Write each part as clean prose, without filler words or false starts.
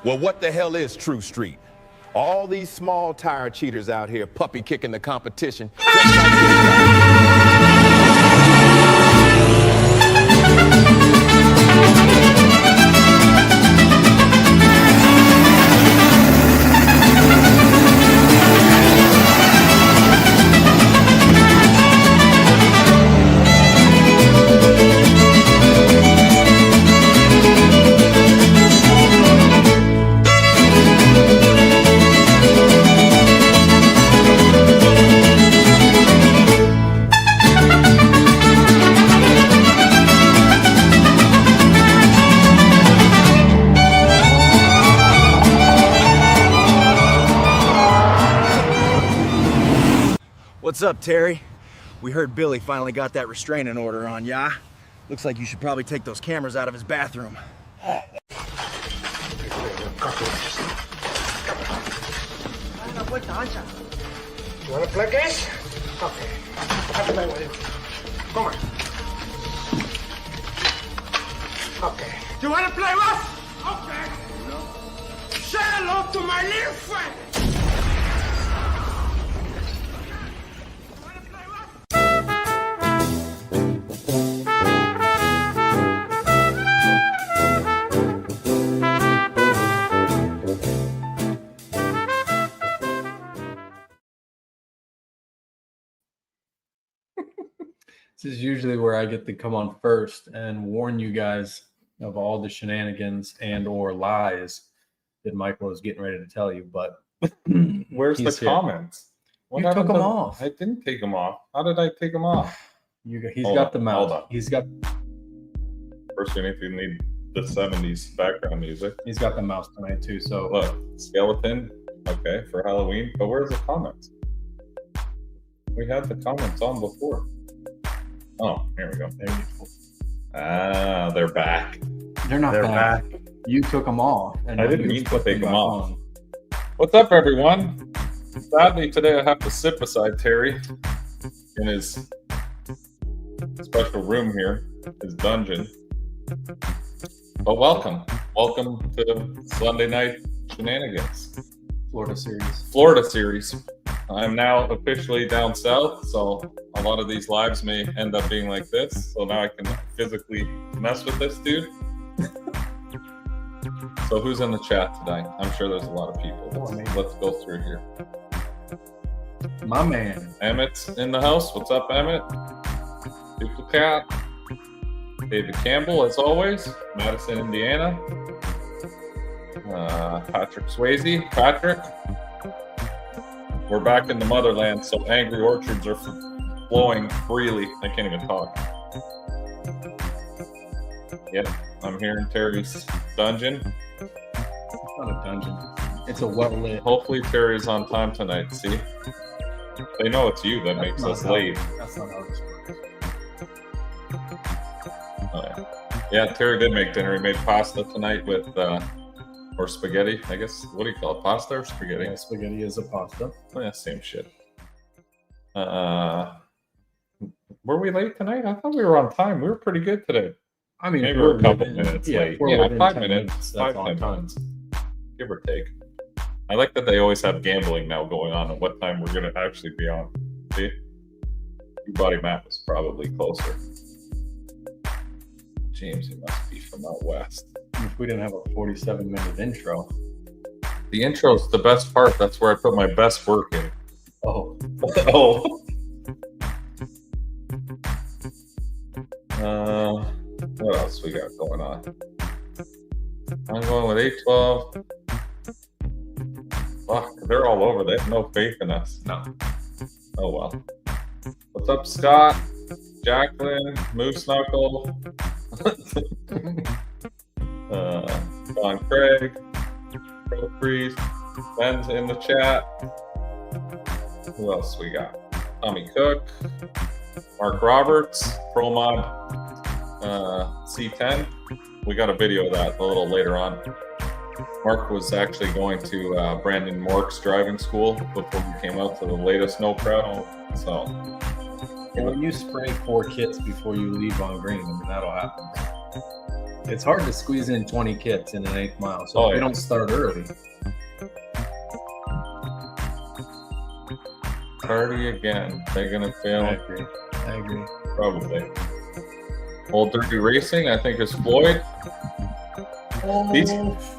Well, what the hell is True Street? All these small tire cheaters out here puppy kicking the competition. Just like this guy. What's up, Terry? We heard Billy finally got that restraining order on ya. Looks like you should probably take those cameras out of his bathroom. You wanna play games? Okay. I'll play with you. Come on. Okay. You wanna play what? Okay. Say hello to my little friend. This is usually where I get to come on first and warn you guys of all the shenanigans and or lies that Michael is getting ready to tell you. But where's the comments? You took them off. I didn't take them off. How did I take them off? He's got the mouse. Hold on. He's got. First, we need the 70s background music. He's got the mouse tonight too. So look, skeleton. Okay, for Halloween. But where's the comments? We had the comments on before. Oh, here we go. There you go. Ah, they're back. They're not back. You took them off. And I didn't mean to take them off. What's up, everyone? Sadly, today I have to sit beside Terry in his special room here, his dungeon. But welcome. Welcome to Sunday Night Shenanigans. Florida series. I'm now officially down south, so a lot of these lives may end up being like this. So now I can physically mess with this dude. So who's in the chat tonight? I'm sure there's a lot of people. Let's go through here. My man. Emmett's in the house. What's up, Emmett? Duplicate. David Campbell, as always. Madison, Indiana. Patrick Swayze. Patrick. We're back in the motherland, so angry orchards are flowing freely. I can't even talk. Yep, I'm here in Terry's dungeon. It's not a dungeon. It's a well-lit. Hopefully Terry's on time tonight, see? They know it's you that makes us late. That's not how this works. Oh, yeah, Terry did make dinner. He made pasta tonight with... or spaghetti, I guess. What do you call it? Pasta or spaghetti? Yeah, spaghetti is a pasta. Oh, yeah, same shit. Were we late tonight? I thought we were on time. We were pretty good today. I mean, maybe we're a couple minutes late. Yeah, 5 minutes. 10 minutes. Give or take. I like that they always have gambling now going on what time we're going to actually be on. See? Your body map is probably closer. James, it must be from out west. If we didn't have a 47-minute intro. The intro is the best part. That's where I put my best work in. Oh. Oh. What else we got going on? I'm going with 812. Fuck, they're all over. They have no faith in us. No. Oh well. What's up, Scott? Jacqueline, Moose Knuckle. Don Craig, Pro Priest, Ben's in the chat. Who else we got? Tommy Cook, Mark Roberts, ProMod C10. We got a video of that a little later on. Mark was actually going to Brandon Mork's driving school before he came out to the latest No Prep. So, when you spray 4 kits before you leave on green, I mean, that'll happen. It's hard to squeeze in 20 kits in an 8th mile, so Oh, if we yeah. don't start early. Party again. They're gonna fail. I agree. Probably. Old Dirty Racing, I think, is Floyd.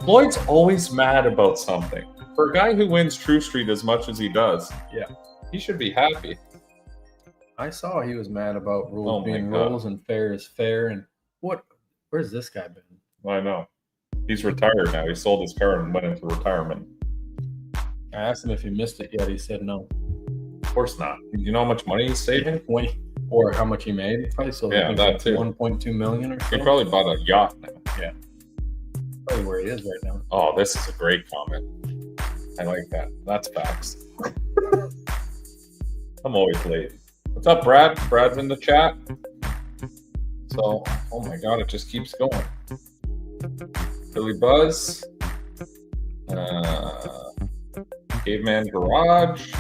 Floyd's always mad about something. For a guy who wins True Street as much as he does, Yeah. he should be happy. I saw he was mad about rules Oh my being God. rules and fair is fair. And where's this guy been? I know. He's retired now. He sold his car and went into retirement. I asked him if he missed it yet. He said no. Of course not. You know how much money he's saving? Or how much he made? Probably sold Yeah, that too. 1.2 million or He so. probably bought a yacht now. Probably where he is right now. Oh, this is a great comment. I like that. That's facts. I'm always late. What's up, Brad? Brad's in the chat. So, oh my God, it just keeps going. Billy Buzz. Caveman Garage.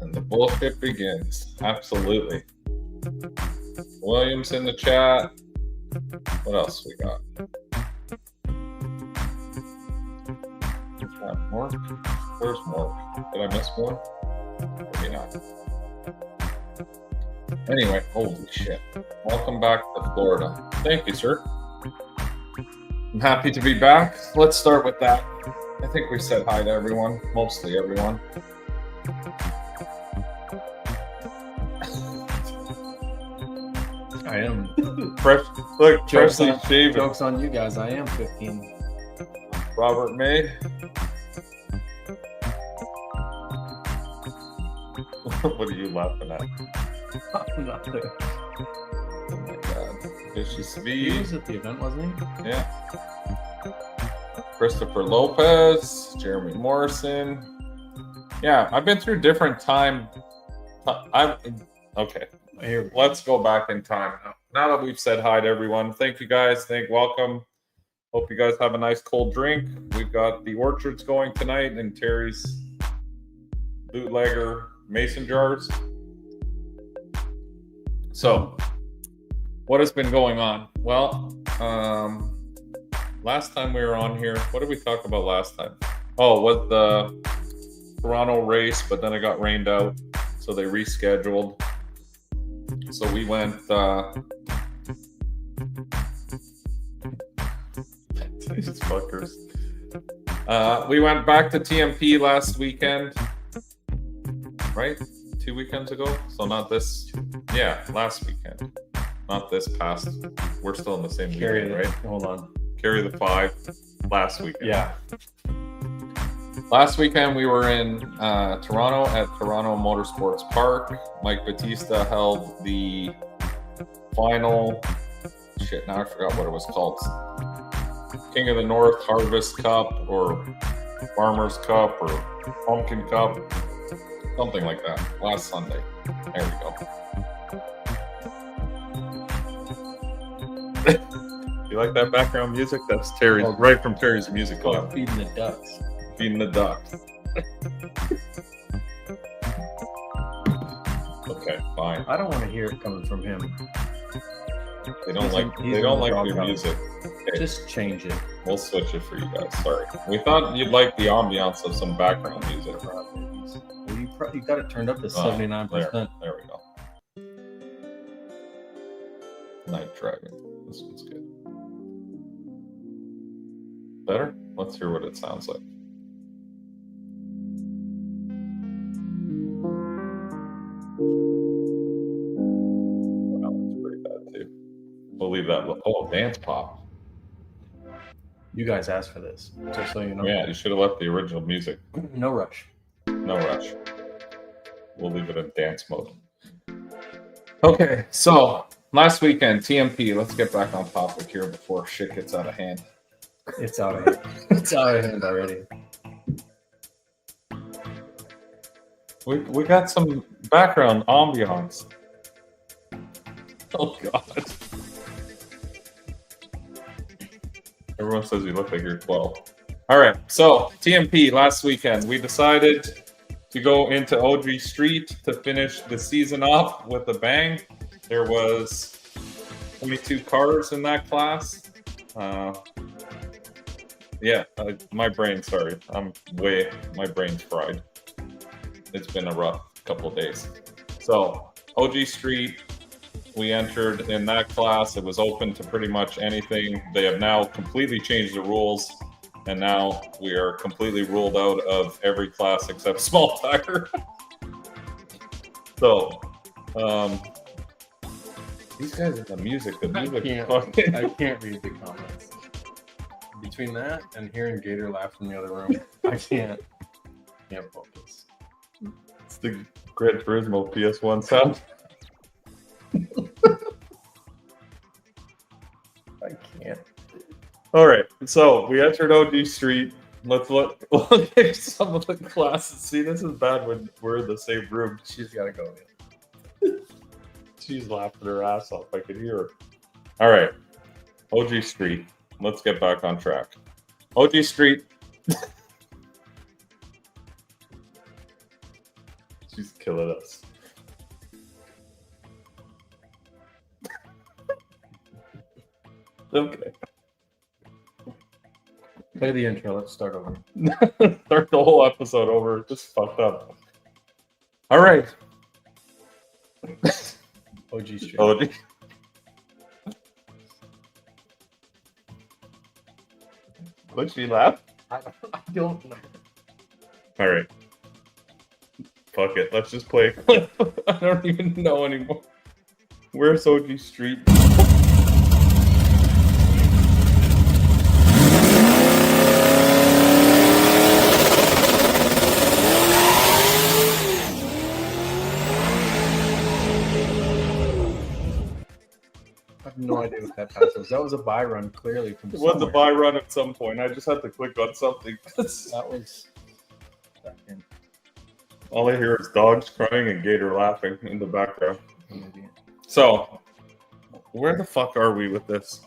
And the bullshit begins. Absolutely. Williams in the chat. What else we got? Is that Mark? Where's Mark? Did I miss one? Maybe not. Anyway, holy shit. Welcome back to Florida. Thank you, sir. I'm happy to be back. Let's start with that. I think we said hi to everyone, mostly everyone. I am. Freshly shaven. Joke's on you guys. I am 15. Robert May. What are you laughing at? Nothing. Oh my God. Fishy He Speed. was at the event, wasn't he? Yeah. Christopher Lopez. Jeremy Morrison. Yeah, I've been through different time. Okay. Here, Let's go back in time. Now that we've said hi to everyone, thank you guys. Welcome. Hope you guys have a nice cold drink. We've got the orchards going tonight and Terry's bootlegger mason jars. So, what has been going on? Well, last time we were on here, what did we talk about last time? Oh, was the Toronto race, but then it got rained out, so they rescheduled. So we went these fuckers. We went back to TMP last weekend, right? 2 weekends ago. So not this. Yeah, last weekend. Not this past. We're still in the same weekend, right? Hold on. Carry the 5 last weekend. Yeah. Last weekend we were in Toronto at Toronto Motorsports Park. Mike Batista held the final. Shit, now I forgot what it was called. King of the North Harvest Cup or Farmers Cup or Pumpkin Cup, something like that. Last Sunday. There we go. You like that background music? That's Terry's, right from Terry's music club. Feeding the ducks. Feeding the ducks. Okay, fine. I don't want to hear it coming from him. They don't He's like in- he's they don't in the like wrong your house. music. Okay, Just change it. we'll switch it for you guys. Sorry. We thought you'd like the ambiance of some background music. Well, you got it turned up to 79%. There we go. Night driving. This one's good. Better? Let's hear what it sounds like. Wow, that's pretty bad too. We'll leave that. Oh, dance pop. You guys asked for this, just so you know. Yeah, you should have left the original music. No rush. No rush. We'll leave it in dance mode. Okay, so last weekend, TMP. Let's get back on topic here before shit gets out of hand. It's out of hand. It's out of hand already. We got some background ambiance. Oh God. Everyone says you look like you're 12. All right, so TMP last weekend, we decided to go into OG Street to finish the season off with a bang. There was 22 cars in that class. Yeah, my brain, sorry. My brain's fried. It's been a rough couple of days. So, OG Street, we entered in that class. It was open to pretty much anything. They have now completely changed the rules, and now we are completely ruled out of every class except small tire. So, these guys are the music. I can't read the comments. Between that and hearing Gator laugh in the other room, I can't focus. It's the Gran Turismo PS1 sound. I can't. All right, so we entered OG Street. Let's look at some of the classes. See, this is bad when we're in the same room. She's got to go. She's laughing her ass off. I could hear her. All right, OG Street. Let's get back on track. OG Street. She's killing us. Okay. Play the intro. Let's start over. Start the whole episode over. Just fucked up. All right. OG Street. OG. Would she laugh? I don't know. All right. Fuck it. Let's just play. I don't even know anymore. Where's OG Street? I have no idea what that pass was. That was a buy run, clearly from. It was a somewhere. buy run at some point. I just had to click on something. That was. Second. All I hear is dogs crying and Gator laughing in the background. Maybe. So, where the fuck are we with this?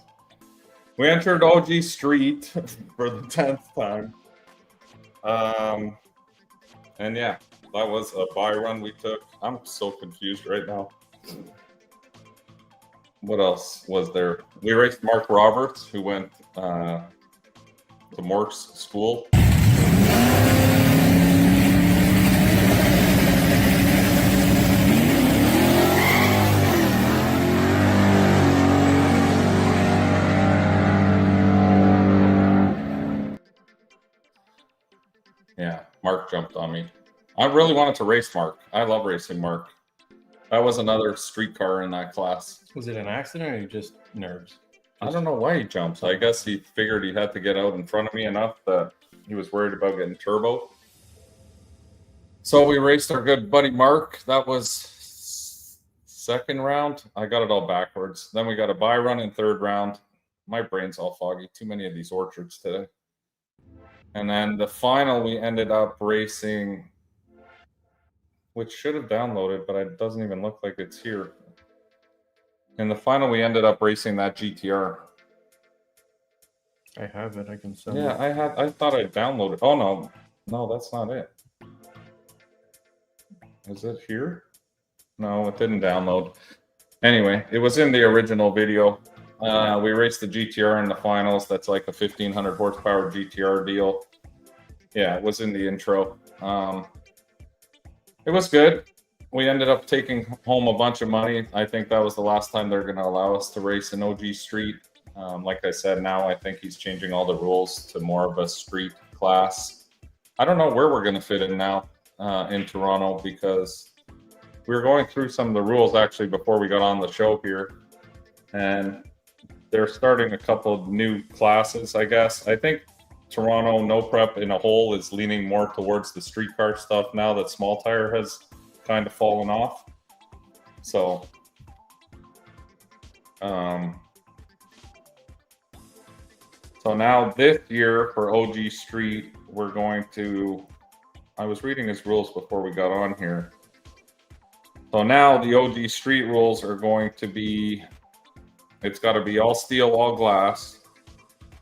We entered OG Street for the 10th time. And yeah, that was a buy run we took. I'm so confused right now. What else was there? We raced Mark Roberts, who went to Mork's school. Yeah, Mark jumped on me. I really wanted to race Mark. I love racing Mark. That was another street car in that class. Was it an accident or just nerves? I don't know why he jumped. I guess he figured he had to get out in front of me enough that he was worried about getting turbo. So we raced our good buddy Mark. That was second round. I got it all backwards. Then we got a buy run in third round. My brain's all foggy. Too many of these orchards today. And then the final, we ended up racing, which should have downloaded, but it doesn't even look like it's here. In the final, we ended up racing that GTR. I have it. I can send Yeah, it. I thought I downloaded. Oh no, that's not it. Is it here? No, it didn't download. Anyway, it was in the original video. We raced the GTR in the finals. That's like a 1500 horsepower GTR deal. Yeah, it was in the intro. It was good. We ended up taking home a bunch of money. I think that was the last time they're going to allow us to race in OG Street. Like I said, now I think he's changing all the rules to more of a street class. I don't know where we're going to fit in now in Toronto, because we were going through some of the rules actually before we got on the show here. And they're starting a couple of new classes, I guess. I think Toronto No Prep in a whole is leaning more towards the street car stuff now that small tire has kind of fallen off. So, so now this year for OG Street, we're going to, I was reading his rules before we got on here. So now the OG Street rules are going to be, it's got to be all steel, all glass,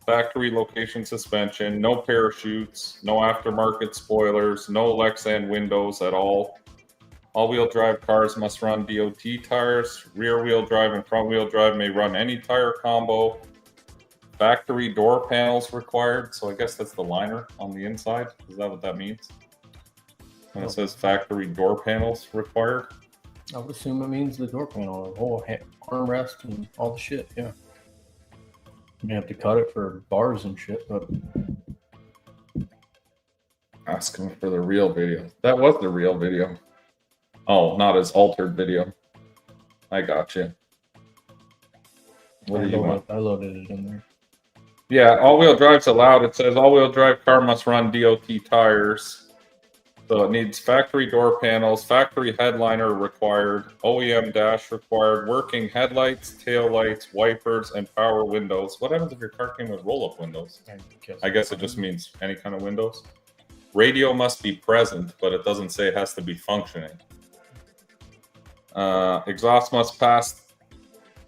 factory location suspension, no parachutes, no aftermarket spoilers, no Lexan windows at all. All-wheel drive cars must run DOT tires. Rear-wheel drive and front-wheel drive may run any tire combo. Factory door panels required. So I guess that's the liner on the inside. Is that what that means? When it says factory door panels required? I would assume it means the door panel, the whole armrest and all the shit. Yeah. You have to cut it for bars and shit, but Asking for the real video. That was the real video. Oh, not as altered video. I got you. What do you want? I loaded it in there. Yeah, all-wheel drive's allowed. It says all-wheel drive car must run DOT tires. So it needs factory door panels, factory headliner required, OEM dash required, working headlights, tail lights, wipers, and power windows. What happens if your car came with roll-up windows? I guess it just means any kind of windows. Radio must be present, but it doesn't say it has to be functioning. Exhaust must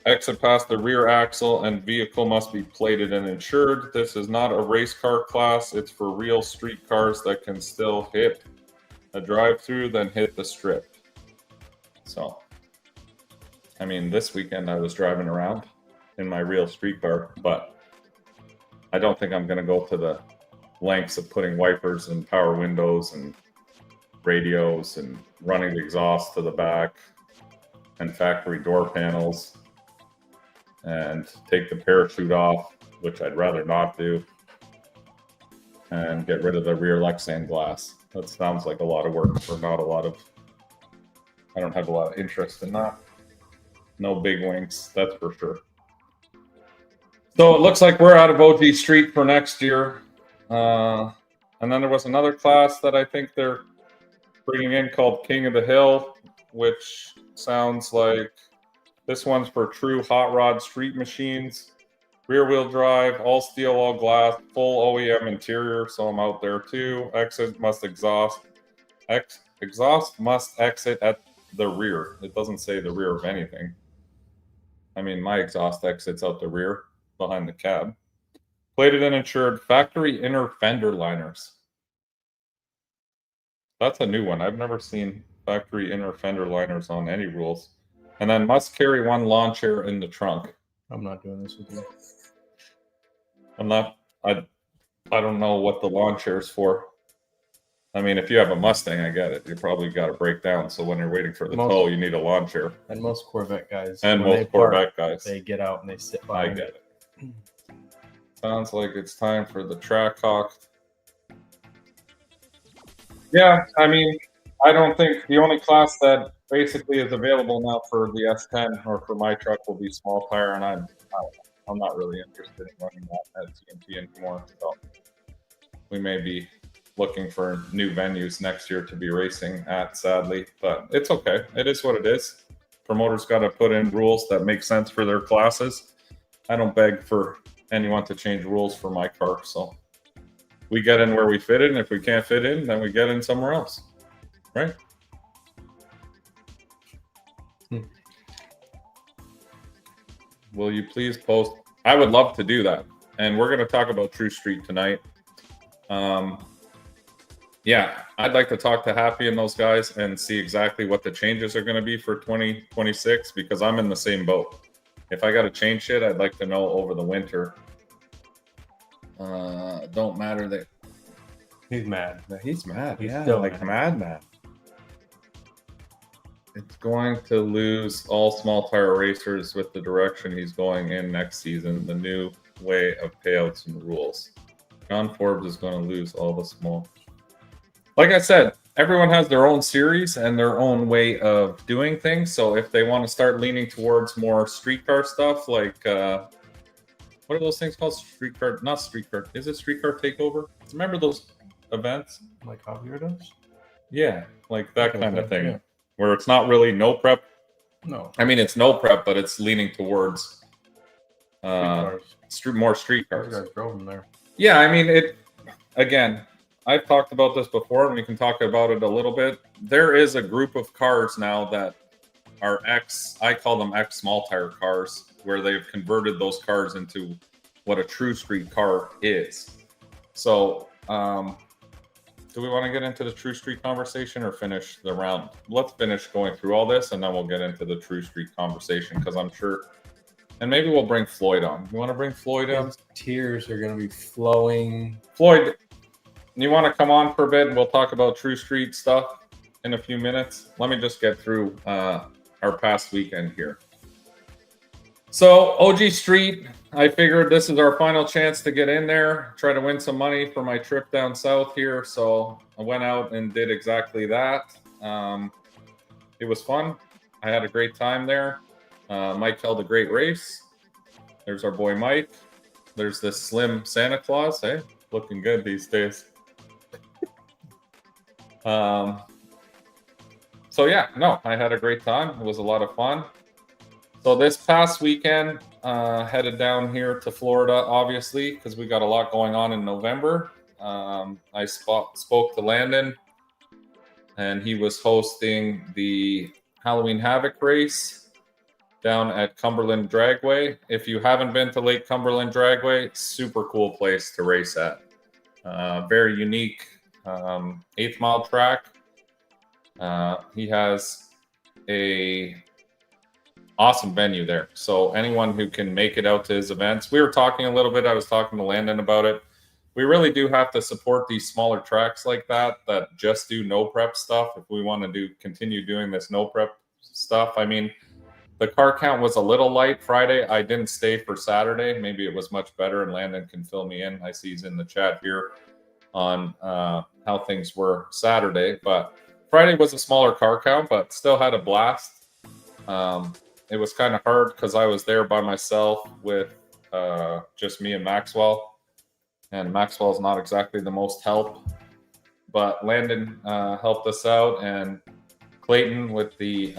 exit past the rear axle, and vehicle must be plated and insured. This is not a race car class. It's for real street cars that can still hit a drive-through, then hit the strip. So, I mean, this weekend I was driving around in my real street car, but I don't think I'm going to go to the lengths of putting wipers and power windows and radios and running the exhaust to the back and factory door panels and take the parachute off, which I'd rather not do, and get rid of the rear Lexan glass. That sounds like a lot of work for not a lot of, I don't have a lot of interest in that. No big wings, that's for sure. So it looks like we're out of OG Street for next year. And then there was another class that I think they're bringing in called King of the Hill, which sounds like this one's for true hot rod street machines. Rear wheel drive, all steel, all glass, full OEM interior, so I'm out there too. Exit must exhaust. Exhaust must exit at the rear. It doesn't say the rear of anything. I mean, my exhaust exits out the rear behind the cab. Plated and insured, factory inner fender liners. That's a new one. I've never seen factory inner fender liners on any rules. And then must carry one lawn chair in the trunk. I'm not doing this with you. I don't know what the lawn chair is for. I mean, if you have a Mustang, I get it. You probably got to break down. So when you're waiting for the tow, you need a lawn chair. And most Corvette guys. And most Corvette guys. They get out and they sit I behind get it. Sounds like it's time for the Trackhawk. Yeah, I mean, I don't think the only class that basically is available now for the S10 or for my truck will be small tire, and I'm not really interested in running that at TNT anymore. So we may be looking for new venues next year to be racing at, sadly, but it's okay. It is what it is. Promoters got to put in rules that make sense for their classes. I don't beg for anyone to change rules for my car, so we get in where we fit in. If we can't fit in, then we get in somewhere else, right? Will you please post? I would love to do that. And we're going to talk about True Street tonight. Yeah, I'd like to talk to Happy and those guys and see exactly what the changes are going to be for 2026, because I'm in the same boat. If I got to change shit, I'd like to know over the winter. Don't matter that He's mad. he's mad. He's Yeah, still like mad. It's going to lose all small tire racers with the direction he's going in next season. The new way of payouts and rules. John Forbes is going to lose all the small. Like I said, everyone has their own series and their own way of doing things. So if they want to start leaning towards more streetcar stuff, like what are those things called? Streetcar, not streetcar. Is it streetcar takeover? Remember those events? Like Javier does? Yeah, like that kind of thing, yeah. where it's not really no prep. No. I mean, it's no prep, but it's leaning towards Streetcars. more street Those cars. guys drove them there. Yeah, I mean, it. Again, I've talked about this before, and we can talk about it a little bit. There is a group of cars now that are I call them X small tire cars, where they've converted those cars into what a true street car is. So do we want to get into the True Street conversation or finish the round? Let's finish going through all this, and then we'll get into the True Street conversation, because I'm sure, and maybe we'll bring Floyd on. You want to bring Floyd on? His tears are going to be flowing. Floyd, you want to come on for a bit, and we'll talk about True Street stuff in a few minutes. Let me just get through our past weekend here. So OG Street, I figured this is our final chance to get in there, try to win some money for my trip down south here. So I went out and did exactly that. It was fun. I had a great time there. Mike held a great race. There's our boy Mike. There's this slim Santa Claus. Hey, looking good these days. So yeah, no, I had a great time. It was a lot of fun. So this past weekend, headed down here to Florida, obviously, because we got a lot going on in November. I spoke to Landon, and he was hosting the Halloween Havoc race down at Cumberland Dragway. If you haven't been to Lake Cumberland Dragway, super cool place to race at. Very unique 8th mile track. He has a awesome venue there. So anyone who can make it out to his events, we were talking a little bit. I was talking to Landon about it. We really do have to support these smaller tracks like that just do no prep stuff. If we want to continue doing this no prep stuff, I mean, the car count was a little light Friday. I didn't stay for Saturday. Maybe it was much better, and Landon can fill me in. I see he's in the chat here on how things were Saturday. But Friday was a smaller car count, but still had a blast. It was kind of hard because I was there by myself with just me and Maxwell. And Maxwell's not exactly the most help. But Landon helped us out. And Clayton with the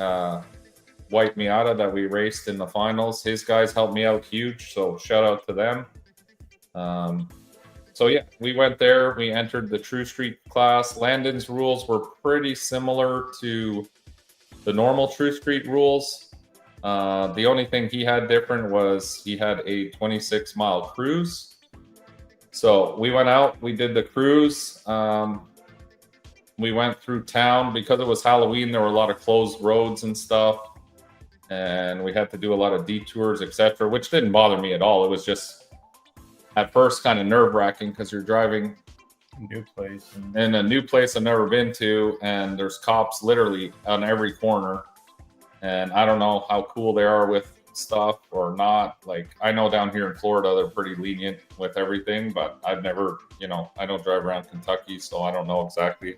white Miata that we raced in the finals. His guys helped me out huge. So shout out to them. So yeah, we went there. We entered the True Street class. Landon's rules were pretty similar to the normal True Street rules. The only thing he had different was he had a 26-mile cruise. So we went out, we did the cruise. We went through town because it was Halloween. There were a lot of closed roads and stuff, and we had to do a lot of detours, etc., which didn't bother me at all. It was just at first kind of nerve-wracking because you're driving New place. in a new place I've never been to, and there's cops literally on every corner. And I don't know how cool they are with stuff or not. Like, I know down here in Florida, they're pretty lenient with everything, but I've never, I don't drive around Kentucky, so I don't know exactly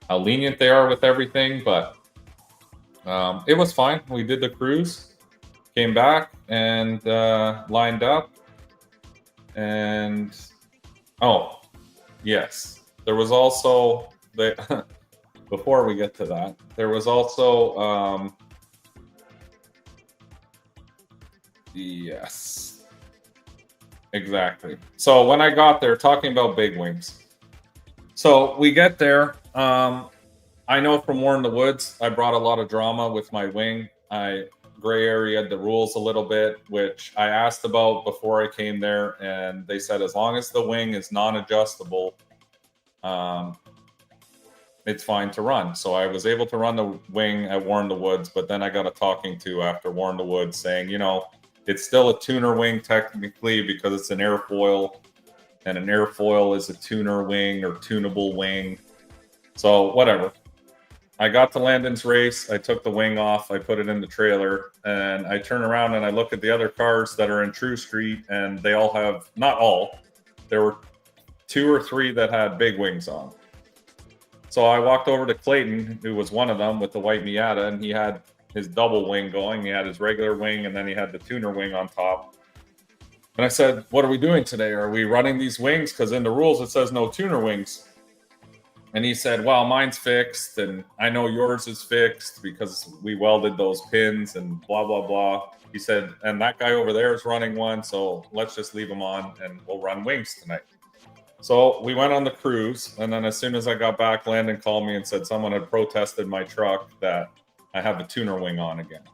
how lenient they are with everything. But it was fine. We did the cruise, came back, and lined up. And, oh, yes, there was also, before we get to that, there was also, yes, exactly. So when I got there, talking about big wings. So we get there. I know from War in the Woods, I brought a lot of drama with my wing. I gray area the rules a little bit, which I asked about before I came there, and they said as long as the wing is non-adjustable, it's fine to run. So I was able to run the wing at War in the Woods, but then I got a talking to after War in the Woods saying, it's still a tuner wing technically because it's an airfoil, and an airfoil is a tuner wing or tunable wing. So whatever. I got to Landon's race. I took the wing off. I put it in the trailer, and I turn around and I look at the other cars that are in True Street, and they all have, not all, there were 2 or 3 that had big wings on. So I walked over to Clayton, who was one of them with the white Miata, and he had his double wing going. He had his regular wing, and then he had the tuner wing on top. And I said, what are we doing today? Are we running these wings? Because in the rules, it says no tuner wings. And he said, well, mine's fixed, and I know yours is fixed because we welded those pins and blah, blah, blah. He said, and that guy over there is running one, so let's just leave him on, and we'll run wings tonight. So we went on the cruise, and then as soon as I got back, Landon called me and said someone had protested my truck that I have a tuner wing on again.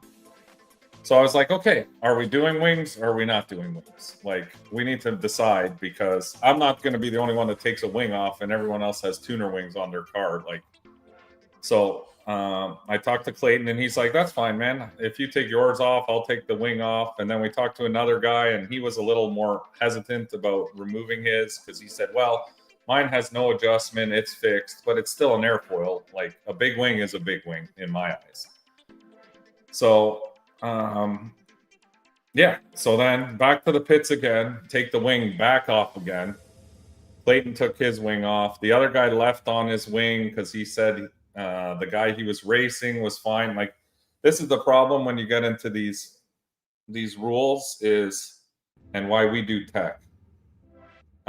So I was like, okay, are we doing wings or are we not doing wings? Like, we need to decide because I'm not going to be the only one that takes a wing off and everyone else has tuner wings on their car. Like, so I talked to Clayton and he's like, that's fine, man. If you take yours off, I'll take the wing off. And then we talked to another guy and he was a little more hesitant about removing his because he said, well, mine has no adjustment. It's fixed, but it's still an airfoil. Like, a big wing is a big wing in my eyes. So, yeah. So then back to the pits again, take the wing back off again. Clayton took his wing off. The other guy left on his wing because he said the guy he was racing was fine. Like, this is the problem when you get into these rules is, and why we do tech.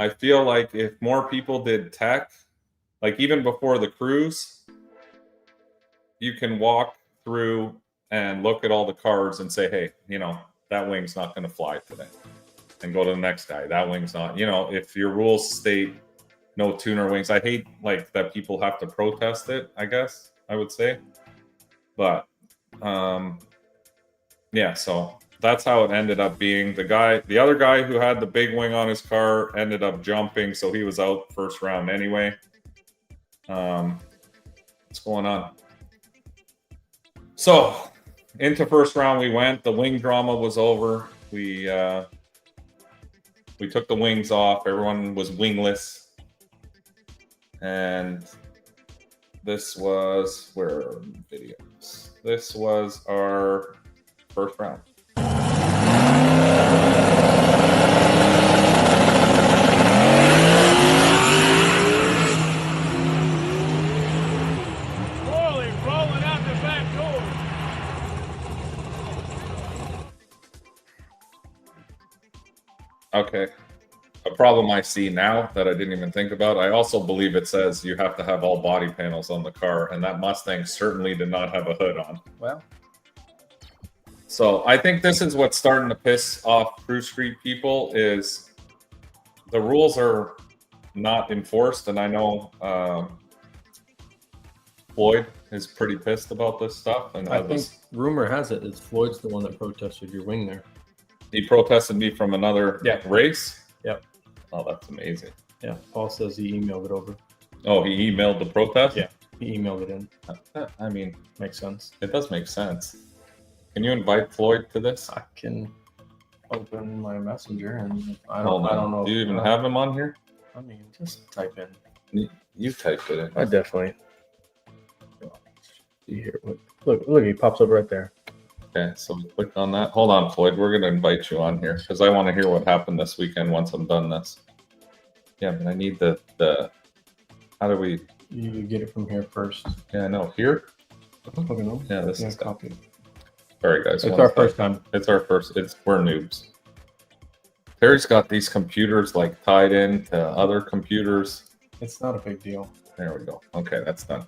I feel like if more people did tech, like even before the cruise, you can walk through and look at all the cars and say, hey, you know, that wing's not going to fly today. And go to the next guy. That wing's not, you know, if your rules state no tuner wings, I hate like that people have to protest it, I guess I would say. But yeah, so that's how it ended up being. The other guy who had the big wing on his car ended up jumping, so he was out first round anyway. What's going on? So into first round we went. The wing drama was over. We took the wings off. Everyone was wingless. And this was, where are videos? This was our first round. Holy, rolling out the back door. Okay. A problem I see now that I didn't even think about, I also believe it says you have to have all body panels on the car, and that Mustang certainly did not have a hood on. Well, so I think this is what's starting to piss off Cruise Street people is the rules are not enforced, and I know Floyd is pretty pissed about this stuff. And I think rumor has it it's Floyd's the one that protested your wing there. he protested me from another race. Yep. Oh, that's amazing. Yeah. Paul says he emailed it over. Oh, he emailed the protest? Yeah. He emailed it in. I mean, Makes sense. it does make sense. Can you invite Floyd to this? I can open my messenger and I Hold on. don't know. Do you even have him on here? I mean, just type in. You typed it in. I definitely. See here. Look, he pops up right there. Okay, so we click on that. Hold on, Floyd. We're going to invite you on here because I want to hear what happened this weekend once I'm done this. Yeah, but I need the how do we... You get it from here first. Yeah, I know. Here? Okay, no. Yeah, this is... copy. All right, guys. It's our first time. It's our first. We're noobs. Terry's got these computers like tied in to other computers. It's not a big deal. There we go. Okay, that's done.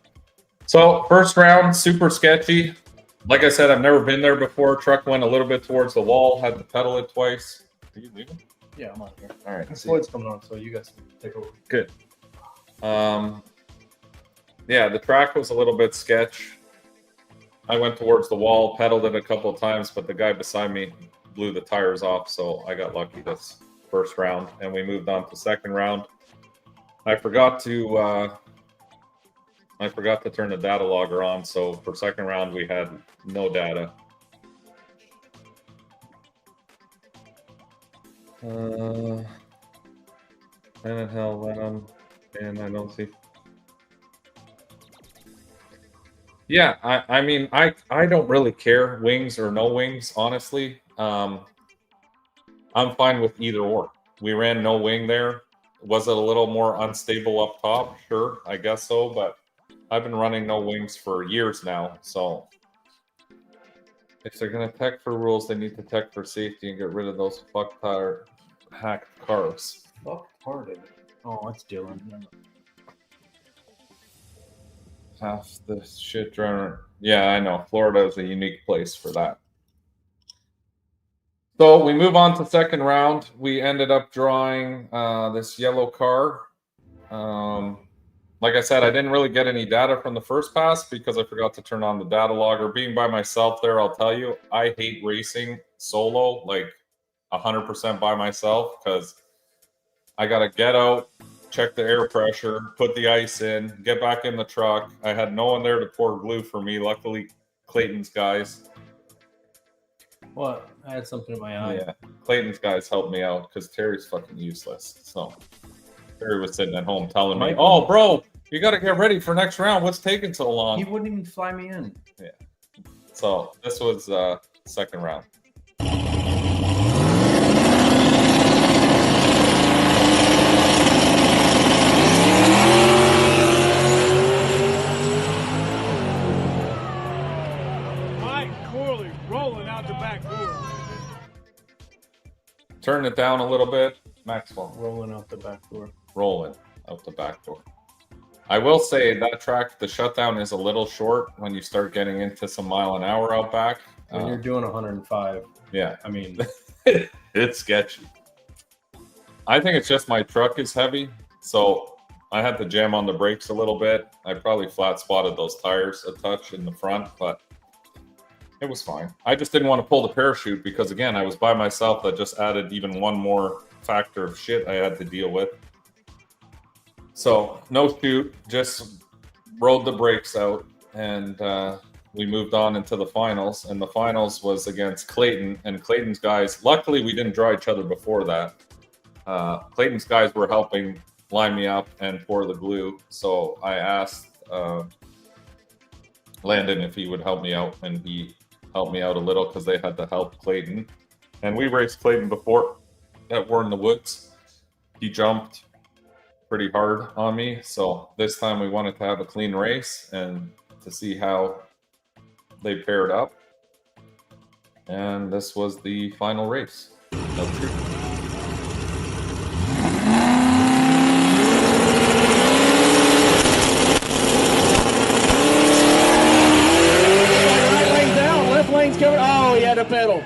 So first round, super sketchy. Like I said, I've never been there before. Truck went a little bit towards the wall. Had to pedal it twice. Are you leaving? Yeah, I'm on here. All right. Floyd's coming on, so you guys can take over. Good. Yeah, the track was a little bit sketch. I went towards the wall, pedaled it a couple of times, but the guy beside me blew the tires off, so I got lucky this first round, and we moved on to second round. I forgot to turn the data logger on, so for second round we had no data. And hell, Venom, and I don't see. Yeah, I mean, I don't really care, wings or no wings, honestly. I'm fine with either or. We ran no wing there. Was it a little more unstable up top? Sure, I guess so, but I've been running no wings for years now, so if they're gonna tech for rules, they need to tech for safety and get rid of those hacked cars. Fuck-hearted. Oh, that's Dylan. Half the shit driving. Yeah, I know. Florida is a unique place for that. So we move on to second round. We ended up drawing this yellow car. like I said, I didn't really get any data from the first pass because I forgot to turn on the data logger. Being by myself there, I'll tell you, I hate racing solo, like 100% by myself, because I got to get out, check the air pressure, put the ice in, get back in the truck. I had no one there to pour glue for me. Luckily, Clayton's guys. What? I had something in my eye. Yeah, Clayton's guys helped me out because Terry's fucking useless. So Terry was sitting at home telling me, "Oh, bro, you got to get ready for next round. What's taking so long?" He wouldn't even fly me in. Yeah. So this was second round. Turn it down a little bit. Maxwell. Rolling out the back door. Rolling out the back door. I will say that track, the shutdown is a little short when you start getting into some mile an hour out back. When you're doing 105. Yeah. I mean, it's sketchy. I think it's just my truck is heavy. So I had to jam on the brakes a little bit. I probably flat spotted those tires a touch in the front, but it was fine. I just didn't want to pull the parachute because, again, I was by myself. That just added even one more factor of shit I had to deal with. So no shoot, just rode the brakes out, and we moved on into the finals. And the finals was against Clayton, and Clayton's guys. Luckily, we didn't draw each other before that. Clayton's guys were helping line me up and pour the glue. So I asked Landon if he would help me out, and he helped me out a little because they had to help Clayton. And we raced Clayton before at War in the Woods. He jumped pretty hard on me. So this time we wanted to have a clean race and to see how they paired up. And this was the final race. Covered. Oh, he had a pedal.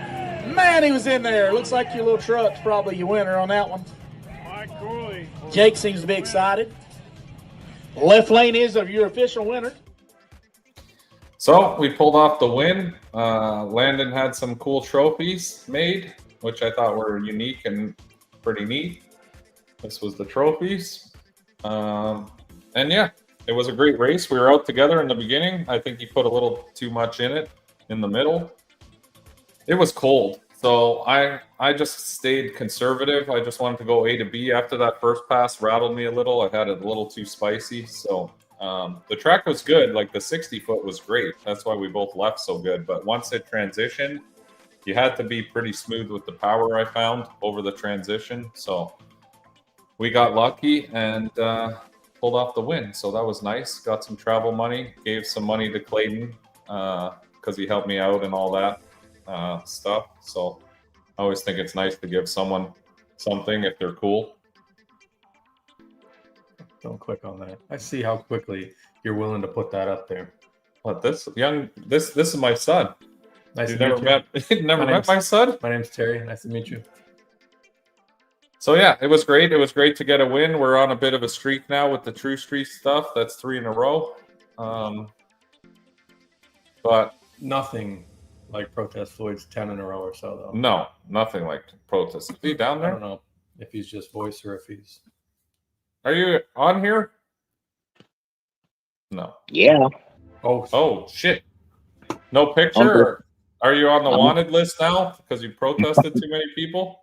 Man, he was in there. Looks like your little truck's probably your winner on that one. Jake seems to be excited. Left lane is your official winner. So we pulled off the win. Landon had some cool trophies made, which I thought were unique and pretty neat. This was the trophies. And yeah, it was a great race. We were out together in the beginning. I think he put a little too much in it in the middle. It was cold, so I just stayed conservative. I just wanted to go A to B. After that first pass rattled me a little. I had it a little too spicy. So the track was good. Like the 60-foot was great. That's why we both left so good. But once it transitioned, you had to be pretty smooth with the power, I found, over the transition. So we got lucky and pulled off the win. So that was nice. Got some travel money. Gave some money to Clayton because he helped me out and all that stuff. So I always think it's nice to give someone something if they're cool. don't click on that. I see how quickly you're willing to put that up there. What, this is my son. Nice You to never meet you. met met my son? My name's Terry. Nice to meet you. So yeah, it was great. It was great to get a win. We're on a bit of a streak now with the True Street stuff. That's 3 in a row. But Nothing like Protest Floyd's 10 in a row or so, though. no, nothing like protest. Is he down I there? don't know if he's just voice or if he's... Are you on here? No. Yeah. Oh shit. No picture? Are you on the wanted list now because you protested too many people?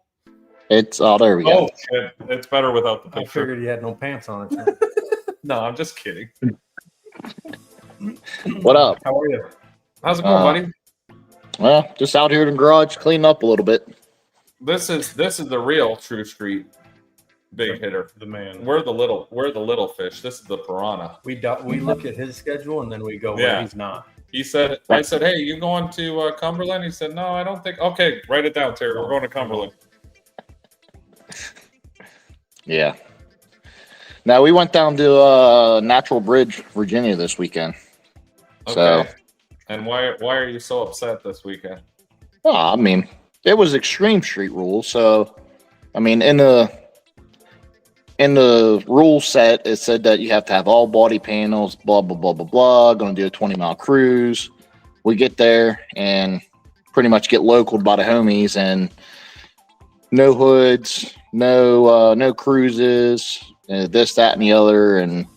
There we go. Oh shit. It's better without the I picture. figured he had no pants on it. No, I'm just kidding. What up? How are you? How's it going, buddy? Well, just out here in the garage, cleaning up a little bit. This is the real True Street big hitter. The man. We're the little fish. This is the piranha. We look at his schedule and then we go Yeah. where he's not. He said, I said, hey, you going to Cumberland? He said, no, I don't think. Okay, write it down, Terry. We're going to Cumberland. Yeah. Now, we went down to Natural Bridge, Virginia this weekend. Okay. So, and why are you so upset this weekend? I mean, it was extreme street rules. So, I mean, in the in the rule set, it said that you have to have all body panels, blah, blah, blah, blah, blah. Going to do a 20-mile cruise. We get there and pretty much get localed by the homies, and no hoods, no cruises, this, that, and the other. And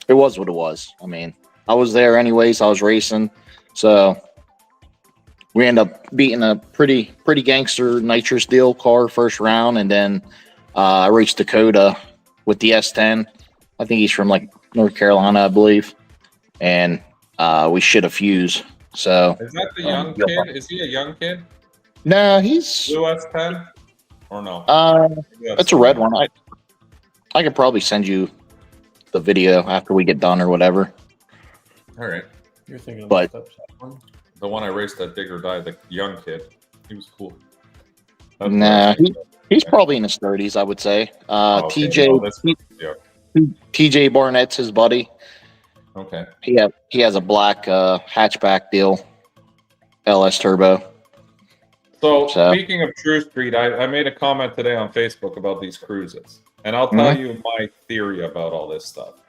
it was what it was. I mean, I was there anyways. I was racing. So we end up beating a pretty gangster nitrous deal car first round. And then I raced Dakota with the S10. I think he's from like North Carolina, I believe. And we shit a fuse. So Is that the young kid? Is he a young kid? no, he's Blue S10? Or no? it's a red one. I could probably send you the video after we get done or whatever. All right. You're thinking of But- the step one? The one I raced at Dig or Die, the young kid. He was cool. Nah, he's probably in his 30s, I would say. Oh, okay. TJ Barnett's his buddy. Okay. He has a black hatchback deal, LS turbo. So, So- speaking of True Street, I made a comment today on Facebook about these cruises. And I'll tell you my theory about all this stuff.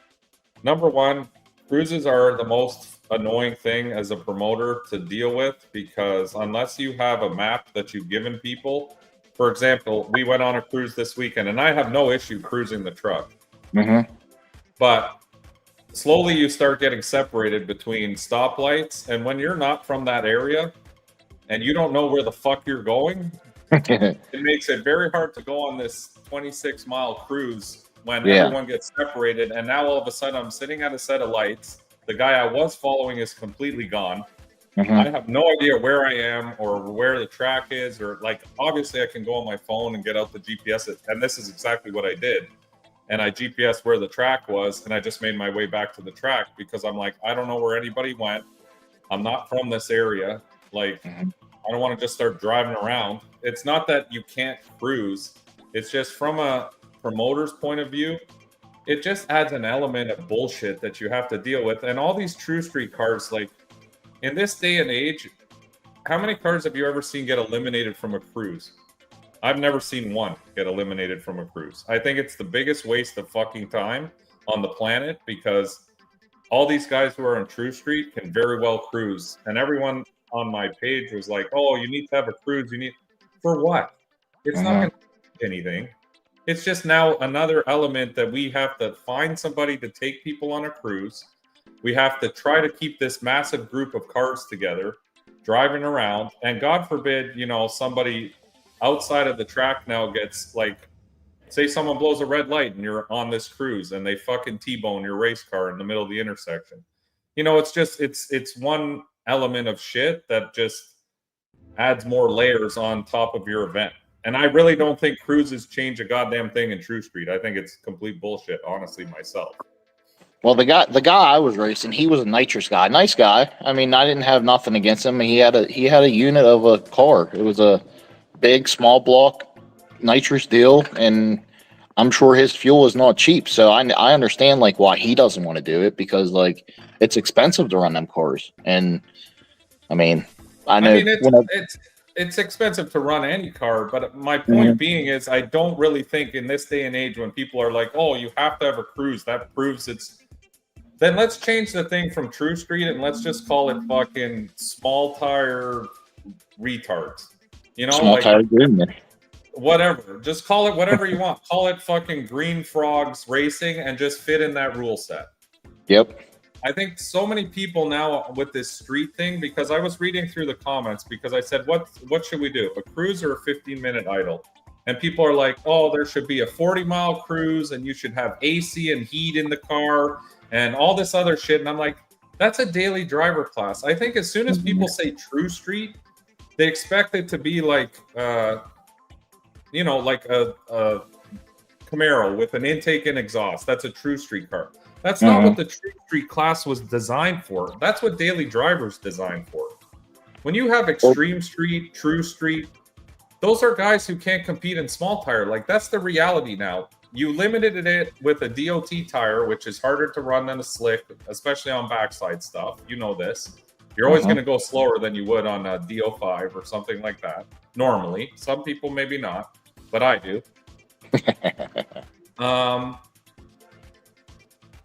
Number one, cruises are the most annoying thing as a promoter to deal with, because unless you have a map that you've given people, for example, we went on a cruise this weekend and I have no issue cruising the truck. But slowly you start getting separated between stoplights, and when you're not from that area and you don't know where the fuck you're going, it makes it very hard to go on this 26-mile cruise when everyone gets separated. And now all of a sudden I'm sitting at a set of lights. The guy I was following is completely gone. I have no idea where I am or where the track is, or like, obviously I can go on my phone and get out the GPS, and this is exactly what I did. And I GPS where the track was, and I just made my way back to the track because I'm like, I don't know where anybody went. I'm not from this area. Like, I don't want to just start driving around. It's not that you can't cruise. It's just from a promoter's point of view, it just adds an element of bullshit that you have to deal with. And all these True Street cars, like, in this day and age, how many cars have you ever seen get eliminated from a cruise? I've never seen one get eliminated from a cruise. I think it's the biggest waste of fucking time on the planet, because all these guys who are on True Street can very well cruise. And everyone on my page was like, oh, you need to have a cruise. You need, for what? It's not going to do anything. It's just now another element that we have to find somebody to take people on a cruise. We have to try to keep this massive group of cars together, driving around. And God forbid, you know, somebody outside of the track now gets, like, say someone blows a red light and you're on this cruise and they fucking T-bone your race car in the middle of the intersection. You know, it's just, it's one element of shit that just adds more layers on top of your event. And I really don't think cruises change a goddamn thing in True Street. I think it's complete bullshit, honestly, myself. Well, the guy I was racing, he was a nitrous guy, nice guy. I mean, I didn't have nothing against him. He had a unit of a car. It was a big, small block nitrous deal, and I'm sure his fuel is not cheap. So I understand like why he doesn't want to do it, because like it's expensive to run them cars. And I mean, it's expensive to run any car, but my point being is, I don't really think in this day and age when people are like, oh, you have to have a cruise, that proves it's. Then let's change the thing from True Street and let's just call it fucking small tire retards. You know, small like, tire green. Whatever. Just call it whatever you want. Call it fucking Green Frogs Racing and just fit in that rule set. Yep. I think so many people now with this street thing, because I was reading through the comments, because I said, what should we do? A cruise or a 15-minute idle? And people are like, oh, there should be a 40-mile cruise and you should have AC and heat in the car and all this other shit. And I'm like, that's a daily driver class. I think as soon as people say True Street, they expect it to be like, you know, like a Camaro with an intake and exhaust. That's a True Street car. That's not what the True Street class was designed for. That's what daily drivers designed for. When you have Extreme Street, True Street, those are guys who can't compete in small tire. Like, that's the reality now. You limited it with a DOT tire, which is harder to run than a slick, especially on backside stuff. You know this. You're always going to go slower than you would on a DO5 or something like that. Normally. Some people maybe not, but I do.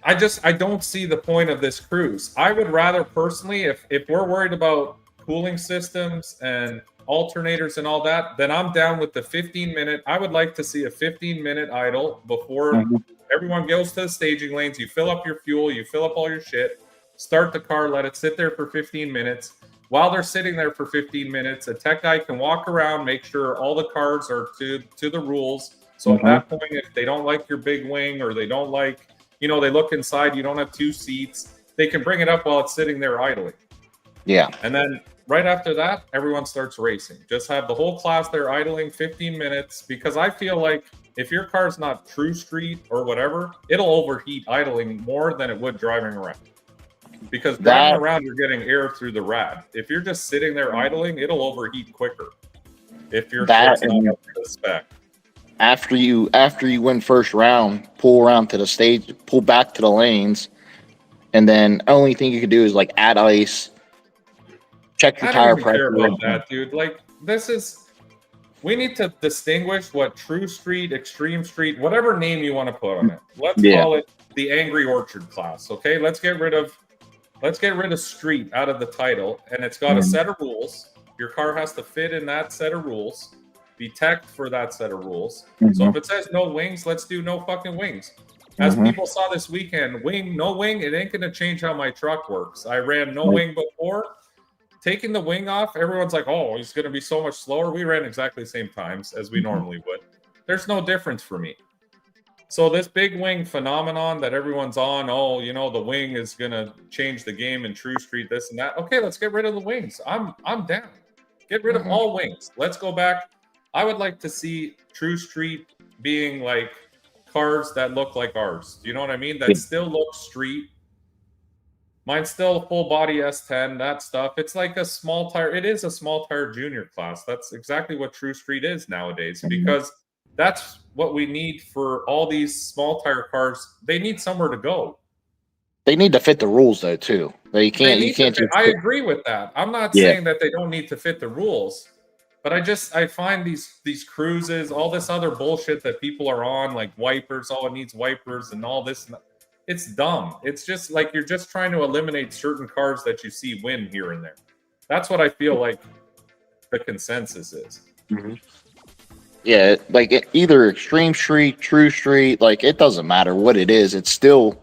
I don't see the point of this cruise. I would rather personally, if we're worried about cooling systems and alternators and all that, then I'm down with the 15-minute. I would like to see a 15-minute idle before everyone goes to the staging lanes. You fill up your fuel, you fill up all your shit, start the car, let it sit there for 15 minutes. While they're sitting there for 15 minutes, a tech guy can walk around, make sure all the cars are to the rules. So at that point, if they don't like your big wing or they don't like, they look inside, you don't have 2 seats, they can bring it up while it's sitting there idling. Yeah. And then right after that, everyone starts racing. Just have the whole class there idling 15 minutes, because I feel like if your car's not true street or whatever, it'll overheat idling more than it would driving around. Because driving around, you're getting air through the rad. If you're just sitting there idling, it'll overheat quicker. If you're not up to the spec. After you win first round, pull around to the stage, pull back to the lanes, and then only thing you can do is like add ice, check your tire pressure. I don't even care about that, dude. Like, we need to distinguish what true street, extreme street, whatever name you want to put on it. Let's call it the Angry Orchard class. Okay, let's get rid of street out of the title, and it's got a set of rules. Your car has to fit in that set of rules, be teched for that set of rules. So if it says no wings, let's do no fucking wings. As people saw this weekend, no wing, it ain't gonna change how my truck works. I ran no wing before. Taking the wing off, everyone's like, oh, he's gonna be so much slower. We ran exactly the same times as we normally would. There's no difference for me. So this big wing phenomenon that everyone's on, the wing is gonna change the game in True Street, this and that. Okay, let's get rid of the wings. I'm down. Get rid of all wings. Let's go back. I would like to see True Street being like cars that look like ours. Do you know what I mean? That still look street. Mine's still a full body S10, that stuff. It's like a small tire. It is a small tire junior class. That's exactly what True Street is nowadays, because that's what we need for all these small tire cars. They need somewhere to go. They need to fit the rules though too. You can't I agree with that. I'm not saying that they don't need to fit the rules, but I find these cruises, all this other bullshit that people are on, like wipers, it needs wipers and all this. It's dumb. It's just like you're just trying to eliminate certain cars that you see win here and there. That's what I feel like the consensus is. Yeah, like either extreme street, true street, like it doesn't matter what it is. It's still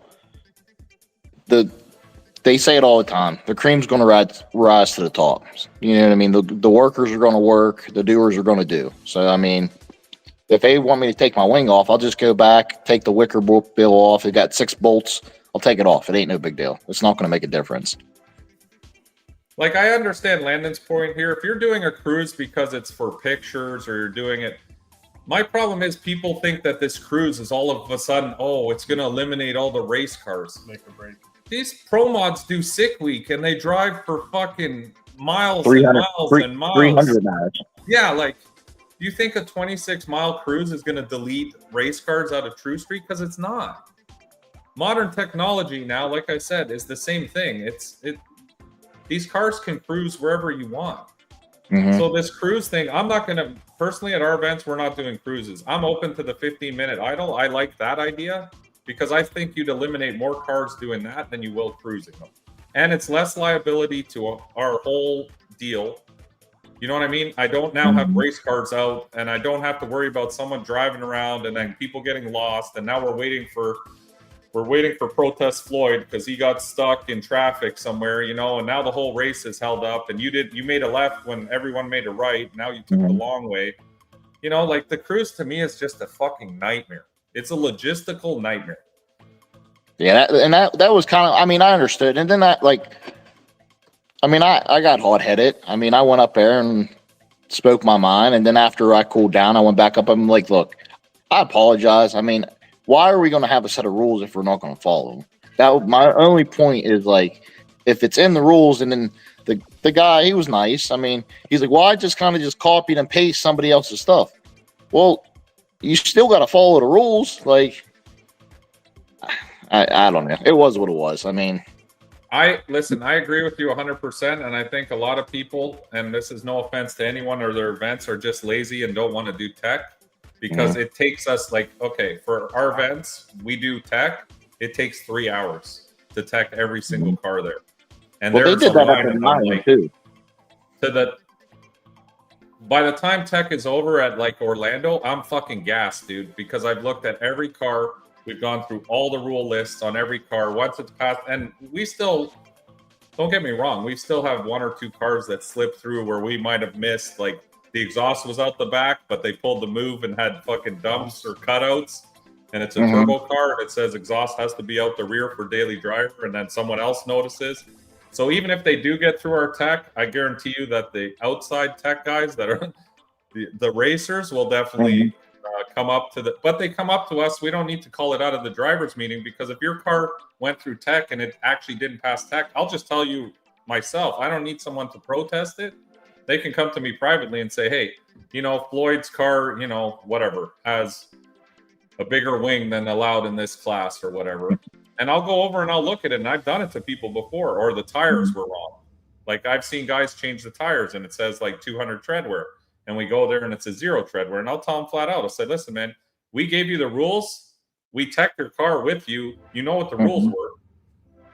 they say it all the time. The cream's going to rise to the top. You know what I mean? The workers are going to work. The doers are going to do. So, I mean, if they want me to take my wing off, I'll just go back, take the wicker bill off. It got 6 bolts. I'll take it off. It ain't no big deal. It's not going to make a difference. Like, I understand Landon's point here. If you're doing a cruise because it's for pictures or you're doing it, my problem is people think that this cruise is all of a sudden, it's going to eliminate all the race cars. Make or break. These pro mods do sick week and they drive for fucking miles and miles and miles. 300 miles. Yeah, like, do you think a 26-mile cruise is going to delete race cars out of True Street? Because it's not. Modern technology now, like I said, is the same thing. These cars can cruise wherever you want. So this cruise thing, I'm not going to, personally at our events, we're not doing cruises. I'm open to the 15-minute idle. I like that idea because I think you'd eliminate more cars doing that than you will cruising them. And it's less liability to our whole deal. You know what I mean? I don't now have race cars out and I don't have to worry about someone driving around and then people getting lost. And now we're waiting for protest Floyd because he got stuck in traffic somewhere, and now the whole race is held up and you made a left when everyone made a right. Now you took the long way. Like the cruise to me is just a fucking nightmare. It's a logistical nightmare. Yeah. That was kind of, I understood. And then I got hot-headed. I went up there and spoke my mind. And then after I cooled down, I went back up. I'm like, look, I apologize. Why are we going to have a set of rules if we're not going to follow them? My only point is, like, if it's in the rules and then the guy, he was nice. He's like, well, I just kind of just copied and pasted somebody else's stuff. Well, you still got to follow the rules. Like, I don't know. It was what it was. I agree with you 100%. And I think a lot of people, and this is no offense to anyone or their events, are just lazy and don't want to do tech. because it takes us like, okay, for our events, we do tech. It takes 3 hours to tech every single car there. And Well, they there's did a that line up in of them, mine like, too. to the, by the time tech is over at like Orlando, I'm fucking gassed, dude, because I've looked at every car. We've gone through all the rule lists on every car. Once it's passed, and we still, don't get me wrong, we still have 1 or 2 cars that slip through where we might have missed, like the exhaust was out the back, but they pulled the move and had fucking dumps or cutouts. And it's a turbo car, and it says exhaust has to be out the rear for daily driver, and then someone else notices. So even if they do get through our tech, I guarantee you that the outside tech guys that are the racers will definitely come up to the, but they come up to us. We don't need to call it out of the driver's meeting, because if your car went through tech and it actually didn't pass tech, I'll just tell you myself. I don't need someone to protest it. They can come to me privately and say, hey, you know, Floyd's car, you know, whatever, has a bigger wing than allowed in this class or whatever. And I'll go over and I'll look at it. And I've done it to people before, or the tires were wrong. Like I've seen guys change the tires and it says like 200 tread wear. And we go there and it's a 0 tread wear. And I'll tell them flat out, I'll say, listen, man, we gave you the rules. We teched your car with you. You know what the rules were.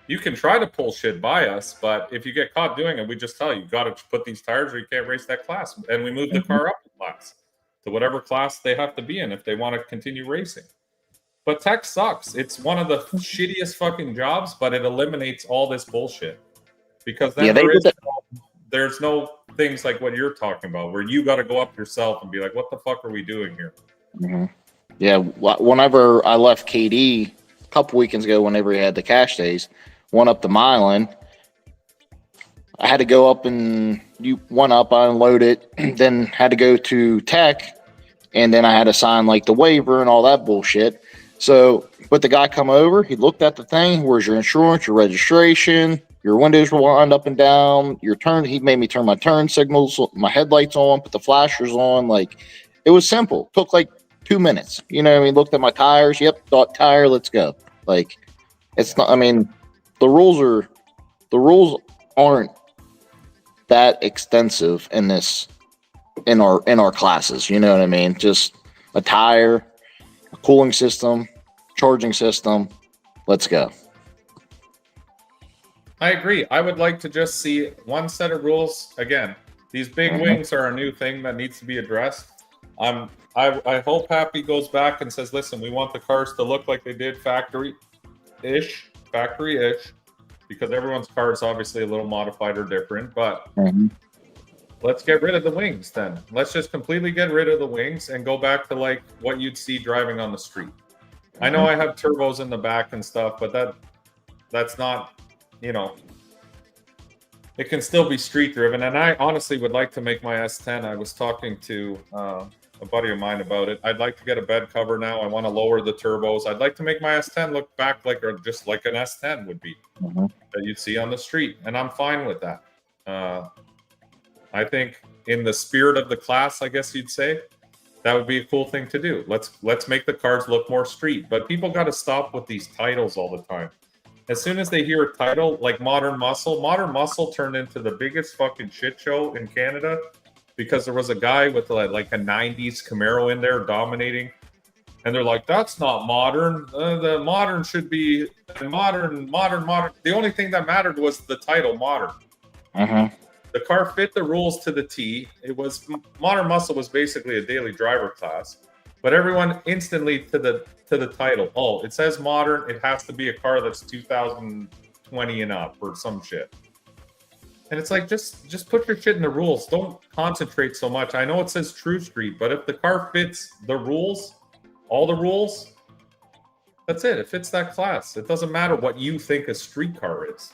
You can try to pull shit by us, but if you get caught doing it, we just tell you, got to put these tires or you can't race that class. And we move the car up in class to whatever class they have to be in if they want to continue racing. But tech sucks. It's one of the shittiest fucking jobs, but it eliminates all this bullshit. Because then there's no things like what you're talking about, where you got to go up yourself and be like, what the fuck are we doing here? Yeah, whenever I left KD a couple weekends ago, whenever he had the cash days, went up to Milan, I had to go up and I unloaded, then had to go to tech, and then I had to sign like the waiver and all that bullshit. So, but the guy come over, he looked at the thing, where's your insurance, your registration, your windows were wound up and down, your turn, he made me turn my turn signals, my headlights on, put the flashers on, like, it was simple. Took like 2 minutes. You know what I mean? Looked at my tires, yep, thought tire, let's go. Like, it's not, I mean, the rules aren't that extensive in our classes, you know what I mean? Just a tire, a cooling system, charging system, let's go. I agree. I would like to just see one set of rules. Again, these big wings are a new thing that needs to be addressed. I hope Happy goes back and says, listen, we want the cars to look like they did factory-ish, because everyone's car is obviously a little modified or different, but let's get rid of the wings then. Let's just completely get rid of the wings and go back to like what you'd see driving on the street. I know I have turbos in the back and stuff, but that's not, you know, it can still be street driven. And I honestly would like to make my S10. I was talking to a buddy of mine about it. I'd like to get a bed cover now. I want to lower the turbos. I'd like to make my S10 look back like, or just like an S10 would be that you'd see on the street. And I'm fine with that. I think in the spirit of the class, I guess you'd say, that would be a cool thing to do. Let's make the cars look more street. But people got to stop with these titles all the time. As soon as they hear a title like Modern Muscle turned into the biggest fucking shit show in Canada because there was a guy with like a 90s Camaro in there dominating. And they're like, that's not modern. The modern should be modern. The only thing that mattered was the title, modern. The car fit the rules to the T. It was Modern Muscle was basically a daily driver class, but everyone instantly to the title. Oh, it says modern. It has to be a car that's 2020 and up or some shit. And it's like, just put your shit in the rules. Don't concentrate so much. I know it says True Street, but if the car fits the rules, all the rules, that's it. It fits that class. It doesn't matter what you think a street car is.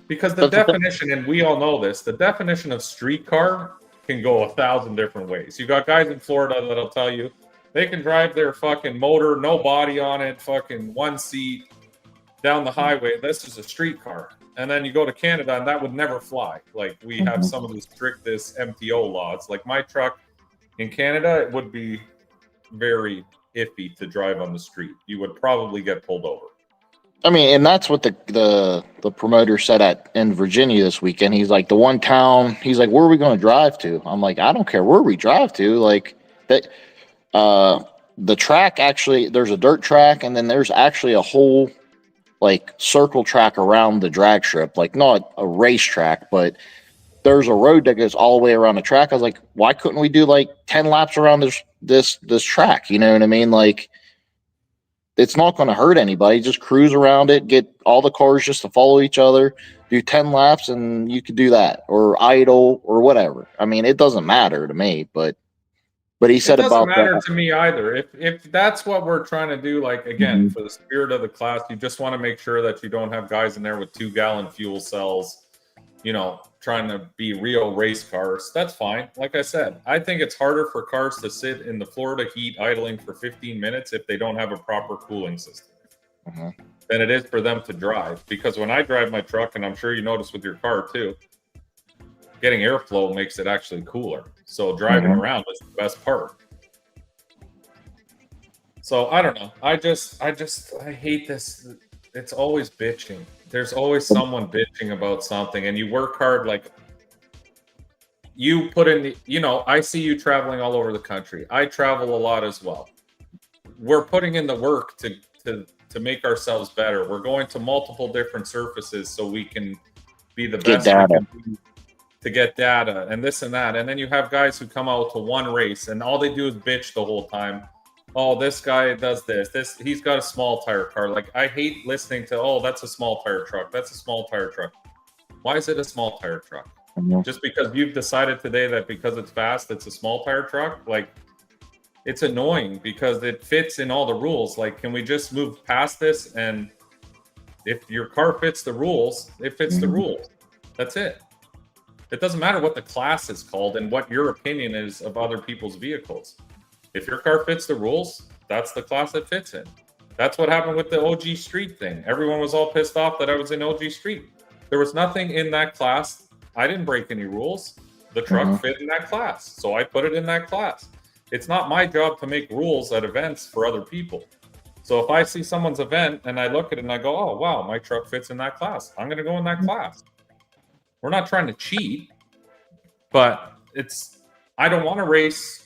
Because the definition, and we all know this, the definition of street car can go 1,000 different ways. You got guys in Florida that'll tell you they can drive their fucking motor, no body on it, fucking one seat down the highway. This is a street car. And then you go to Canada and that would never fly. Like we have some of the strictest MTO laws. Like my truck in Canada, it would be very iffy to drive on the street. You would probably get pulled over. I mean, and that's what the promoter said in Virginia this weekend. He's like, the one town, he's like, where are we going to drive to? I'm like, I don't care where we drive to. Like that, The track actually, there's a dirt track, and then there's actually a whole like circle track around the drag strip, like not a racetrack, but there's a road that goes all the way around the track. I was like, why couldn't we do like 10 laps around this track? You know what I mean? Like, it's not going to hurt anybody. Just cruise around it, get all the cars just to follow each other, do 10 laps, and you could do that, or idle or whatever. I mean, it doesn't matter to me, but he said It doesn't about matter that. to me either. If that's what we're trying to do, like again, for the spirit of the class, you just want to make sure that you don't have guys in there with 2-gallon fuel cells, trying to be real race cars. That's fine. Like I said, I think it's harder for cars to sit in the Florida heat idling for 15 minutes if they don't have a proper cooling system than it is for them to drive. Because when I drive my truck, and I'm sure you notice with your car too, getting airflow makes it actually cooler. So driving around is the best part. So I don't know. I hate this. It's always bitching. There's always someone bitching about something, and you work hard. Like you put in the, I see you traveling all over the country. I travel a lot as well. We're putting in the work to make ourselves better. We're going to multiple different surfaces so we can be the best we can be to get data and this and that. And then you have guys who come out to one race and all they do is bitch the whole time. Oh, this guy does this. He's got a small tire car. Like, I hate listening to, oh, that's a small tire truck. That's a small tire truck. Why is it a small tire truck? Just because you've decided today that because it's fast, it's a small tire truck? Like, it's annoying because it fits in all the rules. Like, can we just move past this? And if your car fits the rules, it fits the rules. That's it. It doesn't matter what the class is called and what your opinion is of other people's vehicles. If your car fits the rules, that's the class it fits in. That's what happened with the OG Street thing. Everyone was all pissed off that I was in OG Street. There was nothing in that class. I didn't break any rules. The truck fit in that class, so I put it in that class. It's not my job to make rules at events for other people. So if I see someone's event and I look at it and I go, oh, wow, my truck fits in that class, I'm going to go in that class. We're not trying to cheat, but I don't want to race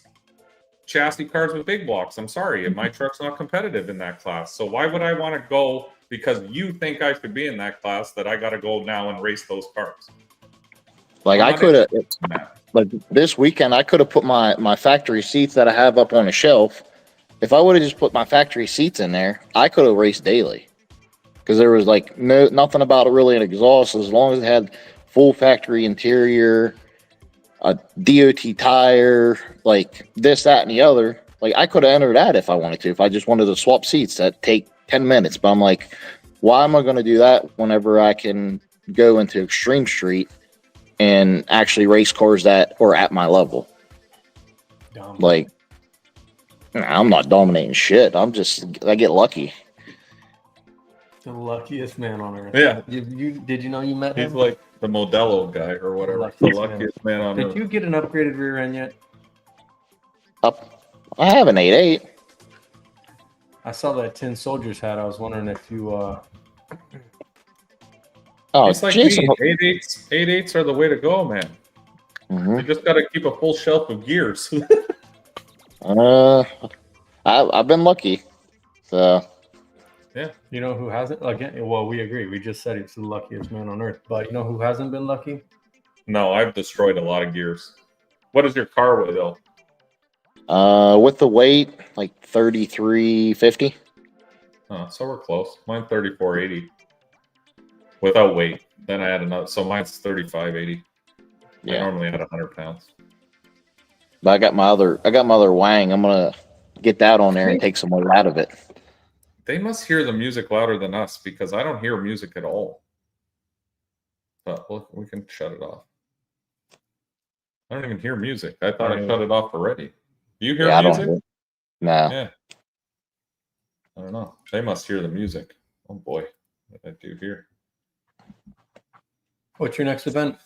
chassis cars with big blocks. I'm sorry, my truck's not competitive in that class. So why would I want to go because you think I should be in that class that I got to go now and race those cars? Like, I could have, like this weekend, I could have put my factory seats that I have up on a shelf. If I would have just put my factory seats in there, I could have raced daily because there was like nothing about it really an exhaust. As long as it had full factory interior, a DOT tire, like this, that, and the other. Like, I could have entered that if I wanted to. If I just wanted to swap seats, that take 10 minutes. But I'm like, why am I going to do that whenever I can go into Extreme Street and actually race cars that are at my level? Like, I'm not dominating shit. I get lucky. The luckiest man on earth. Yeah. Did you know you met him? He's like the Modelo guy or whatever. The luckiest man on earth. Did you get an upgraded rear end yet? I have an 8.8. I saw that Tin Soldiers hat. I was wondering if you Oh, it's like Jason. me. 8.8s are the way to go, man. You just got to keep a full shelf of gears. I've been lucky. So yeah. You know who hasn't? Again, well, we agree. We just said he's the luckiest man on earth. But you know who hasn't been lucky? No, I've destroyed a lot of gears. What does your car weigh though? With the weight, like 3350. Oh, so we're close. Mine 3480. Without weight. Then I add another. So mine's 3580. I normally add 100 pounds. But I got my other Wang. I'm gonna get that on there and take some more out of it. They must hear the music louder than us because I don't hear music at all. But look, we can shut it off. I don't even hear music. I thought I shut it off already. You hear music? No. Yeah. I don't know. They must hear the music. Oh boy, what did I do here? What's your next event?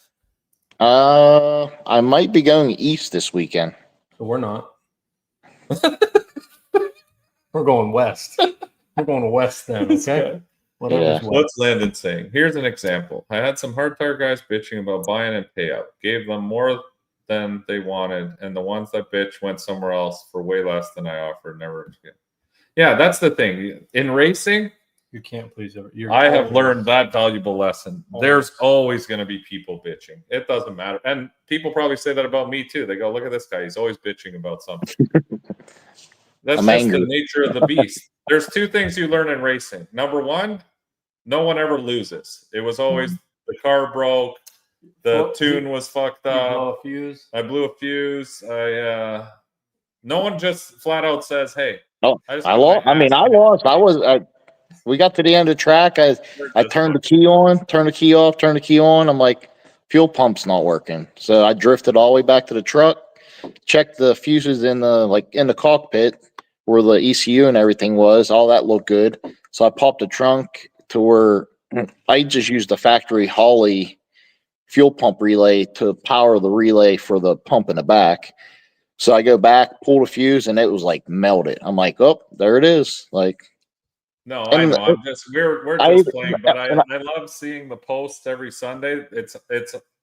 I might be going east this weekend. So we're not. We're going west. We're going west then, okay? Whatever's what's Landon saying? Here's an example. I had some hard tire guys bitching about buy-in and payout. Gave them more than they wanted, and the ones that bitch went somewhere else for way less than I offered. Never again. Yeah, that's the thing. In racing, You can't please everyone. I have learned that valuable lesson. Always. There's always going to be people bitching. It doesn't matter. And people probably say that about me too. They go, look at this guy. He's always bitching about something. That's I'm just angry. the nature of the beast. There's two things you learn in racing. Number one, no one ever loses. It was always the car broke, the tune was fucked You up. blow a fuse. I blew a fuse. No one just flat out says, "Hey, Oh, just I got my lost. I mean, ass I kicked." lost. We got to the end of the track. I turned the key on, turned the key off, turned the key on. I'm like, fuel pump's not working. So I drifted all the way back to the truck, checked the fuses in the cockpit where the ECU and everything was. All that looked good. So I popped the trunk to where I just used the factory Holley fuel pump relay to power the relay for the pump in the back. So I go back, pull the fuse, and it was like melted. I'm like, oh, there it is. Like, No, I and know. I'm just we're I just playing, but I and love seeing the posts every Sunday. It's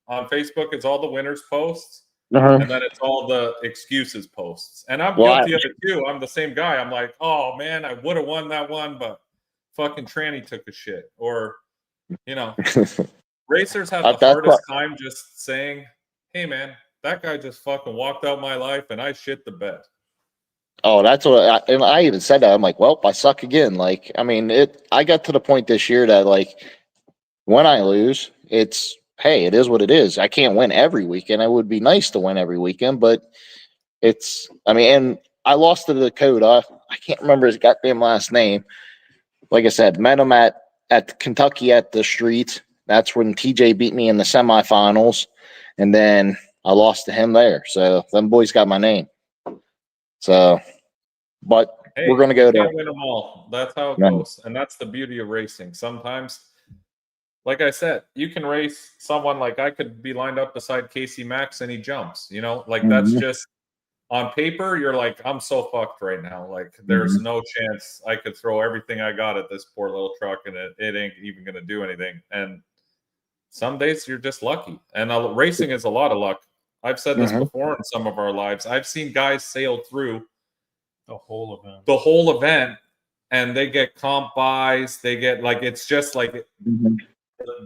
on Facebook. It's all the winners posts, and then it's all the excuses posts. And I'm Well, guilty of it too. I'm the same guy. I'm like, oh man, I would have won that one, but fucking tranny took a shit. Or, you know, racers have the that's hardest what, time just saying, hey man, that guy just fucking walked out my life and I shit the bed. oh, that's what and I even said that. I'm like, well, I suck again. Like, I mean, I got to the point this year that like when I lose, it's hey, it is what it is. I can't win every weekend. It would be nice to win every weekend, but I mean, and I lost to Dakota. I can't remember his goddamn last name. Like I said, met him at Kentucky at the street. That's when TJ beat me in the semifinals, and then I lost to him there. So them boys got my name. So, but Hey, we're gonna go you to can't win them all. That's how it no. goes, and that's the beauty of racing. Sometimes, like I said, you can race someone like I could be lined up beside Casey Max and he jumps. You know, like that's Mhm, just on paper. You're like, I'm so fucked right now. Like, there's mhm. no chance I could throw everything I got at this poor little truck, and it ain't even gonna do anything. And some days you're just lucky, and racing is a lot of luck. I've said this Mhm. before in some of our lives. I've seen guys sail through The whole event. the whole event and they get comp buys. They get like, it's just like Mhm.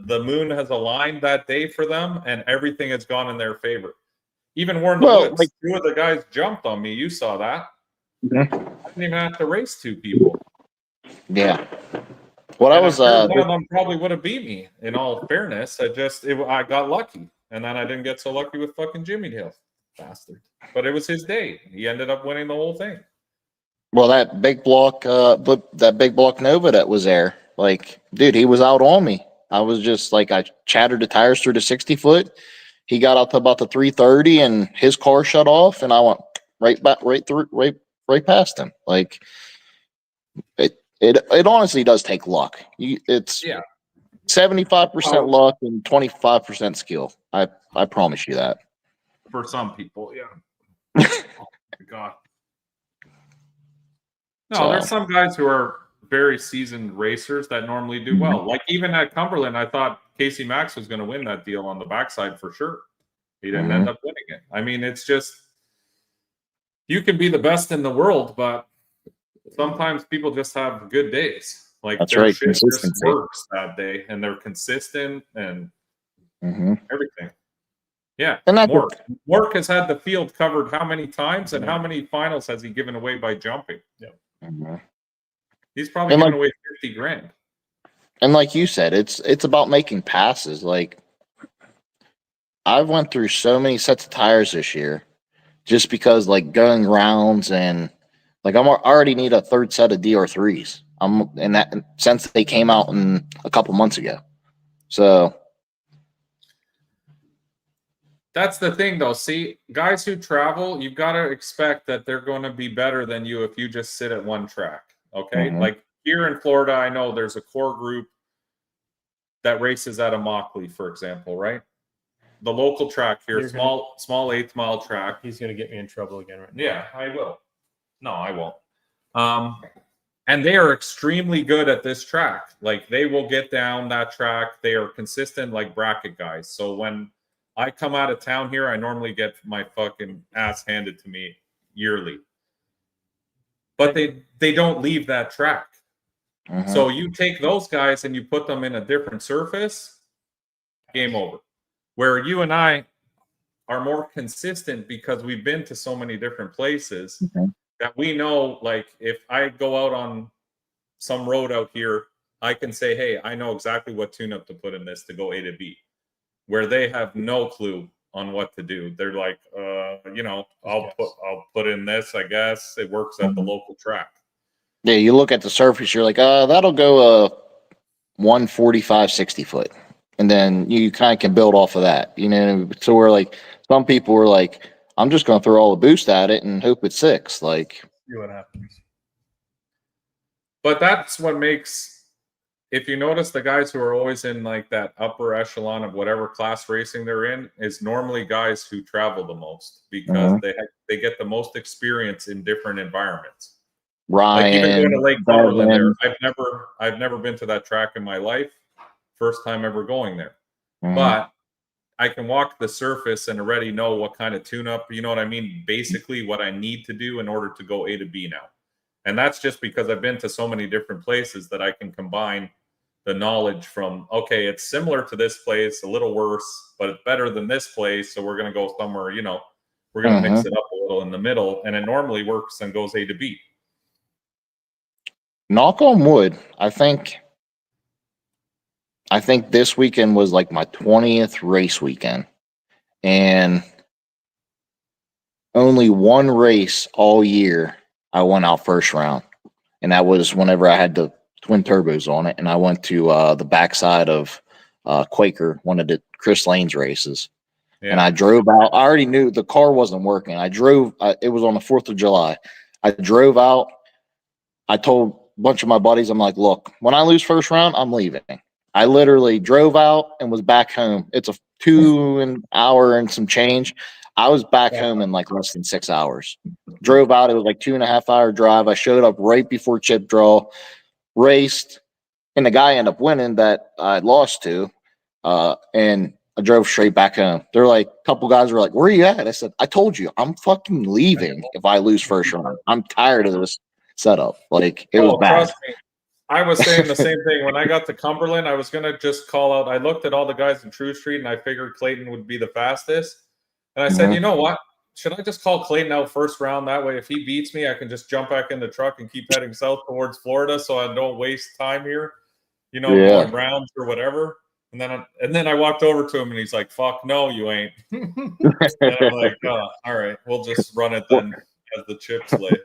the moon has aligned that day for them and everything has gone in their favor. Even War in the Well, Woods, like, two of the guys jumped on me. You saw that. mhm. I didn't even have to race two people. Yeah. What I And I'm was sure one of them probably would have beat me, in all fairness. I got lucky. And then I didn't get so lucky with fucking Jimmy Hill. Bastard. But it was his day. He ended up winning the whole thing. well that big block Nova that was there. Like, dude, he was out on me. I was just like I chattered the tires through the 60-foot. He got out to about the 330 and his car shut off and I went right past him. Like it honestly does take luck. It's Yeah. 75% luck and 25% skill. I promise you that. For some people, yeah. Oh my God. No, there's some guys who are very seasoned racers that normally do well. Like even at Cumberland, I thought Casey Max was going to win that deal on the backside for sure. He didn't end up winning it. I mean, it's just you can be the best in the world, but sometimes people just have good days. Like That's their right. shit just Consistency. works that day, and they're consistent and everything. Yeah, And that's Mork has had the field covered how many times, and how many finals has he given away by jumping? Mhm. He's probably And given like away 50 grand. and like you said, it's about making passes. Like I've went through so many sets of tires this year just because like going rounds and like I already need a third set of DR3s. I'm in that since they came out in a couple months ago. So That's the thing, though. See, guys who travel, you've got to expect that they're going to be better than you if you just sit at one track. Okay. Like here in Florida, I know there's a core group that races at Immokalee, for example, right? The local track here, small 8th mile track. He's going to get me in trouble again right now. Yeah, I will. No, I won't. And they are extremely good at this track. Like they will get down that track. They are consistent like bracket guys. So when I come out of town here, I normally get my fucking ass handed to me yearly. But they don't leave that track. So you take those guys and you put them in a different surface, game over. Where you and I are more consistent because we've been to so many different places that we know, like, if I go out on some road out here, I can say, hey, I know exactly what tune-up to put in this to go A to B. Where they have no clue on what to do. They're like, I'll put in this, I guess. It works at the local track. Yeah, you look at the surface, you're like, that'll go 145, 60 foot. And then you kind of can build off of that, So we're like, some people were like, I'm just going to throw all the boost at it and hope it's 6. Like, See what happens. But that's what makes, if you notice, the guys who are always in like that upper echelon of whatever class racing they're in is normally guys who travel the most because they get the most experience in different environments. Ryan, like even going to Lake Cumberland Devin. there, I've never been to that track in my life. First time ever going there. But I can walk the surface and already know what kind of tune-up, you know what I mean? Basically what I need to do in order to go A to B now. And that's just because I've been to so many different places that I can combine the knowledge from, okay, it's similar to this place, a little worse, but it's better than this place. So we're going to go somewhere, we're going to mix it up a little in the middle. And it normally works and goes A to B. Knock on wood, I think this weekend was like my 20th race weekend. And only one race all year I went out first round. And that was whenever I had the twin turbos on it. And I went to the backside of Quaker, one of the Chris Lane's races. Yeah. And I drove out. I already knew the car wasn't working. I drove. It was on the 4th of July. I drove out. I told a bunch of my buddies, I'm like, look, when I lose first round, I'm leaving. I literally drove out and was back home. It's a 2 hour and some change. I was back home in like less than 6 hours. Drove out. It was like 2.5 hour drive. I showed up right before chip draw, raced, and the guy ended up winning that I lost to. And I drove straight back home. They're like, a couple guys were like, where are you at? I said, I told you, I'm fucking leaving if I lose first round. I'm tired of this setup. Like, it was bad. Trust me. I was saying the same thing. When I got to Cumberland, I was going to just call out. I looked at all the guys in True Street, and I figured Clayton would be the fastest. And I said, you know what? Should I just call Clayton out first round? That way, if he beats me, I can just jump back in the truck and keep heading south towards Florida so I don't waste time here, going rounds or whatever. And then I walked over to him, and he's like, fuck, no, you ain't. And I'm like, oh, all right, we'll just run it then as the chips lay.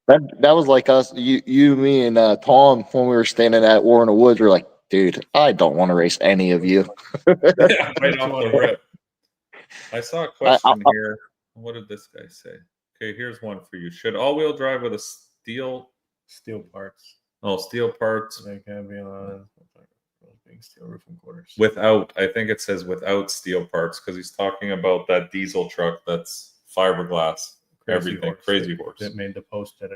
That was like us, you, me, and Tom when we were standing at War in the Woods. We're like, dude, I don't want to race any of you. Yeah, right off the rip. I saw a question here. What did this guy say? Okay, here's one for you. Should all-wheel drive with a steel parts? Oh, steel parts. They can be on steel roof and quarters. Without, I think it says without steel parts because he's talking about that diesel truck that's fiberglass. Crazy Horse. That made the post today,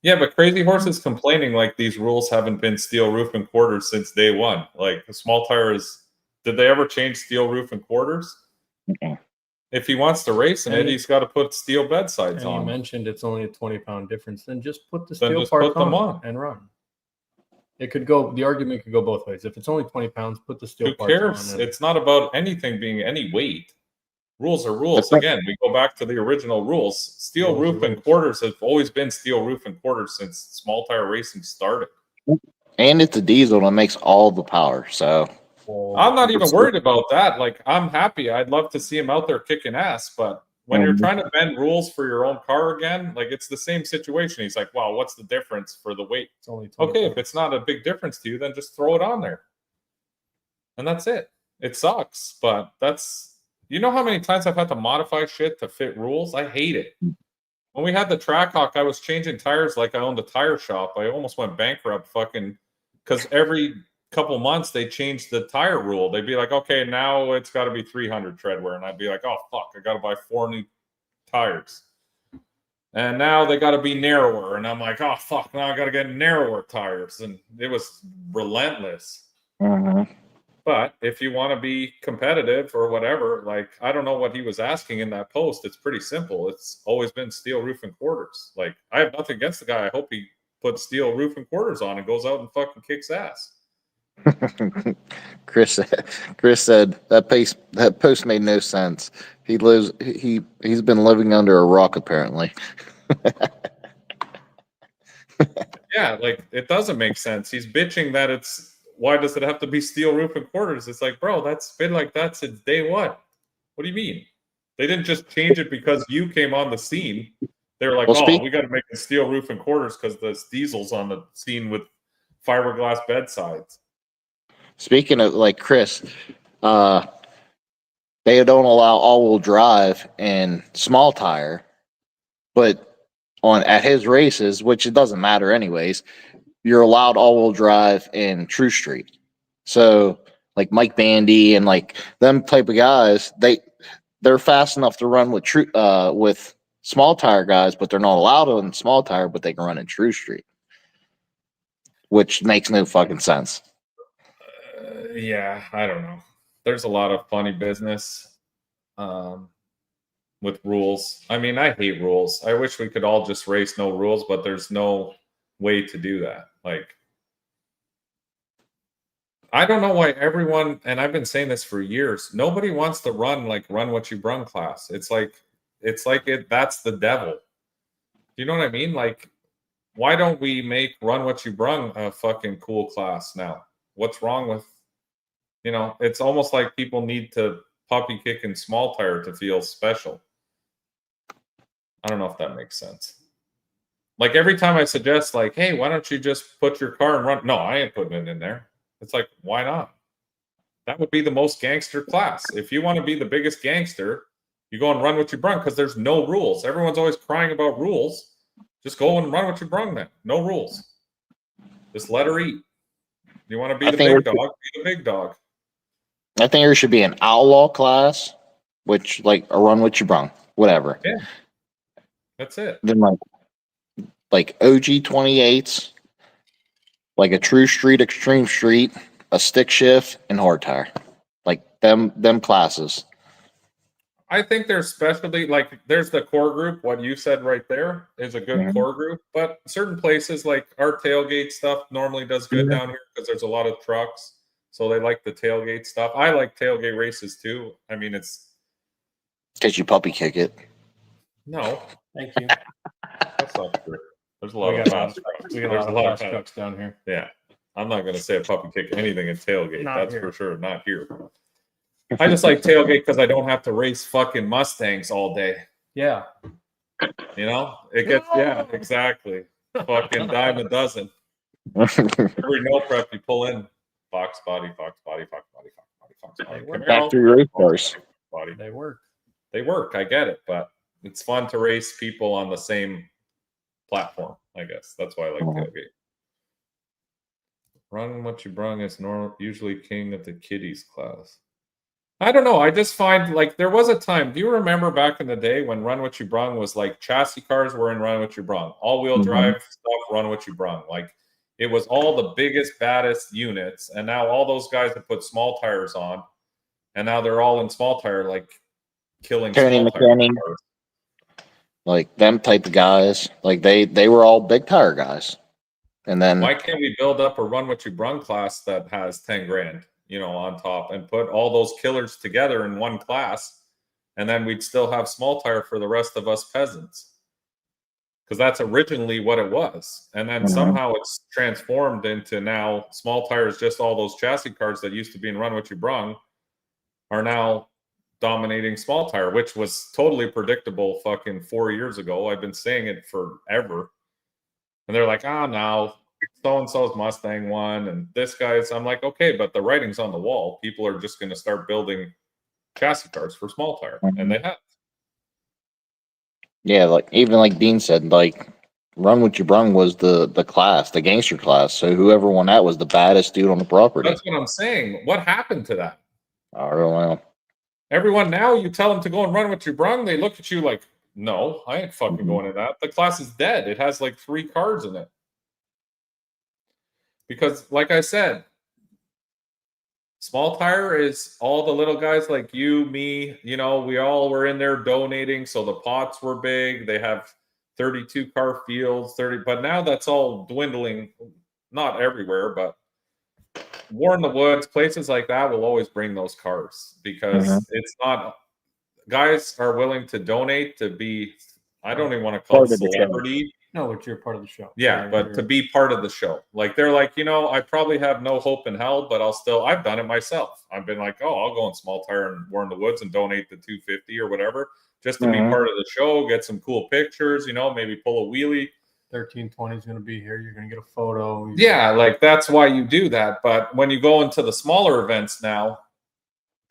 Yeah, but Crazy Horse is complaining like these rules haven't been steel roof and quarters since day one. Like the small tire did they ever change steel roof and quarters? Mm-mm. If he wants to race in it, he's got to put steel bedsides on. You mentioned it's only a 20-pound difference. Then just put the steel parts on and run. It could go. The argument could go both ways. If it's only 20 pounds, put the steel parts on. Who cares? It's not about anything being any weight. Rules are rules. Again, we go back to the original rules. Steel roof and quarters have always been steel roof and quarters since small tire racing started. And it's a diesel that makes all the power. So I'm not even worried about that. Like, I'm happy. I'd love to see him out there kicking ass. But when you're trying to bend rules for your own car again, like it's the same situation. He's like, wow, what's the difference for the weight? It's only okay, if it's not a big difference to you, then just throw it on there. And that's it. It sucks, but that's... You know how many times I've had to modify shit to fit rules? I hate it. When we had the Trackhawk, I was changing tires like I owned a tire shop. I almost went bankrupt because every couple months they changed the tire rule. They'd be like, okay, now it's got to be 300 tread wear. And I'd be like, oh, fuck, I got to buy 4 new tires. And now they got to be narrower. And I'm like, oh, fuck, now I got to get narrower tires. And it was relentless. Mm-hmm. But if you want to be competitive or whatever, like, I don't know what he was asking in that post. It's pretty simple. It's always been steel roof and quarters. Like, I have nothing against the guy. I hope he puts steel roof and quarters on and goes out and fucking kicks ass. Chris said that post made no sense. He's been living under a rock apparently. Yeah, like, it doesn't make sense. He's bitching that why does it have to be steel roof and quarters? It's like, bro, that's been like that since day one. What do you mean? They didn't just change it because you came on the scene. They were like, we got to make it steel roof and quarters because the diesel's on the scene with fiberglass bedsides. Speaking of like Chris, they don't allow all-wheel drive and small tire, but at his races, which it doesn't matter anyways, you're allowed all-wheel drive in True Street. So like Mike Bandy and like them type of guys, they're fast enough to run with small tire guys, but they're not allowed on small tire, but they can run in True Street, which makes no fucking sense. Yeah, I don't know. There's a lot of funny business with rules. I mean, I hate rules. I wish we could all just race no rules, but there's no way to do that. Like, I don't know why everyone, and I've been saying this for years, nobody wants to run what you brung class. It's like that's the devil. Do you know what I mean? Like, why don't we make run what you brung a fucking cool class now? What's wrong with, it's almost like people need to puppy kick in small tire to feel special. I don't know if that makes sense. Like, every time I suggest, like, hey, why don't you just put your car and run? No, I ain't putting it in there. It's like, why not? That would be the most gangster class. If you want to be the biggest gangster, you go and run what you brung because there's no rules. Everyone's always crying about rules. Just go and run what you brung then. No rules. Just let her eat. You want to be the big dog, be the big dog. I think there should be an outlaw class, which like a run what you brung, whatever. Yeah. That's it. Then like OG 28s, like a True Street, Extreme Street, a stick shift, and hard tire. Like them classes. I think there's specialty, like there's the core group. What you said right there is a good core group, but certain places like our tailgate stuff normally does good down here because there's a lot of trucks. So they like the tailgate stuff. I like tailgate races too. I mean, it's because you puppy kick it. No. Thank you. That's not true. There's a lot of fast trucks. We got a lot of fast trucks down here. Yeah. I'm not going to say a puppy kick anything in tailgate. Not That's here. for sure. Not here. I just like tailgate because I don't have to race fucking Mustangs all day. Yeah. It gets, yeah, exactly. Fucking dime a dozen. Every no prep you pull in. Fox body, Fox body, Fox body, Fox body, Fox body. Factory race cars. Body. They work. They work. I get it, but it's fun to race people on the same platform. I guess that's why I like tailgate. Run what you brung is usually king of the kiddies class. I don't know. I just find like there was a time. Do you remember back in the day when Run What You Brung was like chassis cars were in Run What You Brung, all-wheel drive stuff, Run What You Brung. Like it was all the biggest, baddest units, and now all those guys have put small tires on, and now they're all in small tire, like killing small tire cars. Like them type of guys. Like they were all big tire guys, and then why can't we build up a Run What You Brung class that has 10 grand? On top and put all those killers together in one class, and then we'd still have small tire for the rest of us peasants. Because that's originally what it was. And then somehow it's transformed into now small tires, just all those chassis cars that used to be in Run What You Brung are now dominating small tire, which was totally predictable fucking 4 years ago. I've been saying it forever. And they're like, now so-and-so's Mustang won, and this guy's, I'm like, okay, but the writing's on the wall. People are just going to start building chassis cars for small tire, and they have. Yeah, like even like Dean said, like Run What You Brung was the class, the gangster class. So whoever won that was the baddest dude on the property. That's what I'm saying. What happened to that? I don't know. Everyone now, you tell them to go and run what you brung, they look at you like, no, I ain't fucking going to that. The class is dead. It has like 3 cars in it. Because, like I said, Small tire is all the little guys like you, me, we all were in there donating. So the pots were big. They have 32 car fields, 30, but now that's all dwindling, not everywhere, but War in the Woods, places like that will always bring those cars because it's not, guys are willing to donate to be, I don't even want to call it celebrity. No, but you're part of the show. Yeah, but to be part of the show. Like, they're like, I probably have no hope in hell, but I've done it myself. I've been like, I'll go on Small Tire and War in the Woods and donate the $250 or whatever, just to be part of the show, get some cool pictures, maybe pull a wheelie. 1320 is going to be here. You're going to get a photo. Yeah, like that's why you do that. But when you go into the smaller events now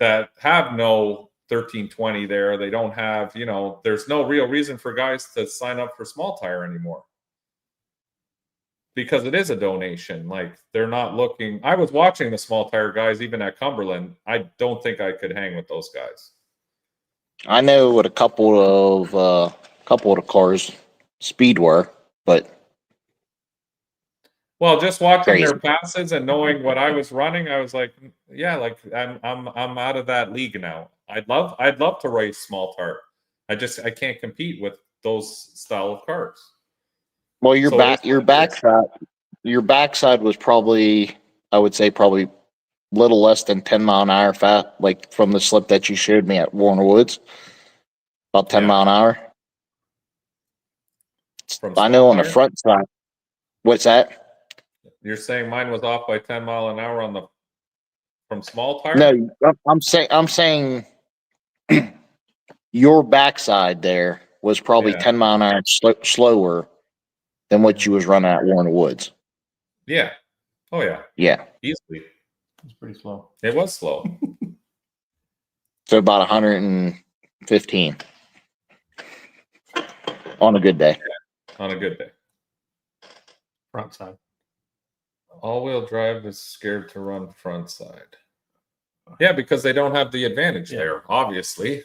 that have no 1320 there, they don't have, there's no real reason for guys to sign up for Small Tire anymore. Because it is a donation. Like, they're not looking. I was watching the Small Tire guys, even at Cumberland. I don't think I could hang with those guys. I know what a couple of the cars speed were, but well, just watching their passes and knowing what I was running, I was like, yeah, like I'm out of that league now. I'd love to race Small Tire. I can't compete with those style of cars. Well, your backside was probably, I would say, probably little less than 10 mile an hour fat, like from the slip that you showed me at Warner Woods, about 10 mile an hour. I know on the front side. What's that? You're saying mine was off by 10 mile an hour from Small Tire? No, I'm saying your backside there was probably 10 mile an hour slower than what you was running at Warner Woods. Yeah. Oh yeah. Yeah. Easily. It's pretty slow. It was slow. So about 115 on a good day. Yeah, on a good day. Front side. All-wheel drive is scared to run front side. Yeah, because they don't have the advantage there, obviously.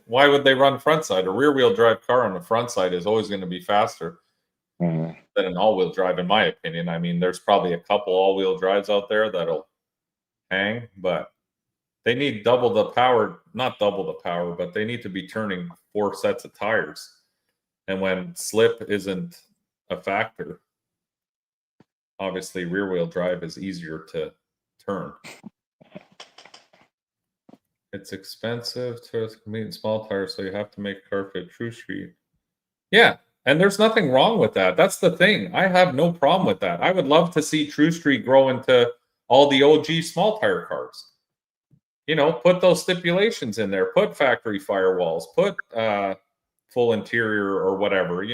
Why would they run front side? A rear-wheel drive car on the front side is always going to be faster than an all-wheel drive, in my opinion. I mean, there's probably a couple all-wheel drives out there that'll hang, but they need double the power, not double the power, but they need to be turning 4 sets of tires. And when slip isn't a factor, obviously rear-wheel drive is easier to turn. It's expensive to compete in small tires, so you have to make a car fit True Street. Yeah, and there's nothing wrong with that. That's the thing. I have no problem with that. I would love to see True Street grow into all the OG small tire cars. Put those stipulations in there. Put factory firewalls. Put full interior or whatever,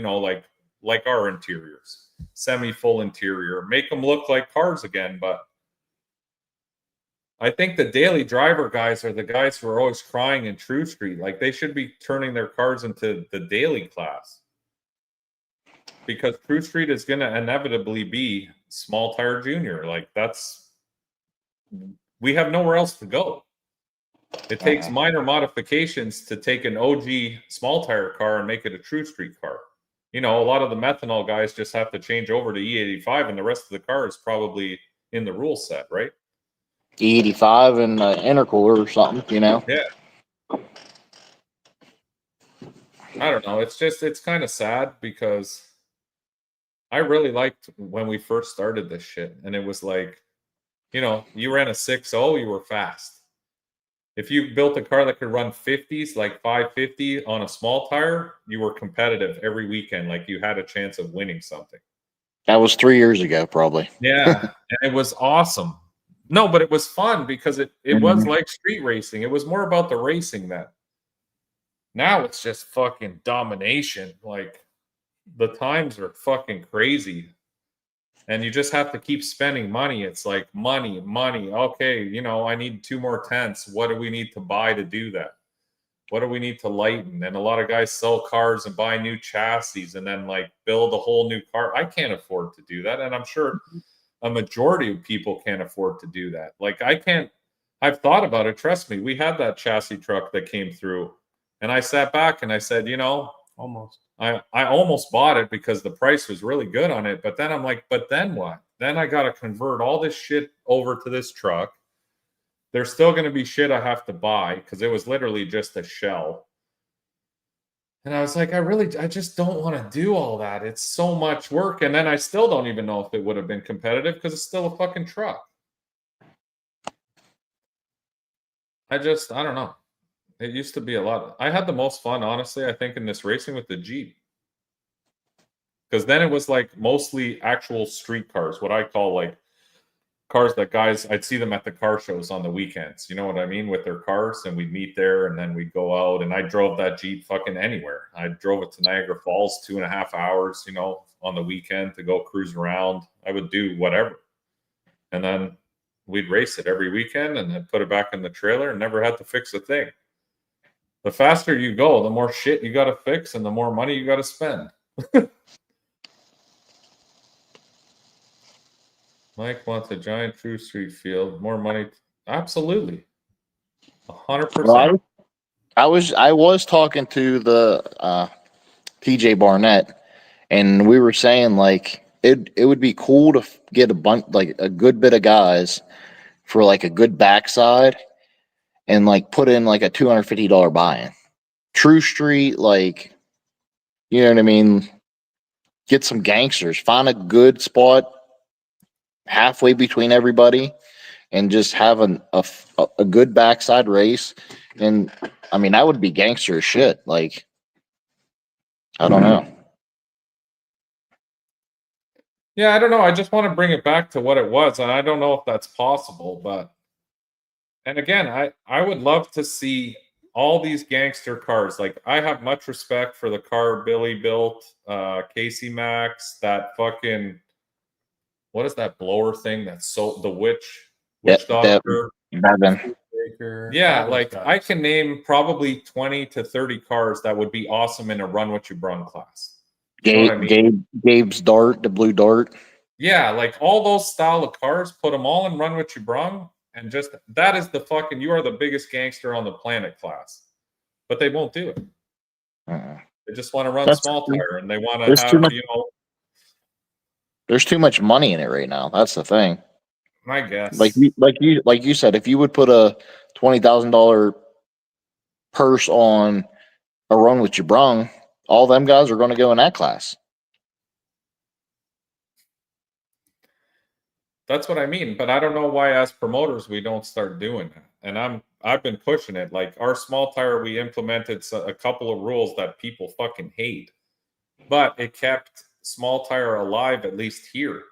like our interiors. Semi-full interior. Make them look like cars again, but I think the daily driver guys are the guys who are always crying in True Street. Like, they should be turning their cars into the daily class. Because True Street is going to inevitably be small tire junior. Like, we have nowhere else to go. It takes minor modifications to take an OG small tire car and make it a True Street car. A lot of the methanol guys just have to change over to E85 and the rest of the car is probably in the rule set, right? E85 and intercooler or something, Yeah. I don't know. It's kind of sad because I really liked when we first started this shit. And it was like, you ran a 6.0, you were fast. If you built a car that could run 50s, like 550 on a small tire, you were competitive every weekend. Like, you had a chance of winning something. That was 3 years ago, probably. Yeah. And it was awesome. No, but it was fun because it was like street racing. It was more about the racing then. Now it's just fucking domination. Like, the times are fucking crazy. And you just have to keep spending money. It's like money. Okay, I need 2 more tents. What do we need to buy to do that? What do we need to lighten? And a lot of guys sell cars and buy new chassis and then build a whole new car. I can't afford to do that. And I'm sure a majority of people can't afford to do that. Like, I've thought about it. Trust me. We had that chassis truck that came through and I sat back and I said, almost. I almost bought it because the price was really good on it. But then I'm like, but then what? Then I got to convert all this shit over to this truck. there's still going to be shit I have to buy because it was literally just a shell. And I was like, I just don't want to do all that. It's so much work. And then I still don't even know if it would have been competitive because it's still a fucking truck. I don't know. It used to be a lot. I had the most fun, honestly, I think, in this racing with the Jeep. Because then it was like mostly actual street cars, what I call like cars that guys, I'd see them at the car shows on the weekends. You know what I mean? With their cars, and we'd meet there, and then we'd go out. And I drove that Jeep fucking anywhere. I drove it to Niagara Falls 2.5 hours, you know, on the weekend to go cruise around. I would do whatever. And then we'd race it every weekend and then put it back in the trailer and never had to fix a thing. The faster you go, the more shit you got to fix and the more money you got to spend. Mike wants a giant True Street field, more money. Absolutely. 100%. Well, I was talking to the TJ Barnett, and we were saying like it would be cool to get a bunch, like a good bit of guys for like a good backside, and like put in like a $250 buy-in. True Street, like, you know what I mean? Get some gangsters, find a good spot halfway between everybody, and just have a good backside race. And I mean, that would be gangster as shit. Like, I don't know. Yeah, I don't know. I just want to bring it back to what it was, and I don't know if that's possible. But, and again, I would love to see all these gangster cars. Like, I have much respect for the car Billy built, Casey Max, that fucking, what is that blower thing that's so, the witch doctor? Yeah, like I can name probably 20 to 30 cars that would be awesome in a run what you brung class. Gabe's Dart, the blue Dart. Yeah, like all those style of cars, put them all in run what you brung, and just that is the fucking, you are the biggest gangster on the planet class. But they won't do it. They just want to run small tire, and they want to have, you know. There's too much money in it right now. That's the thing. I guess. Like you said, if you would put a $20,000 purse on a run with your brung, all them guys are going to go in that class. That's what I mean, but I don't know why as promoters we don't start doing that. And I've been pushing it. Like our small tire, we implemented a couple of rules that people fucking hate, but it kept small tire alive, at least here.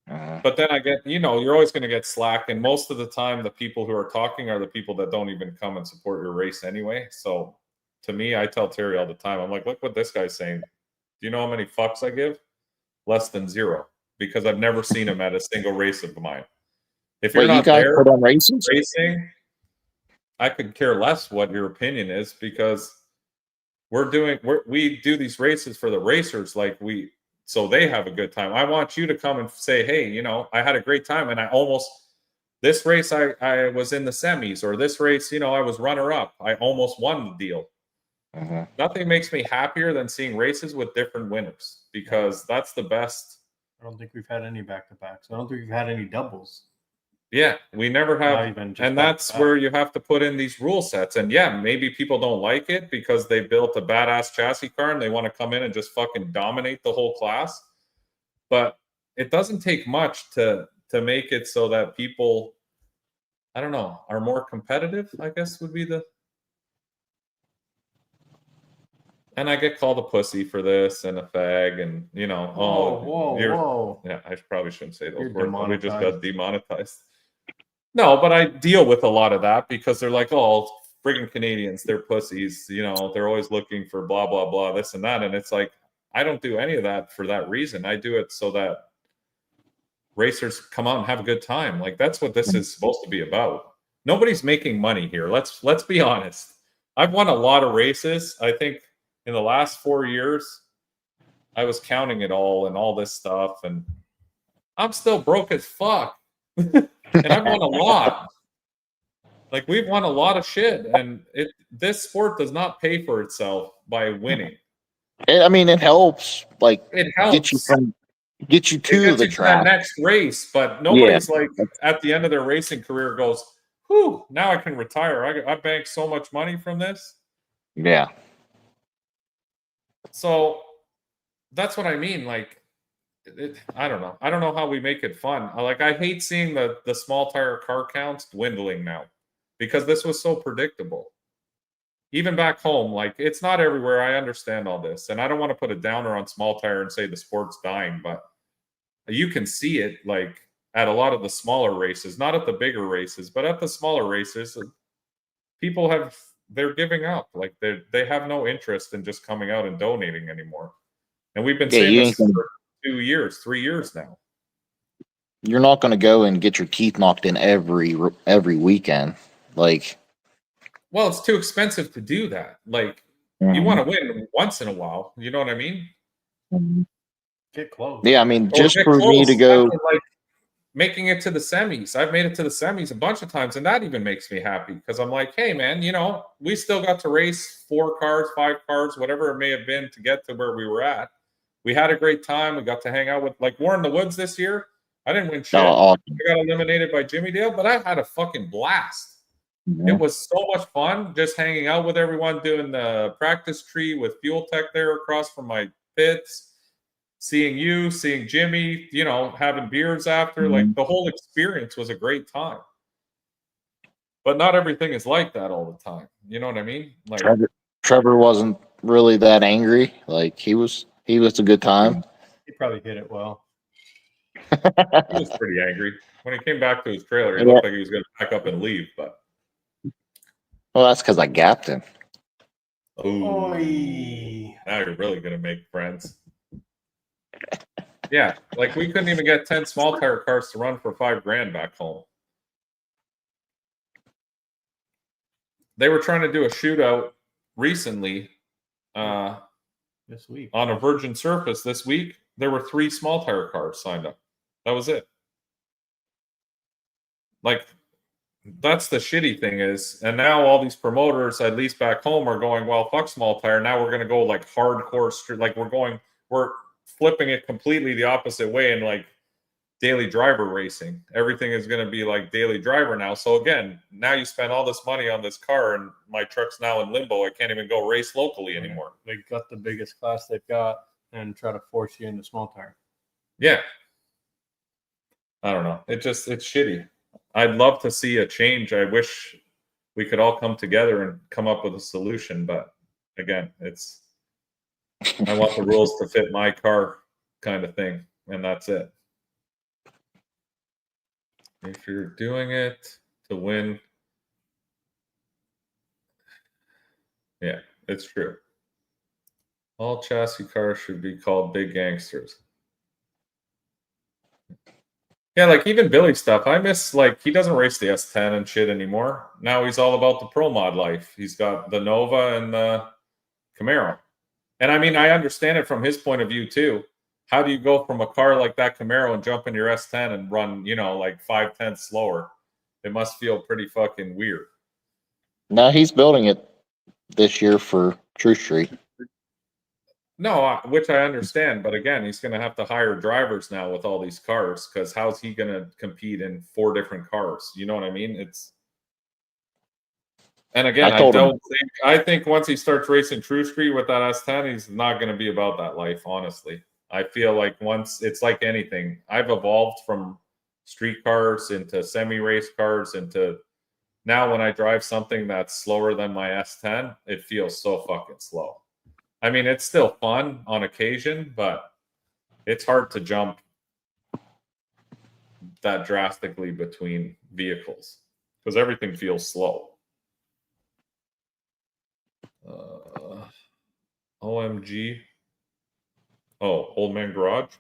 But then I get, you know, you're always going to get slack, and most of the time the people who are talking are the people that don't even come and support your race anyway. So to me, I tell Terry all the time, I'm like, look what this guy's saying. Do you know how many fucks I give? Less than 0, because I've never seen him at a single race of mine. If you're not there racing, I could care less what your opinion is, because we do these races for the racers, like so they have a good time. I want you to come and say, hey, you know, I had a great time, and this race I was in the semis, or this race, you know, I was runner up. I almost won the deal. Nothing makes me happier than seeing races with different winners, because that's the best. I don't think we've had any back-to-backs. I don't think we've had any doubles. Yeah, we never have. And that's where you have to put in these rule sets. And yeah, maybe people don't like it because they built a badass chassis car and they want to come in and just fucking dominate the whole class. But it doesn't take much to make it so that people, I don't know, are more competitive, I guess would be the. And I get called a pussy for this and a fag, and you know, whoa. Yeah, I probably shouldn't say those words. We just got demonetized. No, but I deal with a lot of that because they're like, oh, friggin' Canadians, they're pussies. You know, they're always looking for blah, blah, blah, this and that. And it's like, I don't do any of that for that reason. I do it so that racers come out and have a good time. Like, that's what this is supposed to be about. Nobody's making money here. Let's be honest. I've won a lot of races. I think in the last 4 years, I was counting it all and all this stuff. And I'm still broke as fuck. And I've won a lot. Like, we've won a lot of shit, and this sport does not pay for itself by winning. I mean, it helps. Like, it helps get you to the track, that next race. But nobody's like at the end of their racing career goes, whew, now I can retire. I banked so much money from this. Yeah. So that's what I mean. Like, I don't know. I don't know how we make it fun. Like, I hate seeing the small tire car counts dwindling now because this was so predictable. Even back home, like, it's not everywhere. I understand all this. And I don't want to put a downer on small tire and say the sport's dying, but you can see it, like, at a lot of the smaller races, not at the bigger races, but at the smaller races, people they're giving up. Like, they have no interest in just coming out and donating anymore. And we've been Yeah, saying you this ain't gonna, for 2 years, 3 years now. you're not going to go and get your teeth knocked in every weekend. Like, Well, it's too expensive to do that. Like, you want to win once in a while. You know what I mean? Get close. yeah, I mean, Or just get for me to close. go, Like, making it to the semis. I've made it to the semis a bunch of times, and that even makes me happy because I'm like, hey, man, we still got to race 4 cars, 5 cars, whatever it may have been to get to where we were at. We had a great time. We got to hang out with, like, War in the Woods this year. I didn't win shit. awesome. I got eliminated by Jimmy Dale, but I had a fucking blast. Yeah. It was so much fun just hanging out with everyone, doing the practice tree with Fuel Tech there across from my pits, seeing you, seeing Jimmy, having beers after. Like, the whole experience was a great time. But not everything is like that all the time. You know what I mean? Like, Trevor wasn't really that angry. Like, he was a good time. He probably hit it well. he was pretty angry. When he came back to his trailer, he looked like he was going to pack up and leave. But well, that's because I gapped him. oh, now you're really going to make friends. Yeah, like, we couldn't even get 10 small tire cars to run for $5,000 back home. They were trying to do a shootout recently this week on a virgin surface this week. There were 3 small tire cars signed up. That was it. Like, that's the shitty thing is, and now all these promoters, at least back home, are going, well, fuck small tire. Now we're going to go like hardcore street. Like, we're flipping it completely the opposite way and like daily driver racing. Everything is going to be like daily driver now. So again, now you spend all this money on this car and my truck's now in limbo. I can't even go race locally anymore. They got the biggest class they've got and try to force you into small tire. Yeah. I don't know. It's shitty. I'd love to see a change. I wish we could all come together and come up with a solution. But again, I want the rules to fit my car kind of thing. And that's it. If you're doing it to win, yeah, it's true. All chassis cars should be called big gangsters. Yeah, like even Billy stuff. I miss, like, he doesn't race the S10 and shit anymore. Now he's all about the pro mod life. He's got the Nova and the Camaro. And I mean, I understand it from his point of view too. How do you go from a car like that Camaro and jump in your S10 and run, like 5/10 slower? It must feel pretty fucking weird. No, he's building it this year for True Street. No, which I understand, but again, he's going to have to hire drivers now with all these cars because how's he going to compete in 4 different cars? You know what I mean? And again, I think once he starts racing True Street with that S10, he's not going to be about that life, honestly. I feel like once, it's like anything. I've evolved from street cars into semi-race cars into now when I drive something that's slower than my S10, it feels so fucking slow. I mean, it's still fun on occasion, but it's hard to jump that drastically between vehicles because everything feels slow. OMG. Oh, Old Man Garage.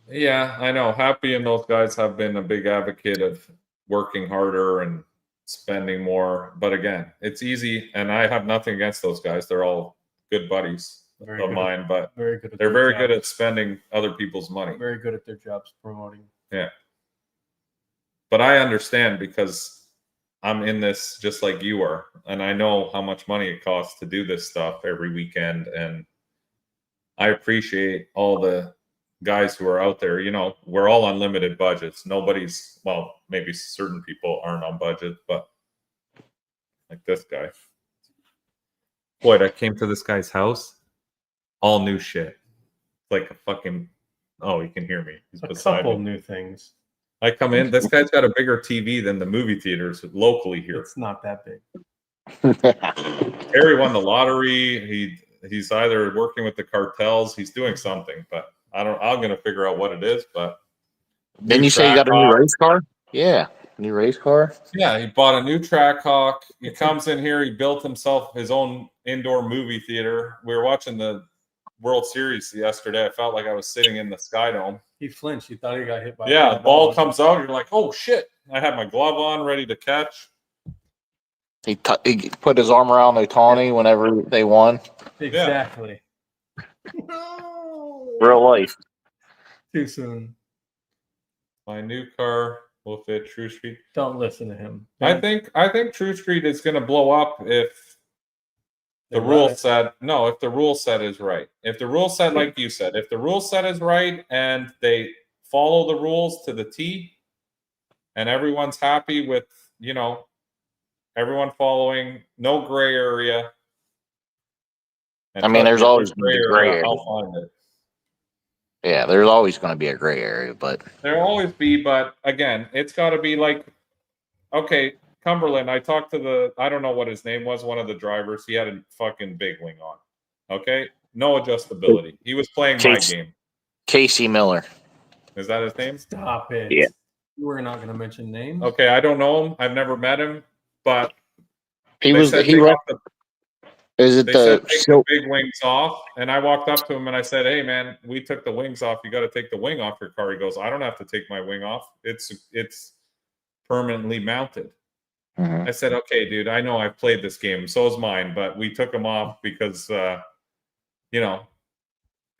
Yeah, I know. Happy and those guys have been a big advocate of working harder and spending more. But again, it's easy, and I have nothing against those guys. They're all good buddies of mine, but they're very good at spending other people's money. Very good at their jobs promoting. Yeah. But I understand because I'm in this just like you are, and I know how much money it costs to do this stuff every weekend, and I appreciate all the guys who are out there. You know, we're all on limited budgets. Nobody's, well, maybe certain people aren't on budget, but like this guy. Floyd, I came to this guy's house, all new shit. Like a fucking, oh, you can hear me. He's A beside couple me. new things. I come in, this guy's got a bigger TV than the movie theaters locally here. It's not that big. Harry won the lottery. He's either working with the cartels, he's doing something, but I'm gonna figure out what it is. But Didn't you say you got a new race car? Yeah, new race car. Yeah, he bought a new Trackhawk. He comes in here. He built himself his own indoor movie theater. We were watching the World Series yesterday. I felt like I was sitting in the Sky Dome. He flinched. He thought he got hit by Yeah, a the ball comes out. You're like, oh shit! I had my glove on, ready to catch. He put his arm around Otani whenever they won. Exactly. Real life. Too soon. My new car will fit True Street. Don't listen to him. I think True Street is going to blow up if the rule set. No, if the rule set is right. If the rule set, like you said, if the rule set is right and they follow the rules to the T, and everyone's happy with, you know, everyone following, no gray area. And I mean, there's always gray area. I'll find it. Yeah, there's always going to be a gray area, but There'll always be, but again, it's got to be like, okay, Cumberland. I talked to I don't know what his name was, one of the drivers. He had a fucking big wing on. Okay, no adjustability. He was playing my game. Casey Miller. Is that his name? Stop it. Yeah. We're not going to mention names. Okay, I don't know him. I've never met him, but He they was. said He they was. got the- Is it They said the? take the big wings off, and I walked up to him and I said, "Hey, man, we took the wings off. You got to take the wing off your car." He goes, "I don't have to take my wing off. It's permanently mounted." Mhm. I said, "Okay, dude, I know I've played this game. So is mine, but we took them off because, you know,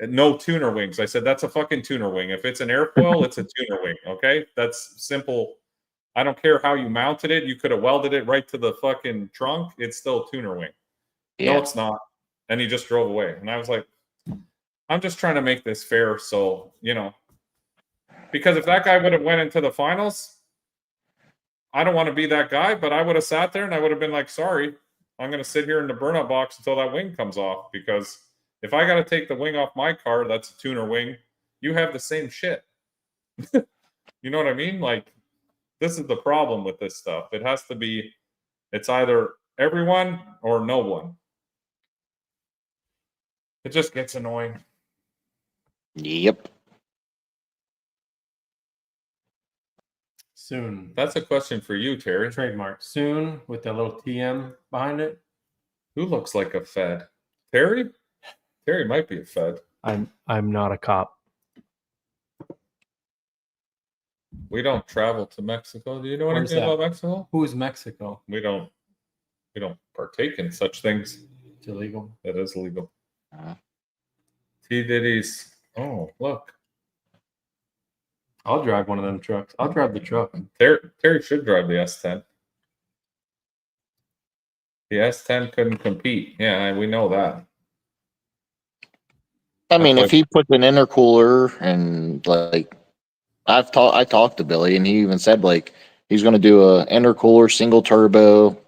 no tuner wings." I said, "That's a fucking tuner wing. If it's an airfoil, it's a tuner wing. Okay, that's simple. I don't care how you mounted it. You could have welded it right to the fucking trunk. It's still a tuner wing." Yeah. No, it's not. And he just drove away. And I was like, I'm just trying to make this fair. So, you know, because if that guy would have went into the finals, I don't want to be that guy, but I would have sat there and I would have been like, sorry, I'm going to sit here in the burnout box until that wing comes off. Because if I got to take the wing off my car, that's a tuner wing. You have the same shit. You know what I mean? Like, this is the problem with this stuff. It has to be, it's either everyone or no one. It just gets annoying. Yep. Soon. That's a question for you, Terry. Trademark. Soon with that little TM behind it. Who looks like a Fed? Terry? Terry might be a Fed. I'm not a cop. We don't travel to Mexico. Do you know Where's anything that? about Mexico? Who's Mexico? We don't partake in such things. It's illegal. That is illegal. Uh-huh. T Diddy's. Oh, look. I'll drive one of them trucks. I'll drive the truck. Terry should drive the S10. The S10 couldn't compete. Yeah, we know that. I mean, That's if he puts an intercooler and like, I talked to Billy and he even said like he's going to do a intercooler single turbo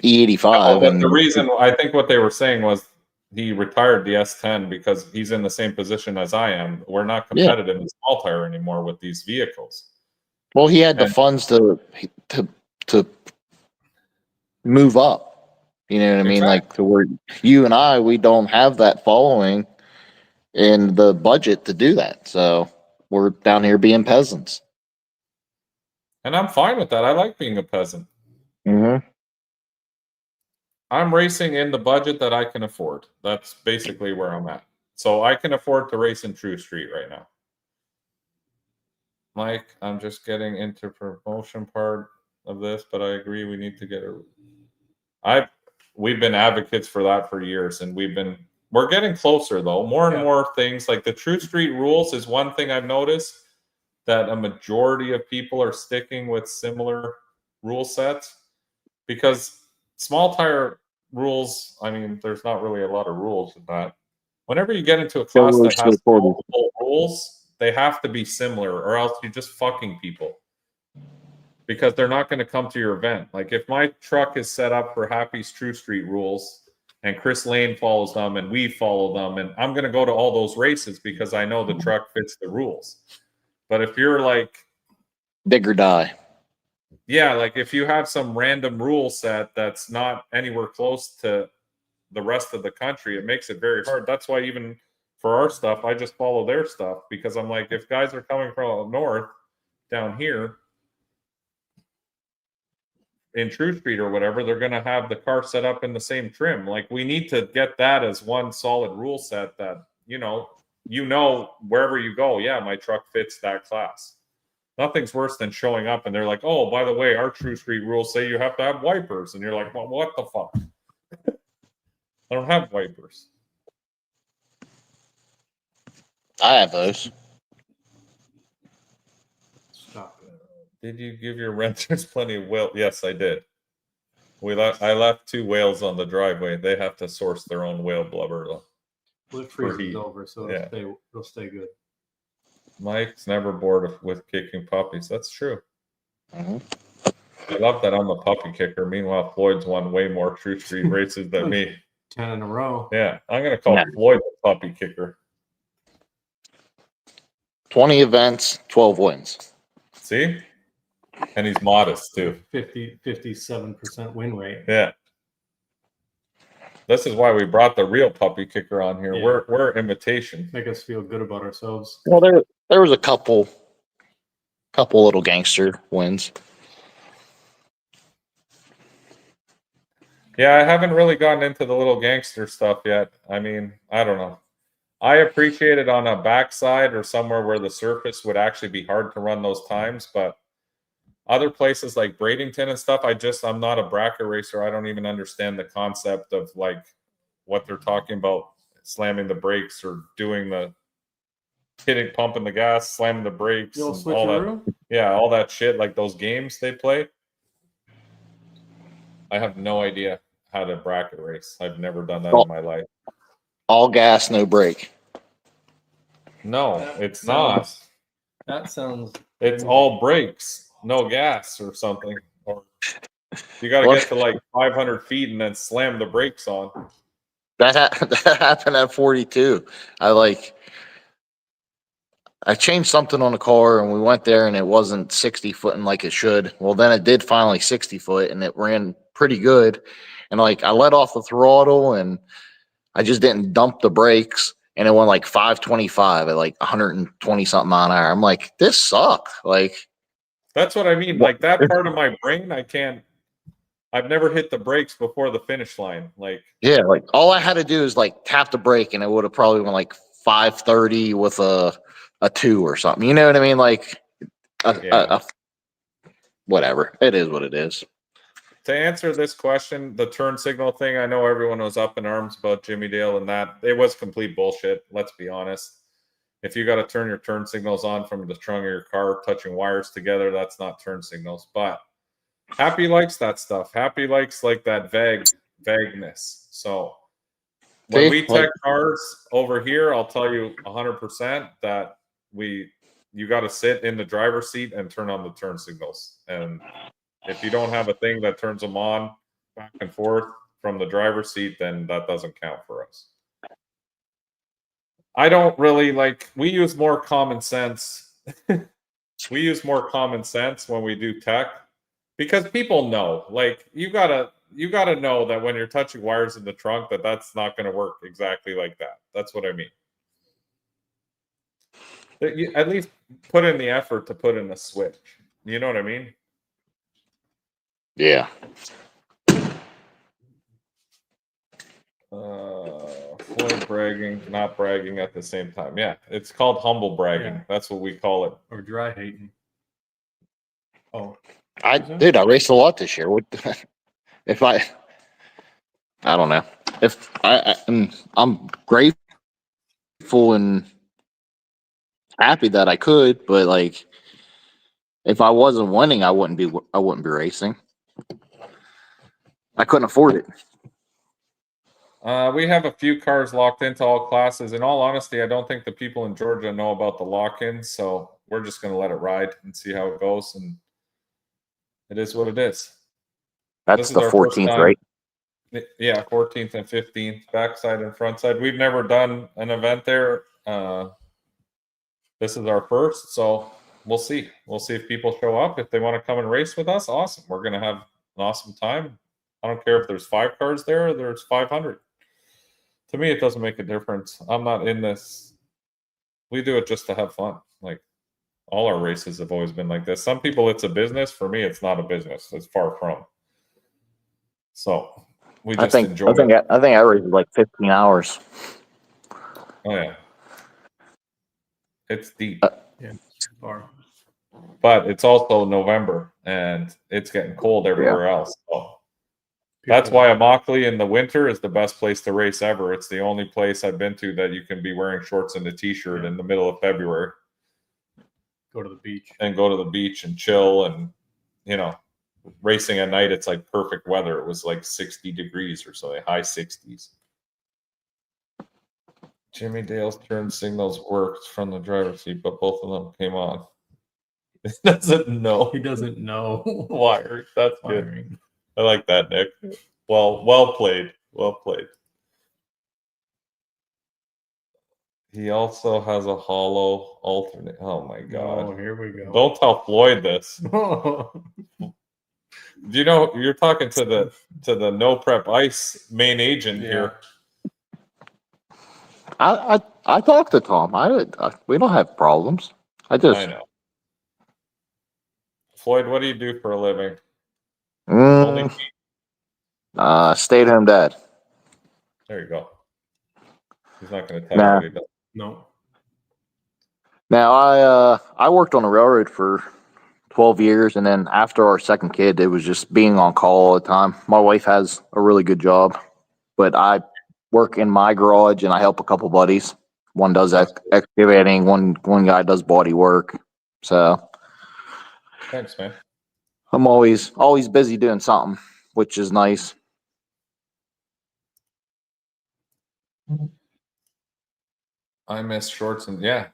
E85. But and the reason I think what they were saying was he retired the S10 because he's in the same position as I am. We're not competitive in small tire anymore with these vehicles. Well, he had the funds to move up. You know what I mean? Like to where you and I, we don't have that following and the budget to do that. So we're down here being peasants. And I'm fine with that. I like being a peasant. Mm-hmm. I'm racing in the budget that I can afford. That's basically where I'm at. So I can afford to race in True Street right now. Mike, I'm just getting into promotion part of this, but I agree we need to get we've been advocates for that for years, and we're getting closer though. More and more things like the True Street rules is one thing I've noticed that a majority of people are sticking with similar rule sets because small tire rules, I mean, there's not really a lot of rules in that. whenever you get into a So class we're that has straightforward. multiple rules, they have to be similar, or else you're just fucking people. Because they're not going to come to your event. Like if my truck is set up for Happy's True Street rules and Chris Lane follows them and we follow them, and I'm going to go to all those races because I know the truck fits the rules. But if you're like, Dig or die. yeah, like if you have some random rule set that's not anywhere close to the rest of the country, it makes it very hard. That's why even for our stuff, I just follow their stuff because I'm like, if guys are coming from up north down here in True Street or whatever, they're going to have the car set up in the same trim. Like we need to get that as one solid rule set that, you know, wherever you go, yeah, my truck fits that class. Nothing's worse than showing up and they're like, oh, by the way, our True Street rules say you have to have wipers. And you're like, well, what the fuck? I don't have wipers. I have those. Stop it. Did you give your renters plenty of whale? Yes, I did. I left 2 whales on the driveway. They have to source their own whale blubber. Well, it For freezes heat. over, so Yeah. it'll stay good. Mike's never bored with kicking puppies. That's true. Mhm. I love that I'm a puppy kicker. Meanwhile, Floyd's won way more True Street races than me. 10 in a row. Yeah, I'm going to call Yeah. Floyd the puppy kicker. 20 events, 12 wins. See? And he's modest, too. 57% win rate. Yeah. This is why we brought the real puppy kicker on here. Yeah. We're imitation. Make us feel good about ourselves. Well, there was a couple little gangster wins. Yeah, I haven't really gotten into the little gangster stuff yet. I mean, I don't know. I appreciate it on a backside or somewhere where the surface would actually be hard to run those times, but other places like Bradenton and stuff, I'm not a bracket racer. I don't even understand the concept of like what they're talking about, slamming the brakes or doing the pumping the gas, slamming the brakes, The old and all that. switcheroo? Yeah, all that shit, like those games they play. I have no idea how to bracket race. I've never done that in my life. All gas, no brake. No, it's not. That sounds. It's all brakes, no gas or something. Or you got to get to like 500 feet and then slam the brakes on. That happened at 42. I changed something on the car and we went there and it wasn't 60 footing like it should. Well, then it did finally 60 foot and it ran pretty good. And like I let off the throttle and I just didn't dump the brakes and it went like 525 at like 120 something mile an hour. I'm like, this sucked. Like, that's what I mean. Like that part of my brain, I've never hit the brakes before the finish line. Like, yeah, like all I had to do is like tap the brake and it would have probably went like 530 with a 2 or something. You know what I mean? Like, whatever. It is what it is. to answer this question, the turn signal thing, I know everyone was up in arms about Jimmy Dale and that. It was complete bullshit. Let's be honest. If you got to turn your turn signals on from the trunk of your car, touching wires together, that's not turn signals. But Happy likes that stuff. Happy likes like that vagueness. So when we tech cars over here, I'll tell you 100% that you got to sit in the driver's seat and turn on the turn signals. And if you don't have a thing that turns them on back and forth from the driver's seat, then that doesn't count for us. I don't really we use more common sense. We use more common sense when we do tech because people know, you gotta know that when you're touching wires in the trunk, that's not going to work exactly like that. That's what I mean. You at least put in the effort to put in a switch. You know what I mean? Yeah. Floyd bragging, not bragging at the same time. Yeah, it's called humble bragging. Yeah. That's what we call it. Or dry hating. Oh, I raced a lot this year. I don't know. If I'm grateful and happy that I could, but if I wasn't winning, I wouldn't be racing. I couldn't afford it. We have a few cars locked into all classes. In all honesty, I don't think the people in Georgia know about the lock-ins, so we're just going to let it ride and see how it goes. And it is what it is. That's This is the our first 14th, time. right? Yeah, 14th and 15th, backside and front side. We've never done an event there. This is our first, so we'll see. We'll see if people show up. If they want to come and race with us, awesome. We're going to have an awesome time. I don't care if there's 5 cars there or there's 500. To me, it doesn't make a difference. I'm not in this. We do it just to have fun. Like all our races have always been like this. Some people, it's a business. For me, it's not a business. It's far from. So we just enjoy it. I think I raced like 15 hours. Oh yeah, it's deep. Yeah, far. But it's also November and it's getting cold everywhere else. So that's why Immokalee in the winter is the best place to race ever. It's the only place I've been to that you can be wearing shorts and a t-shirt in the middle of February. Go to the beach. And go to the beach and chill. And, racing at night, it's like perfect weather. It was like 60 degrees or something, high 60s. Jimmy Dale's turn signals worked from the driver's seat, but both of them came on. He doesn't know. He doesn't know. Wiring. That's good. I like that, Nick. Well played. Well played. He also has a hollow alternate. Oh my god. Oh, here we go. Don't tell Floyd this. Do you know you're talking to the No Prep Ice main agent here? I talked to Tom. We don't have problems. I know. Floyd, what do you do for a living? Stay-at-home dad. There you go. He's not going to tell you what he does. No. Now I worked on the railroad for 12 years, and then after our second kid, it was just being on call all the time. My wife has a really good job, but I work in my garage and I help a couple buddies. One does excavating, one guy does body work. So thanks, man. I'm always busy doing something, which is nice. I miss shorts and hey,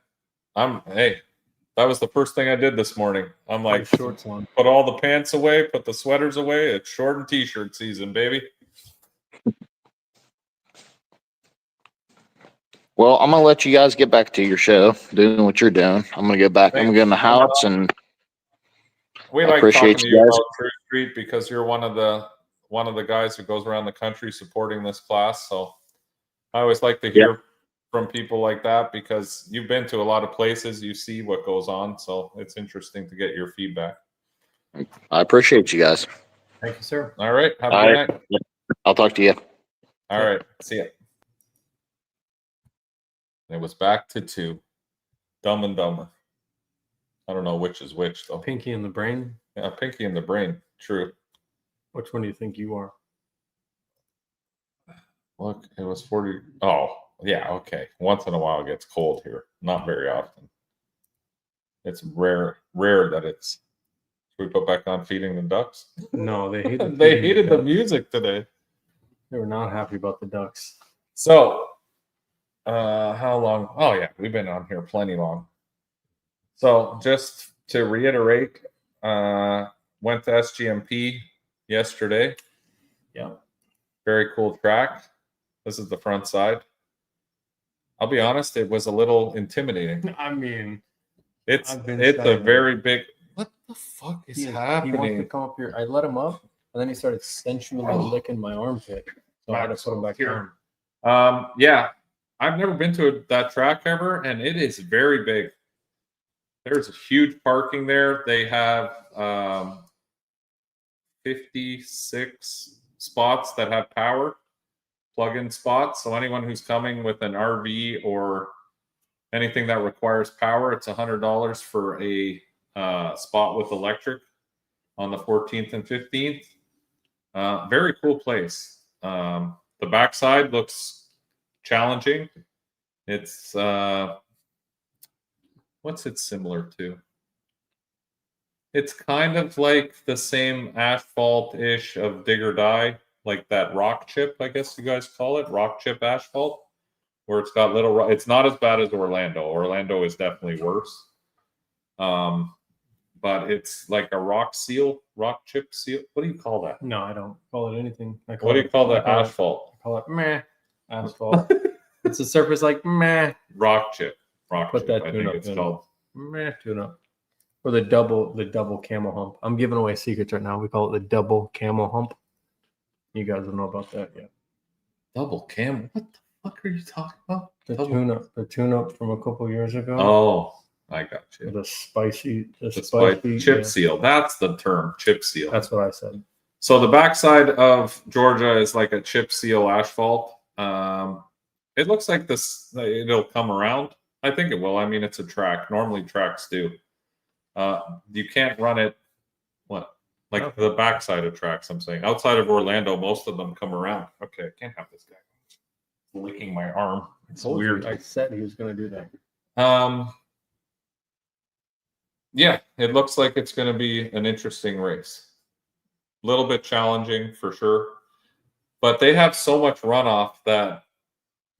that was the first thing I did this morning. I'm like, shorts on. Put all the pants away, put the sweaters away. It's short and t-shirt season, baby. Well, I'm gonna let you guys get back to your show, doing what you're doing. I'm gonna go back. I'm gonna get in the house, and we like talking to you about True Street because you're one of the guys who goes around the country supporting this class. So I always like to hear from people like that because you've been to a lot of places, you see what goes on. So it's interesting to get your feedback. I appreciate you guys. Thank you, sir. All right. Have a good night. I'll talk to you. All right. See ya. It was back to 2. Dumb and Dumber. I don't know which is which, though. Pinky in the Brain? Yeah, Pinky in the Brain. True. Which one do you think you are? Look, it was 40. Oh, yeah, okay. Once in a while it gets cold here. Not very often. It's rare that it's. Should we put back on Feeding the Ducks? No, they hated they hated the music today. They were not happy about the Ducks. So, how long? Oh, yeah, we've been on here plenty long. So, just to reiterate, went to SGMP yesterday. Yeah. Very cool track. This is the front side. I'll be honest, it was a little intimidating. I mean, it's a very big. What the fuck is happening? He wants to come up here. I let him up, and then he started sensually licking my armpit. So I had to put him back down. Yeah, I've never been to that track ever, and it is very big. There's a huge parking there. They have 56 spots that have power, plug-in spots. So anyone who's coming with an RV or anything that requires power, it's $100 for a spot with electric on the 14th and 15th. Very cool place. The backside looks challenging. It's what's it similar to? It's kind of like the same asphalt-ish of Dig or Die, like that rock chip, I guess you guys call it, rock chip asphalt, where it's got little. It's not as bad as Orlando. Orlando is definitely worse. But it's like a rock chip seal. What do you call that? No, I don't call it anything. What do you call that asphalt? I call it meh asphalt. It's a surface like meh. Rock chip. Put that I tune think up it's in. called. Meh tune up. Or the double camel hump. I'm giving away secrets right now. We call it the double camel hump. You guys don't know about that yet. Double camel. What the fuck are you talking about? The tune up from a couple years ago. Oh, I got you. The spicy chip seal. That's the term, chip seal. That's what I said. So the backside of Georgia is like a chip seal asphalt. It looks like it'll come around. I think it will. I mean, it's a track. Normally tracks do. You can't run it. What? Like the backside of tracks, I'm saying. Outside of Orlando, most of them come around. Okay, I can't have this guy licking my arm. It's weird. I said he was going to do that. Yeah, it looks like it's going to be an interesting race. A little bit challenging for sure. But they have so much runoff that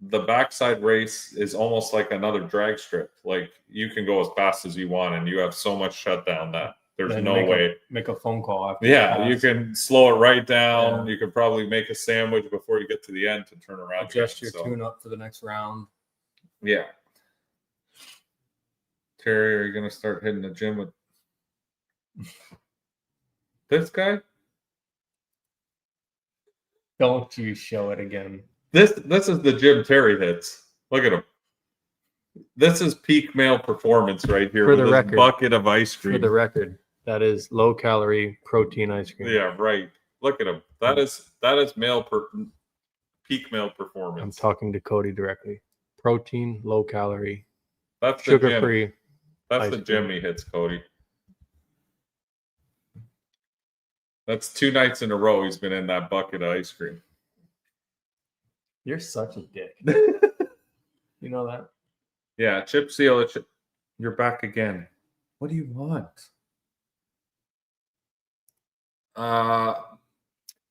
the backside race is almost like another drag strip. Like you can go as fast as you want and you have so much shutdown that there's no way. Make a phone call after. Yeah, you can slow it right down. Yeah. You could probably make a sandwich before you get to the end to turn around. Adjust your tune up for the next round. Yeah. Terry, are you going to start hitting the gym with this guy? Don't you show it again. This is the gym Terry hits. Look at him. This is peak male performance right here. For with the record, bucket of ice cream. For the record, that is low calorie protein ice cream. Yeah, right. Look at him. That is peak male performance. I'm talking to Cody directly. Protein, low calorie, that's sugar free. That's the gym he hits, Cody. That's 2 nights in a row he's been in that bucket of ice cream. You're such a dick. You know that? Yeah, chip seal. You're back again. What do you want?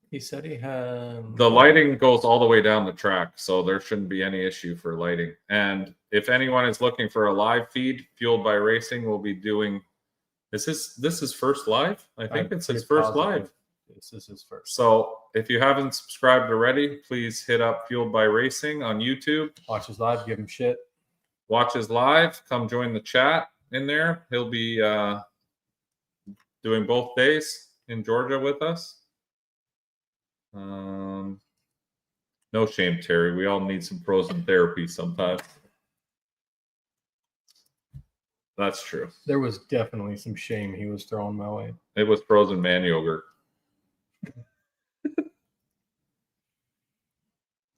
He said he had... The lighting goes all the way down the track, so there shouldn't be any issue for lighting. And if anyone is looking for a live feed, Fueled by Racing will be doing... This is first live? I think it's his first live. This is his first. So if you haven't subscribed already, please hit up Fueled by Racing on YouTube. Watch his live, give him shit. Watch his live. Come join the chat in there. He'll be doing both days in Georgia with us. No shame, Terry. We all need some frozen therapy sometimes. That's true. There was definitely some shame he was throwing my way. It was frozen man yogurt.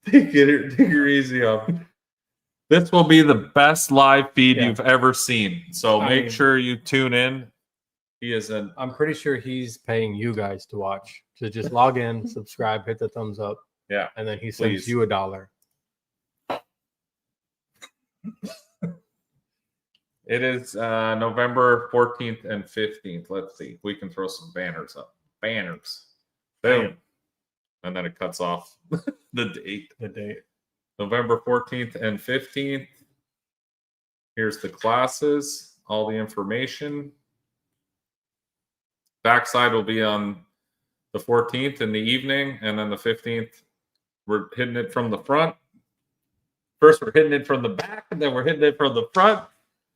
Take her easy off. This will be the best live feed you've ever seen. So make sure you tune in. I'm pretty sure he's paying you guys to watch. So just log in, subscribe, hit the thumbs up. Yeah. And then he sends you $1. It is November 14th and 15th. Let's see. We can throw some banners up. Banners. Boom. And then it cuts off the date. November 14th and 15th. Here's the classes, all the information. Backside will be on the 14th in the evening, and then the 15th, we're hitting it from the front. First, we're hitting it from the back, and then we're hitting it from the front.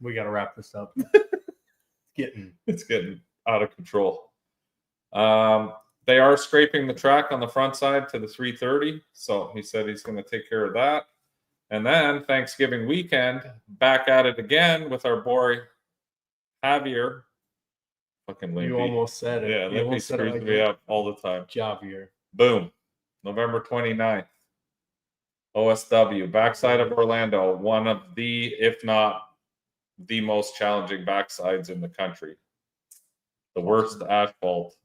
We got to wrap this up. It's getting out of control. They are scraping the track on the front side to the 330, so he said he's going to take care of that. And then Thanksgiving weekend, back at it again with our boy Javier. Fucking Limpy. You almost said it. Yeah, Limpy screws me up all the time. Javier. Boom. November 29th. OSW, backside of Orlando, one of the, if not the most challenging backsides in the country. The worst asphalt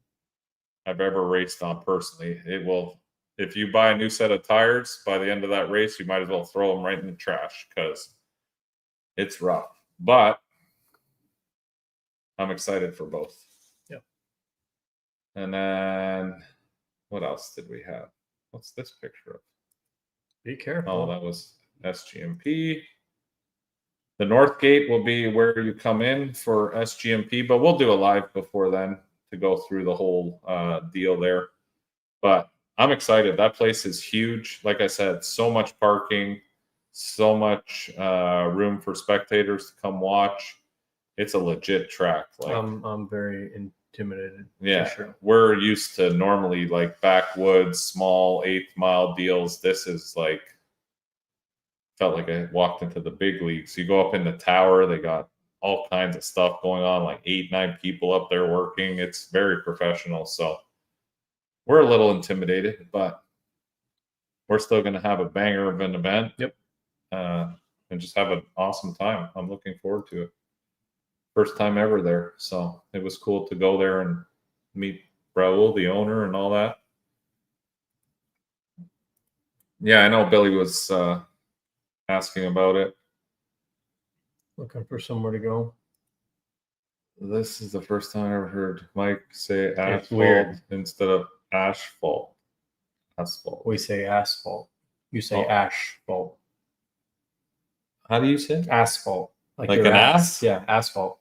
I've ever raced on personally. It will, if you buy a new set of tires by the end of that race, you might as well throw them right in the trash because it's rough. But I'm excited for both. Yeah. And then what else did we have? What's this picture of? Be careful. Oh, that was SGMP. The north gate will be where you come in for SGMP, but we'll do a live before then to go through the whole deal there. But I'm excited. That place is huge. Like I said, so much parking, so much room for spectators to come watch. It's a legit track. Like, I'm very intimidated. yeah, For sure. we're used to normally like backwoods, small 8-mile deals. This is like, felt like I walked into the big leagues. You go up in the tower, they got all kinds of stuff going on, like 8-9 people up there working. It's very professional. So we're a little intimidated, but we're still going to have a banger of an event. Yep. And just have an awesome time. I'm looking forward to it. First time ever there. So it was cool to go there and meet Raul, the owner, and all that. Yeah, I know Billy was asking about it. Looking for somewhere to go. This is the first time I ever heard Mike say It's asphalt weird. instead of asphalt. Asphalt. We say asphalt. You say Oh. asphalt. How do you say it? Asphalt. Like your an ass? Yeah, asphalt.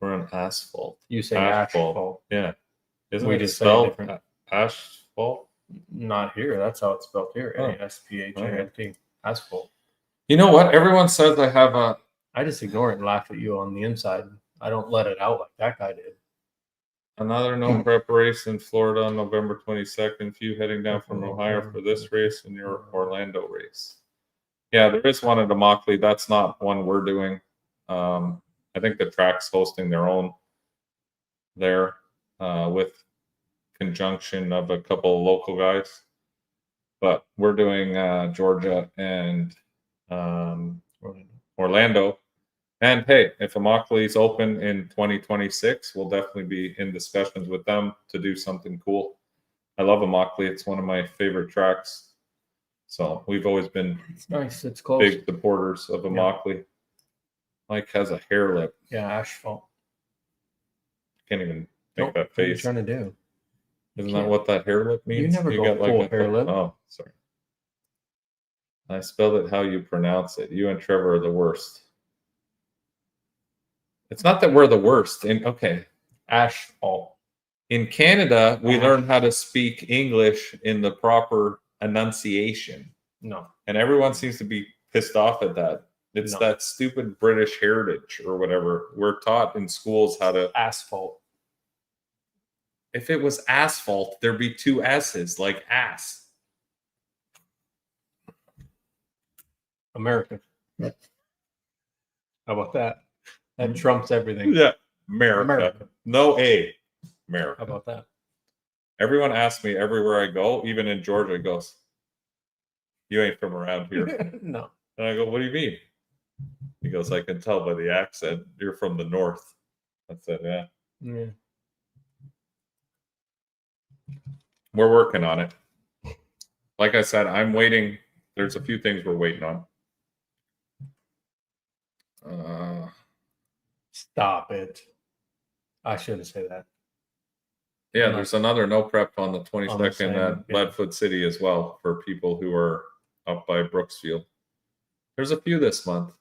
Or an asphalt? You say Asphalt. asphalt. Yeah. Isn't We it just say it spelled different. asphalt? Not here. That's how it's spelled here. Oh. ASPHALT. Asphalt. You know what? Everyone says I have a. I just ignore it and laugh at you on the inside. I don't let it out like that guy did. Another no prep race in Florida on November 22nd. Few heading down from Ohio for this race and your Orlando race. Yeah, there is one at Immokalee. That's not one we're doing. I think the track's hosting their own there with conjunction of a couple of local guys. But we're doing Georgia and Orlando. And hey, if Immokalee's open in 2026, we'll definitely be in discussions with them to do something cool. I love Immokalee. It's one of my favorite tracks. So we've always been It's nice. It's close. big supporters of Immokalee. Mike has a hair lip. Yeah, asphalt. Can't even make Nope. that What are you face. trying to do? Isn't that what that hair lip means? never go full hair lip. Oh, sorry. I spelled it how you pronounce it. You and Trevor are the worst. It's not that we're the worst. Asphalt. In Canada, we learn how to speak English in the proper enunciation. No. And everyone seems to be pissed off at that. It's No. that stupid British heritage or whatever. We're taught in schools how to. Asphalt. If it was asphalt, there'd be two S's, like ass. American. How about that? That trumps everything. Yeah. America. America. No A. America. How about that? Everyone asks me everywhere I go, even in Georgia, goes, "You ain't from around here." No. And I go, "What do you mean?" He goes, "I can tell by the accent. You're from the north." I said, "Yeah. Yeah. We're working on it." Like I said, I'm waiting. There's a few things we're waiting on. Stop it. I shouldn't say that. Yeah, there's another no prep on the 22nd same, at yeah. Leadfoot City as well for people who are up by Brooksfield. There's a few this month.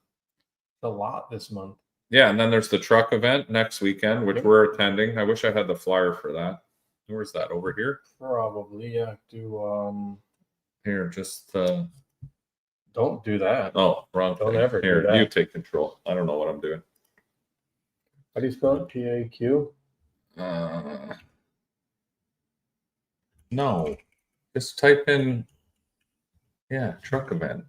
A lot this month. Yeah, and then there's the truck event next weekend, which Yep. we're attending. I wish I had the flyer for that. Where's that? Over here? Probably, yeah. Here, just Don't do that. oh, wrong Don't thing. ever do Here, that. you take control. I don't know what I'm doing. How do you spell it? PAQ? No. Just type in truck event.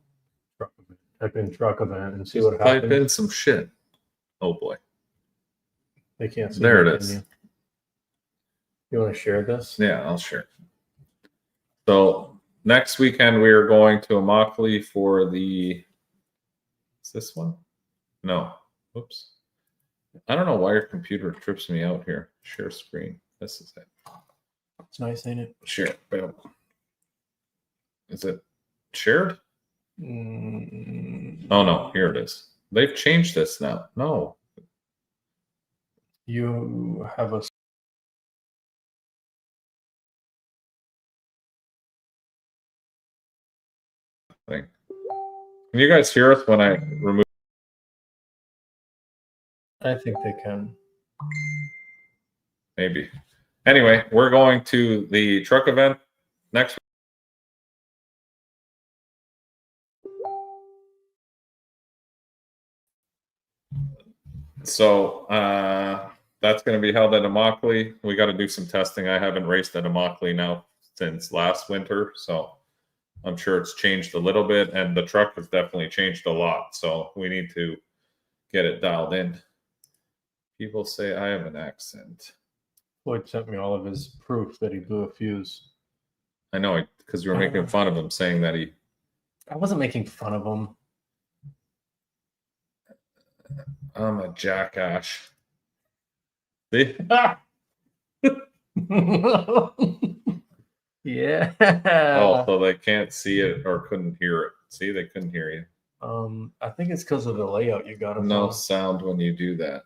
Truck event. Type in truck event and see Just what type happens. in some shit. Oh boy. They can't see There it can is. You want to share this? Yeah, I'll share. So next weekend we are going to Immokalee for the. Is this one? No. Oops. I don't know why your computer trips me out here. Share screen. This is it. It's nice, ain't it? Share. Boom. Is it shared? Mm, Oh no, here it is. They've changed this now. No. You have a thing. Can you guys hear us when I remove? I think they can. Maybe. Anyway, we're going to the truck event next week. So that's going to be held at Immokalee. We got to do some testing. I haven't raced at Immokalee now since last winter, so I'm sure it's changed a little bit, and the truck has definitely changed a lot. So we need to get it dialed in. People say I have an accent. Floyd sent me all of his proof that he blew a fuse. I know, because you were making fun of him, saying that he. I wasn't making fun of him. I'm a jackass. See? Yeah. Oh, so they can't see it or couldn't hear it. See, they couldn't hear you. I think it's because of the layout you got. No sound when you do that.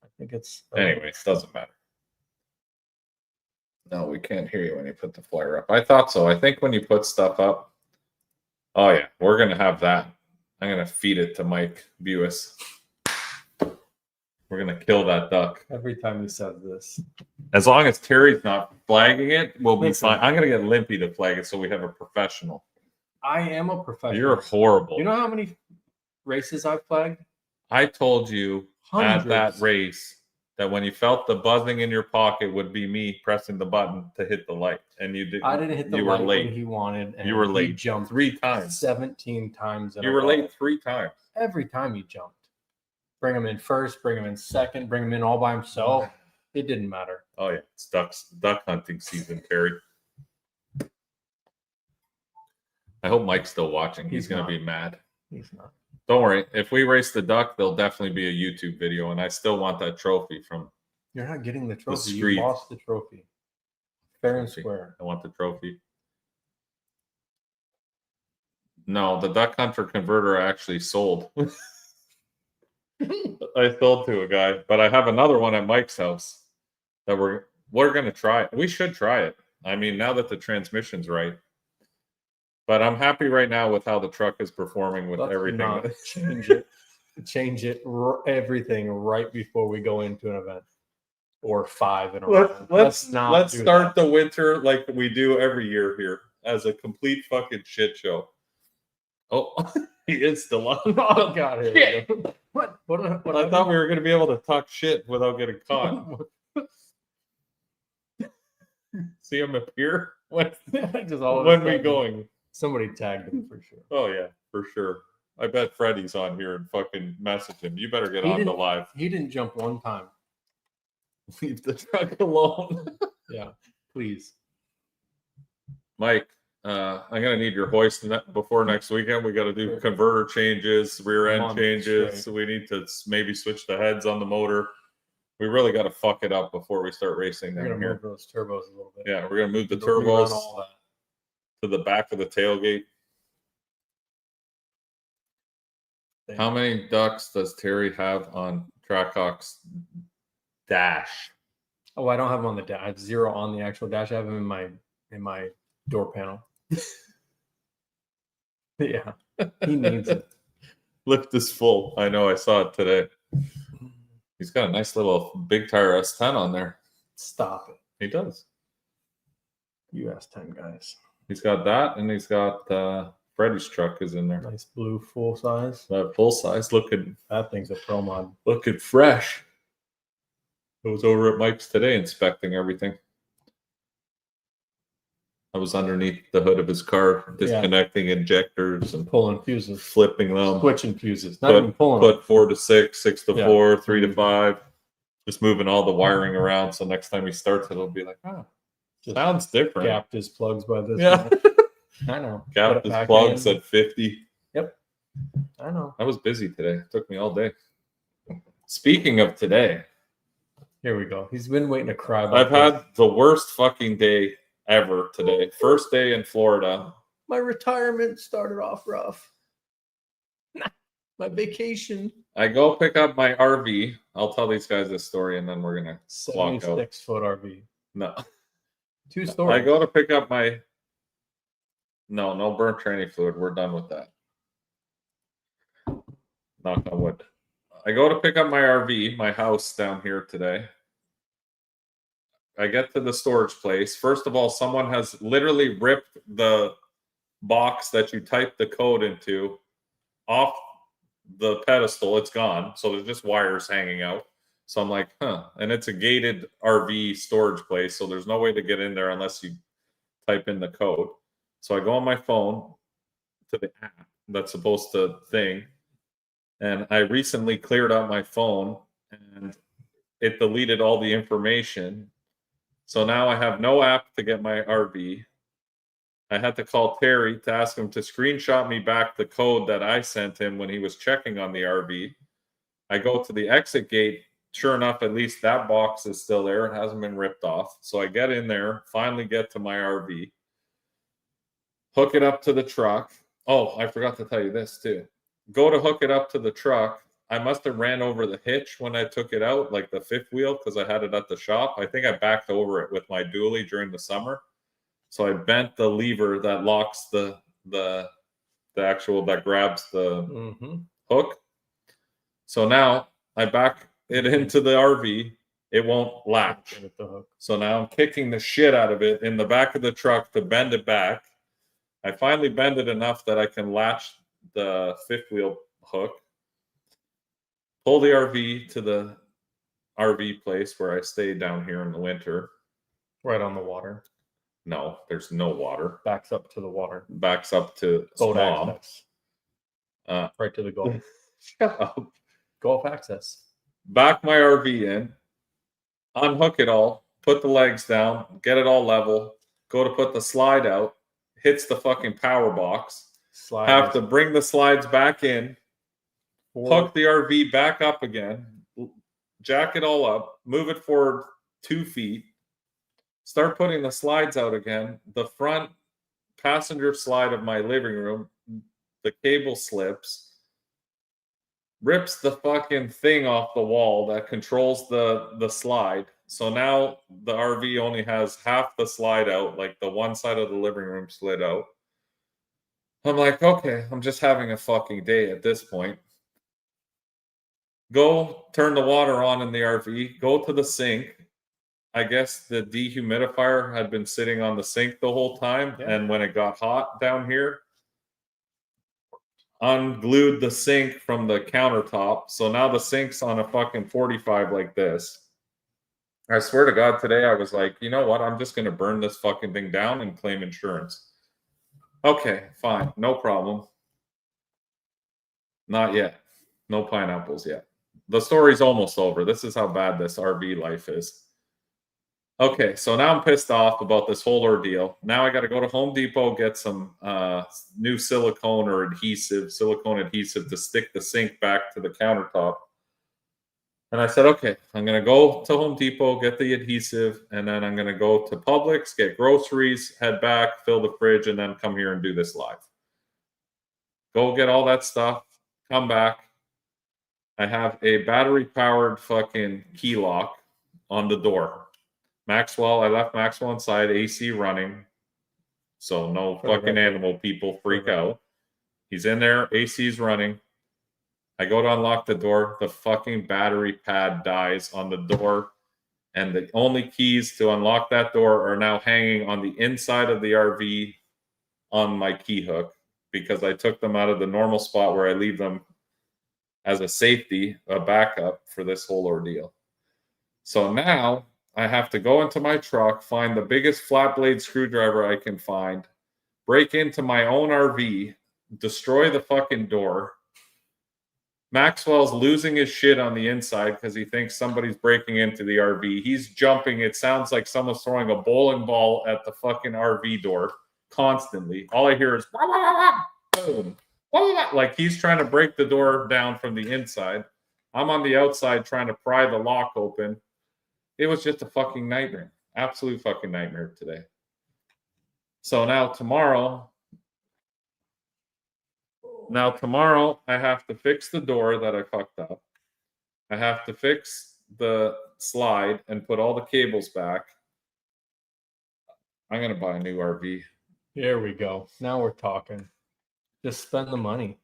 I think it's. Anyway, it doesn't matter. No, we can't hear you when you put the flyer up. I thought so. I think when you put stuff up. Oh yeah, we're gonna have that. I'm gonna feed it to Mike Buis. We're gonna kill that duck. Every time he says this. As long as Terry's not flagging it, we'll be Listen. fine. I'm gonna get Limpy to flag it so we have a professional. I am a professional. You're horrible. You know how many races I've flagged? I told you Hundreds. at that race that when you felt the buzzing in your pocket would be me pressing the button to hit the light, and you didn't. I didn't hit the you light were late. when he wanted. And You were he late. jumped 3 times. 17 times. You were late 3 times. Every time he jumped. Bring him in first, bring him in second, bring him in all by himself. It didn't matter. Oh yeah, it's duck hunting season, Terry. I hope Mike's still watching. He's gonna not. be mad. He's not. Don't worry. If we race the duck, there'll definitely be a YouTube video, and I still want that trophy from. You're not getting the trophy. street. You lost the trophy. Fair and Trophy. square. I want the trophy. No, the duck hunter converter I actually sold. I sold to a guy, but I have another one at Mike's house that we're gonna try. We should try it. I mean, now that the transmission's right. But I'm happy right now with how the truck is performing with Let's everything. not change it. Change it. Everything right before we go into an event, or 5 in a row. Let's not do start that. the winter like we do every year here as a complete fucking shit show. Oh, he is still on. Oh God! Here we go. What? What? I thought we were going to be able to talk shit without getting caught. See him appear? When we going? Somebody tagged him for sure. Oh yeah, for sure. I bet Freddie's on here and fucking message him. You better get on the live. He didn't jump one time. Leave the truck alone. Yeah, please. Mike, I'm gonna need your hoist before next weekend. We got to do converter changes, rear end changes. So we need to maybe switch the heads on the motor. We really got to fuck it up before we start racing We're down gonna here. move those turbos a little bit. Yeah, we're gonna move the Rerun turbos all that. to the back of the tailgate. How many ducks does Terry have on Trackhawk's dash? Oh, I don't have them on the dash. I have 0 on the actual dash. I have them in my door panel. Yeah, he needs it. Lift is full. I know. I saw it today. He's got a nice little big tire S10 on there. Stop it. He does. US 10 guys. He's got that, and he's got Freddie's truck is in there. Nice blue full size. Full size, looking That thing's a pro mod. looking fresh. I was over at Mike's today inspecting everything. I was underneath the hood of his car, disconnecting injectors and Pulling fuses. flipping them. Switching fuses. Not even pulling them. Put 4 to 6, 6 to Yeah. 4, 3 to 5. Just moving all the wiring around. So next time he starts, it'll be like, Just sounds different. gapped his plugs by this Yeah. point. I know. Gapped Put it his back plugs in. at 50. Yep. I know. I was busy today. It took me all day. Speaking of today, Here we go. He's been waiting to cry about I've had the worst fucking day ever today. First day in Florida. my retirement started off rough. My vacation. I go pick up my RV. I'll tell these guys this story and then we're going to walk out. 76-foot RV. No. 2 stories. I go to pick up my No burnt training fluid. We're done with that. Knock on wood. I go to pick up my RV, my house down here today. I get to the storage place. First of all, someone has literally ripped the box that you type the code into off the pedestal. It's gone. So there's just wires hanging out. So I'm like, huh. And it's a gated RV storage place. So there's no way to get in there unless you type in the code. So I go on my phone to the app that's supposed to thing. And I recently cleared out my phone and it deleted all the information. So now I have no app to get my RV. I had to call Terry to ask him to screenshot me back the code that I sent him when he was checking on the RV. I go to the exit gate. Sure enough, at least that box is still there. It hasn't been ripped off. So I get in there, finally get to my RV, hook it up to the truck. Oh, I forgot to tell you this too. Go to hook it up to the truck. I must have ran over the hitch when I took it out, like the fifth wheel, because I had it at the shop. I think I backed over it with my dually during the summer. So I bent the lever that locks the actual, that grabs the hook. So now I back it into the RV. It won't latch. So now I'm kicking the shit out of it in the back of the truck to bend it back. I finally bend it enough that I can latch the fifth wheel hook. Pull the RV to the RV place where I stay down here in the winter. Right on the water. No, there's no water. Backs up to the water. Backs up to Boat swamp. access. Right to the Gulf. Shut up. Gulf access. Back my RV in. Unhook it all. Put the legs down. Get it all level. Go to put the slide out. Hits the fucking power box. Have to bring the slides back in. Hook the RV back up again. Jack it all up. Move it forward 2 feet. Start putting the slides out again. The front passenger slide of my living room, the cable slips, rips the fucking thing off the wall that controls the slide. So now the RV only has half the slide out, like the one side of the living room slid out. I'm like, okay, I'm just having a fucking day at this point. Go turn the water on in the RV, go to the sink. I guess the dehumidifier had been sitting on the sink the whole time. Yeah. And when it got hot down here, unglued the sink from the countertop. So now the sink's on a fucking 45 like this. I swear to God, today I was like, you know what? I'm just going to burn this fucking thing down and claim insurance. Okay, fine. No problem. Not yet. No pineapples yet. The story's almost over. This is how bad this RV life is. Okay, so now I'm pissed off about this whole ordeal. Now I got to go to Home Depot, get some new silicone adhesive to stick the sink back to the countertop. And I said, okay, I'm going to go to Home Depot, get the adhesive, and then I'm going to go to Publix, get groceries, head back, fill the fridge, and then come here and do this live. Go get all that stuff, come back. I have a battery-powered fucking key lock on the door. I left Maxwell inside, AC running. So no fucking animal people freak out. He's in there, AC's running. I go to unlock the door. The fucking battery pad dies on the door. And the only keys to unlock that door are now hanging on the inside of the RV on my key hook because I took them out of the normal spot where I leave them as a safety, a backup for this whole ordeal. So now I have to go into my truck, find the biggest flat blade screwdriver I can find, break into my own RV, destroy the fucking door. Maxwell's losing his shit on the inside because he thinks somebody's breaking into the RV. He's jumping. It sounds like someone's throwing a bowling ball at the fucking RV door constantly. All I hear is wah, wah, wah, wah, boom. Wah, wah, like he's trying to break the door down from the inside. I'm on the outside trying to pry the lock open. It was just a fucking nightmare. Absolute fucking nightmare today. So now tomorrow I have to fix the door that I fucked up. I have to fix the slide and put all the cables back. I'm going to buy a new RV. Here we go. Now we're talking. Just spend the money.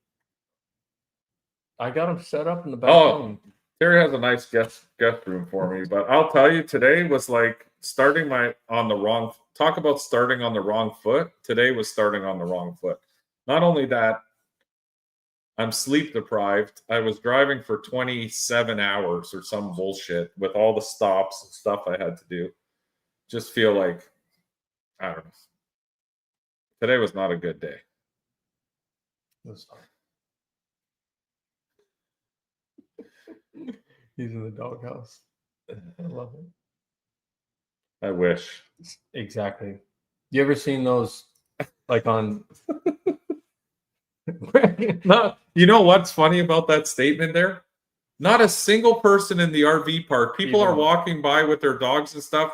I got them set up in the back room. Terry has a nice guest room for me, but I'll tell you, today was like starting on the wrong. Talk about starting on the wrong foot. Today was starting on the wrong foot. Not only that, I'm sleep deprived. I was driving for 27 hours or some bullshit with all the stops and stuff I had to do. Just feel like, I don't know. Today was not a good day. He's in the doghouse. I love it. I wish. Exactly. You ever seen those like on No, you know what's funny about that statement there? Not a single person in the RV park. People are walking by with their dogs and stuff.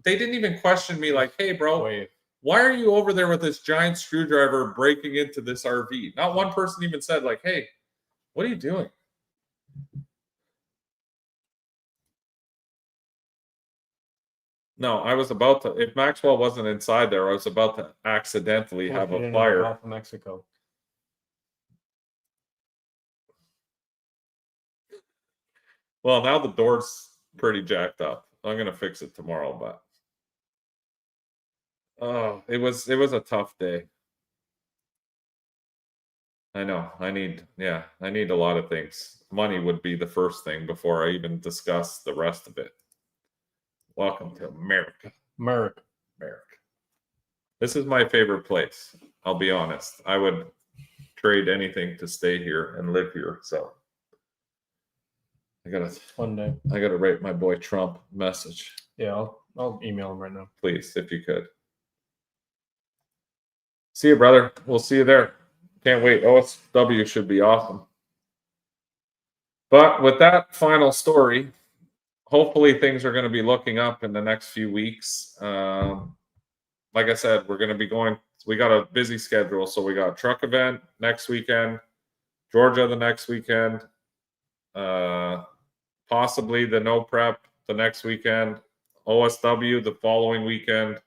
They didn't even question me like, hey, bro, why are you over there with this giant screwdriver breaking into this RV? Not one person even said like, hey, what are you doing? No, I was about to, if Maxwell wasn't inside there, I was about to accidentally have a fire. Off of Mexico. Well, now the door's pretty jacked up. I'm gonna fix it tomorrow, but it was a tough day. I know. I need a lot of things. Money would be the first thing before I even discuss the rest of it. Welcome to America. America. This is my favorite place. I'll be honest. I would trade anything to stay here and live here. So I gotta write my boy Trump a message. Yeah, I'll email him right now. Please, if you could. See you, brother. We'll see you there. Can't wait. OSW should be awesome. But with that final story, hopefully things are going to be looking up in the next few weeks. Like I said, we're going to be going. We got a busy schedule. So we got a truck event next weekend, Georgia the next weekend, possibly the no prep the next weekend, OSW the following weekend,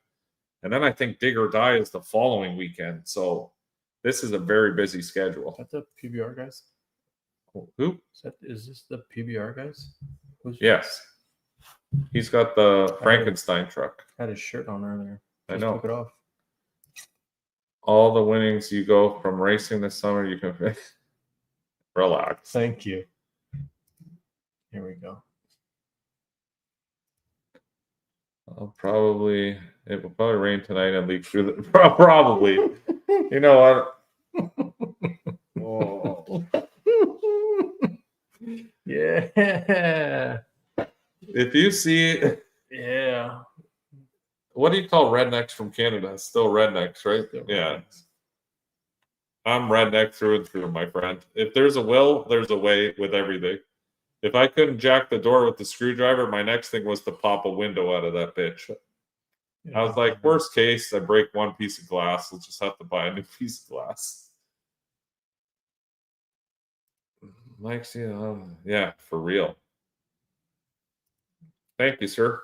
and then I think Dig or Die is the following weekend. So this is a very busy schedule. Is that the PBR guys? Who? Is this the PBR guys? Yes. He's got the Frankenstein truck. Had his shirt on earlier. I know. Took it off. All the winnings you go from racing this summer, you can relax. Thank you. Here we go. It will probably rain tonight and leak through the probably. You know what? Oh. Yeah. If you see, yeah. What do you call rednecks from Canada? It's still rednecks, right? Yeah. I'm redneck through and through, my friend. If there's a will, there's a way with everything. If I couldn't jack the door with the screwdriver, my next thing was to pop a window out of that bitch. Yeah. I was like, worst case, I break one piece of glass. I'll just have to buy a new piece of glass. Mike's, yeah, for real. Thank you, sir.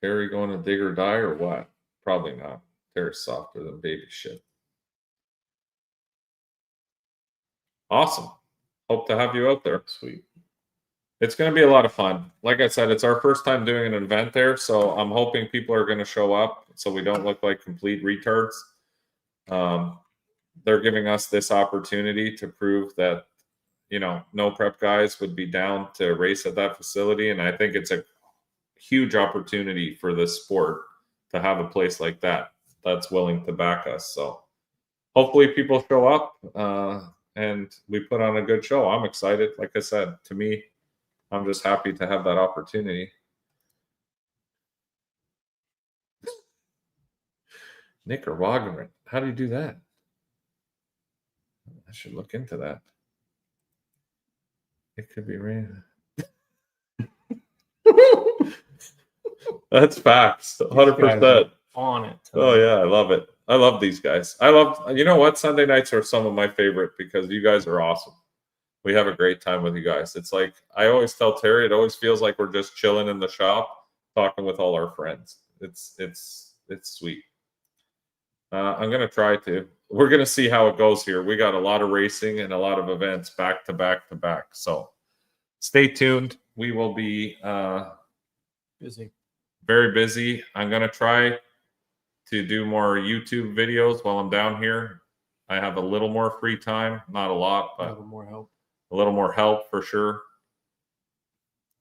Terry going to Dig or Die or what? Probably not. Terry's softer than baby shit. Awesome. Hope to have you out there. Sweet. It's going to be a lot of fun. Like I said, it's our first time doing an event there, so I'm hoping people are going to show up so we don't look like complete retards. They're giving us this opportunity to prove that, no prep guys would be down to race at that facility, and I think it's a huge opportunity for this sport to have a place like that that's willing to back us. So hopefully people show up and we put on a good show. I'm excited. Like I said, to me, I'm just happy to have that opportunity. Nicaraguan. How do you do that? I should look into that. It could be rain. That's facts. 100%. On it. Oh yeah, I love it. I love these guys. You know what? Sunday nights are some of my favorite because you guys are awesome. We have a great time with you guys. It's like, I always tell Terry, it always feels like we're just chilling in the shop, talking with all our friends. It's sweet. I'm going to try to. We're going to see how it goes here. We got a lot of racing and a lot of events back to back to back. So stay tuned. We will be Busy. very busy. I'm going to try to do more YouTube videos while I'm down here. I have a little more free time, not a lot, A but little more help. a little more help for sure.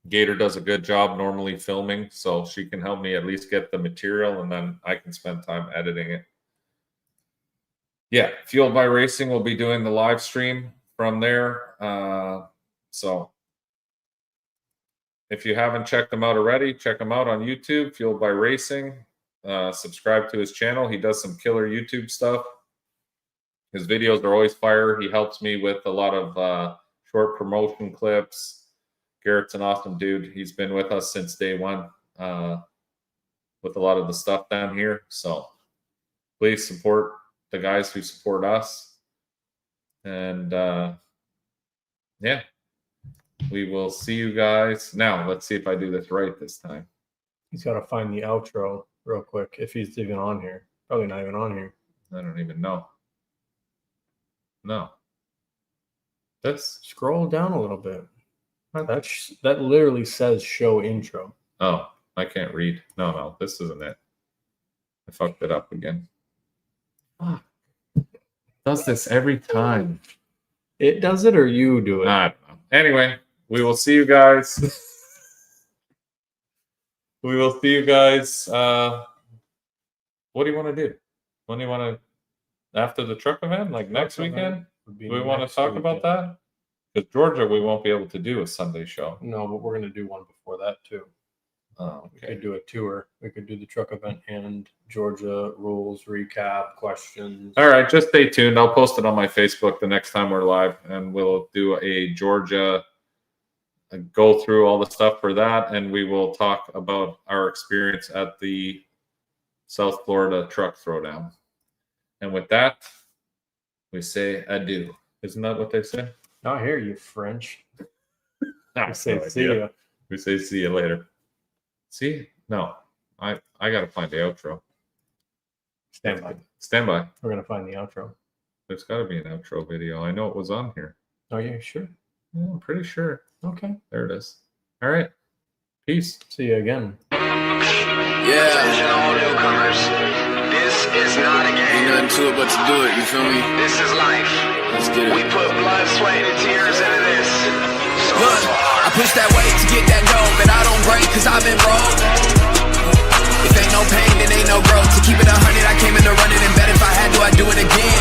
Gator does a good job normally filming, so she can help me at least get the material, and then I can spend time editing it. Yeah, Fueled by Racing will be doing the live stream from there. So if you haven't checked him out already, check him out on YouTube, Fueled by Racing. Subscribe to his channel. He does some killer YouTube stuff. His videos are always fire. He helps me with a lot of short promotion clips. Garrett's an awesome dude. He's been with us since day one with a lot of the stuff down here. So please support the guys who support us. And yeah, we will see you guys. Now, let's see if I do this right this time. He's got to find the outro real quick if he's even on here. Probably not even on here. I don't even know. No. That's Scroll down a little bit. That literally says show intro. oh, I can't read. No, this isn't it. I fucked it up again. Fuck. It does this every time. It does it or you do it? I don't know. Anyway, we will see you guys. We will see you guys. What do you want to do? When do you want to, after the truck event, like next weekend? Do we want to talk about that? Because Georgia, we won't be able to do a Sunday show. No, but we're going to do one before that too. Oh, We okay. could do a tour. We could do the truck event and Georgia rules, recap, questions. All right, just stay tuned. I'll post it on my Facebook the next time we're live, and we'll do a Georgia, go through all the stuff for that, and we will talk about our experience at the South Florida Truck Throwdown. And with that, we say adieu. Isn't that what they say? Not here, you French. I I say no see idea. ya. We say see you later. See? No. I got to find the outro. Stand by. Stand by. We're going to find the outro. There's got to be an outro video. I know it was on here. Are you sure? Yeah, I'm pretty sure. Okay. There it is. All right. Peace. See you again. Attention all newcomers. This is not a game. Ain't nothing to it but to do it, you feel me? This is life. Let's get it. We put blood, sweat, and tears into this. So look, I push that weight to get that dough, but I don't break cause I've been broke. If ain't no pain, then ain't no growth. To keep it 100, I came in to run it and bet if I had to, I'd do it again.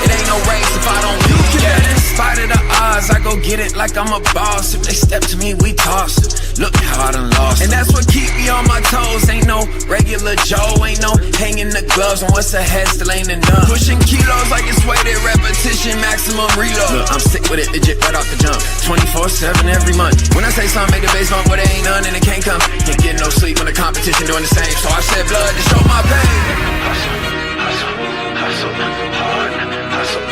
It ain't no race if I don't win. Yeah, in spite of the odds, I go get it like I'm a boss. If they step to me, we toss. Look how I done lost. And that's what keep me on my toes. Ain't no regular Joe, ain't no hanging the gloves on what's ahead, still ain't enough. Pushing kilos like it's weighted repetition, maximum reload. Look, I'm sick with it, legit right off the jump. 24/7 every month. When I say something, make the bass bump, where there ain't none and it can't come. Can't get no sleep when the competition doing the same. So I shed blood to show my pain. Hustle, hustle, hustle, hard, hustle.